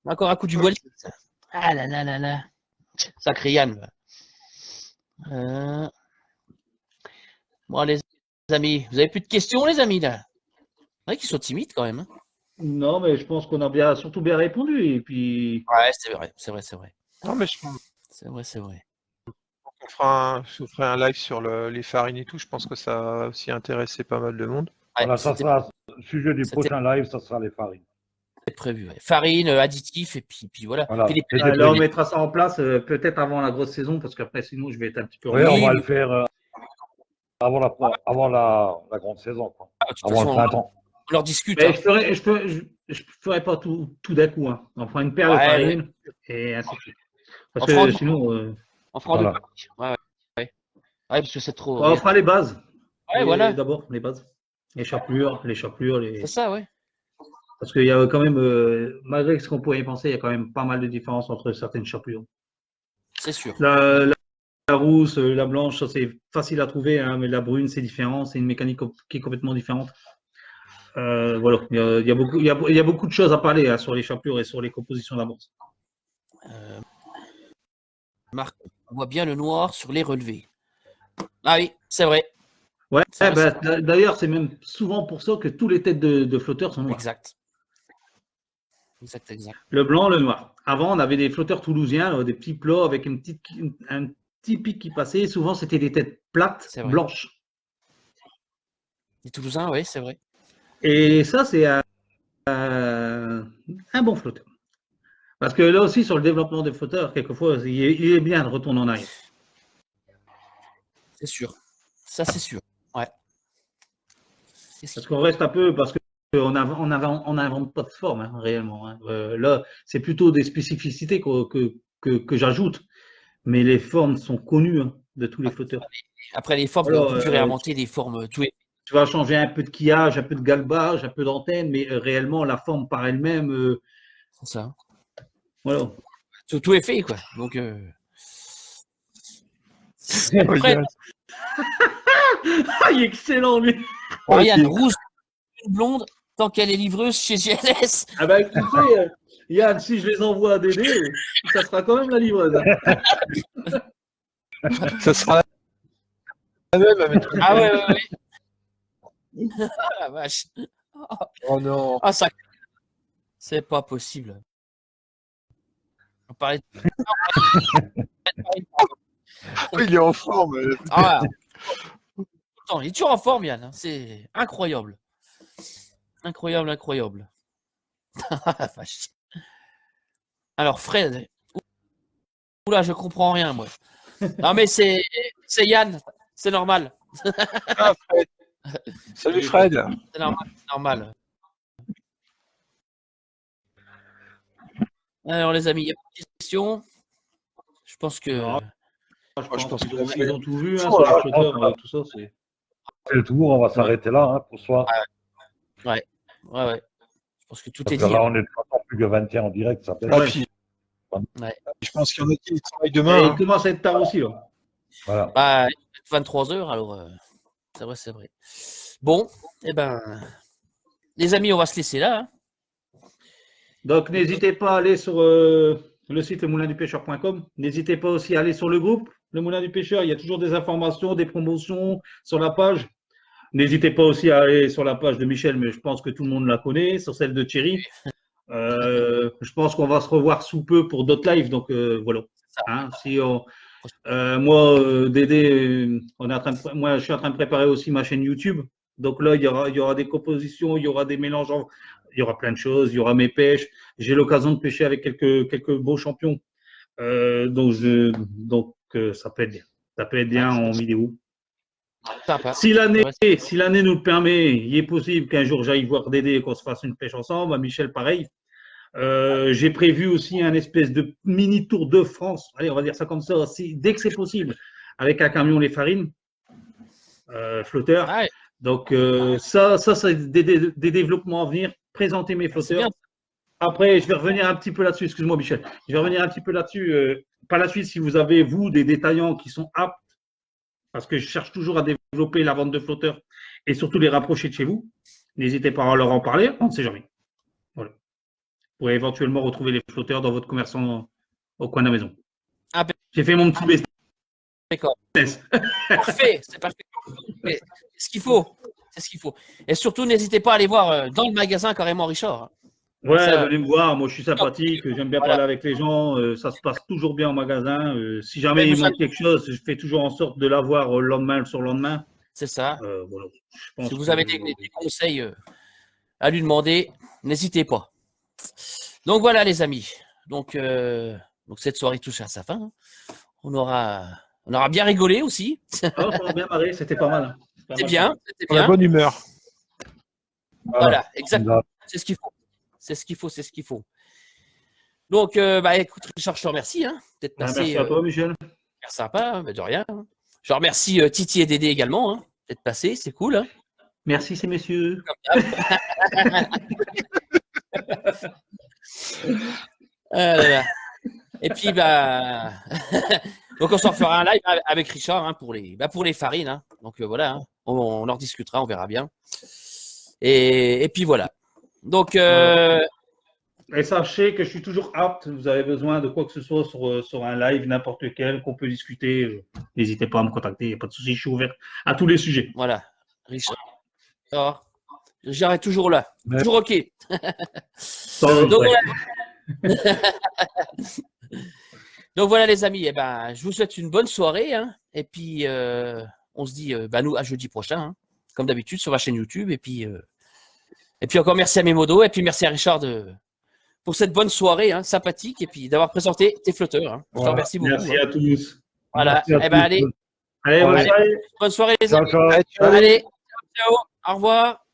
Encore un coup du bois. Ah là là là là. Sacré Yann. Bon, les amis, vous avez plus de questions, les amis, là? C'est vrai qu'ils sont timides quand même. Hein. Non, mais je pense qu'on a surtout bien répondu. Et puis, Ouais, c'est vrai, c'est vrai, c'est vrai. Non mais je C'est vrai, c'est vrai. je ferai un live sur les farines et tout. Je pense que ça va aussi intéresser pas mal de monde. Ouais, Voilà, ça c'était sera le sujet du c'était- prochain live, ça sera les farines. prévu. Ouais. Farine, additif, et puis voilà. Voilà. Puis les C'était là, on prévu. mettra ça en place peut-être avant la grosse saison, parce qu'après, sinon, je vais être un petit peu en Oui, retard. on va Oui, le faire avant la grande saison, quoi. de toute Avant façon, le printemps. on leur discute. Mais Hein. je ferai pas tout d'un coup. Hein. On fera une paire de Ouais, farine et ainsi de suite. Parce On fera que en- sinon, On fera en deux Voilà. parties. Ouais, ouais, parce que c'est trop. on fera les bases. Ouais, voilà. D'abord, les bases. Les chapelures. C'est ça, ouais. Parce qu'il y a quand même, malgré ce qu'on pourrait y penser, il y a quand même pas mal de différences entre certaines chapelures. C'est sûr. La rousse, la blanche, ça c'est facile à trouver, hein, mais la brune, c'est différent. C'est une mécanique qui est complètement différente. Voilà, il y a beaucoup de choses à parler hein, sur les chapelures et sur les compositions d'amorce. Marc, on voit bien le noir sur les relevés. Ah oui, c'est vrai. Ouais, C'est vrai, bah, d'ailleurs, c'est même souvent pour ça que tous les têtes de flotteurs sont noirs. Exact. Exact. Le blanc, le noir. Avant, on avait des flotteurs toulousiens, des petits plots avec un petit pic qui passait. Souvent, c'était des têtes plates, blanches. Les Toulousains, oui, c'est vrai. Et ça, c'est un bon flotteur. Parce que là aussi, sur le développement des flotteurs, quelquefois, il est bien de retourner en arrière. C'est sûr. Ça, c'est sûr. Ouais. Parce qu'on reste un peu, parce qu'on n'invente pas de forme, hein, réellement. Hein. Là, c'est plutôt des spécificités que j'ajoute. Mais les formes sont connues hein, de tous les flotteurs. Après, les formes, on peut plus réinventer des formes. Tu vas changer un peu de quillage, un peu de galbage, un peu d'antenne, mais réellement, la forme par elle-même. C'est ça. Voilà. Tout est fait, quoi. Donc. Après... il est excellent, lui. Regarde, rouge, blonde, tant qu'elle est livreuse chez GLS. Ah bah écoutez, Yann, si je les envoie à Dédé, ça sera quand même la livreuse. Ça sera la même avec... Ah ouais. Ah la vache. Oh non. Ah ça. C'est pas possible. On parlait de... Il est en forme. Ah, attends, il est toujours en forme, Yann. C'est incroyable. Incroyable. Ah, vache. Alors, Fred. Oula, je comprends rien, moi. Non, mais c'est Yann. C'est normal. Ah, Fred. Salut Fred. C'est normal. C'est normal. Alors, les amis, il y a une question. Je pense que. Non. Je pense Ils ont tout vu, hein, sur les flotteurs, tout ça. C'est le tour, on va s'arrêter là hein, pour ce soir. Ouais. Je pense que tout Parce est que dit. là, on est de toute façon plus que 21 en direct, ça fait. Ah, Ouais. puis, Ouais. je pense qu'il y en a qui travaillent Et demain. il Hein. commence à être tard aussi, là. Voilà. Bah, 23h, alors. C'est vrai. Bon, eh ben. Les amis, on va se laisser là. Hein. Donc, n'hésitez pas à aller sur le site lemoulindupêcheur.com. N'hésitez pas aussi à aller sur le groupe Le Moulin du Pêcheur. Il y a toujours des informations, des promotions sur la page. N'hésitez pas aussi à aller sur la page de Michel, mais je pense que tout le monde la connaît, sur celle de Thierry. Je pense qu'on va se revoir sous peu pour d'autres lives. Donc, voilà. Hein, si on, moi, Dédé, moi, je suis en train de préparer aussi ma chaîne YouTube. Donc là, il y aura des compositions, il y aura des mélanges, il y aura plein de choses, il y aura mes pêches. J'ai l'occasion de pêcher avec quelques beaux champions. Donc, ça peut être bien. Ça peut être bien en vidéo. Sympa. Si l'année nous le permet, il est possible qu'un jour j'aille voir Dédé et qu'on se fasse une pêche ensemble. À Michel, pareil. J'ai prévu aussi un espèce de mini Tour de France. Allez, on va dire ça comme ça. Dès que c'est possible, avec un camion Les Farines, flotteur. Ouais. Donc, ça c'est des développements à venir. Présenter mes flotteurs. bien. Après, je vais revenir un petit peu là-dessus. Excuse-moi, Michel. Je vais revenir un petit peu là-dessus. Par la suite, si vous avez, vous, des détaillants qui sont aptes, parce que je cherche toujours à développer la vente de flotteurs et surtout les rapprocher de chez vous, n'hésitez pas à leur en parler. On ne sait jamais. Voilà. Vous pourrez éventuellement retrouver les flotteurs dans votre commerçant au coin de la maison. Ah, ben, J'ai fait mon petit business. d'accord. Parfait, c'est parfait. Mais c'est ce qu'il faut. C'est ce qu'il faut. Et surtout, n'hésitez pas à aller voir dans le magasin carrément Richard. Ouais, Ça- venez me voir. Moi, je suis sympathique. J'aime bien Voilà. parler avec les gens. Ça se passe toujours bien au magasin. Si jamais Mais il vous manque quelque chose, je fais toujours en sorte de l'avoir le lendemain, le surlendemain. C'est ça. Voilà. Je pense Si vous que- avez des conseils à lui demander, n'hésitez pas. Donc voilà, les amis. Donc cette soirée touche à sa fin. Hein. On aura bien rigolé aussi. Ah, ça m'a bien marré. C'était pas mal. C'est bien. C'était Pour la bien. bonne humeur. Voilà, exactement. C'est ce qu'il faut. C'est ce qu'il faut. Donc, écoute, Richard, je te remercie hein, d'être passé. Merci à toi, Michel. Super sympa, hein, de rien. Hein. Je remercie Titi et Dédé également hein, d'être passé, c'est cool. Hein. Merci, ces messieurs. Là, là. Et puis, donc on s'en fera un live avec Richard hein, pour les farines. Hein. Donc voilà, hein. On en discutera, on verra bien. Et puis voilà. Donc, Et sachez que je suis toujours apte. Vous avez besoin de quoi que ce soit sur un live, n'importe lequel, qu'on peut discuter. N'hésitez pas à me contacter. Il n'y a pas de souci. Je suis ouvert à tous les sujets. voilà. Richard, j'arrête toujours là. Ouais. Toujours OK. Donc, Donc, ouais. voilà. Donc voilà les amis, je vous souhaite une bonne soirée hein. Et puis on se dit nous à jeudi prochain hein, comme d'habitude sur ma chaîne YouTube et puis encore merci à mes modos et puis merci à Richard pour cette bonne soirée hein, sympathique et puis d'avoir présenté tes flotteurs. Hein. Je te remercie beaucoup. Merci hein. à tous. Voilà. Merci à tous. Allez, Allez, bonne Allez. soirée. bonne soirée les Ciao, amis. ciao. Allez, ciao. Allez, ciao, au revoir.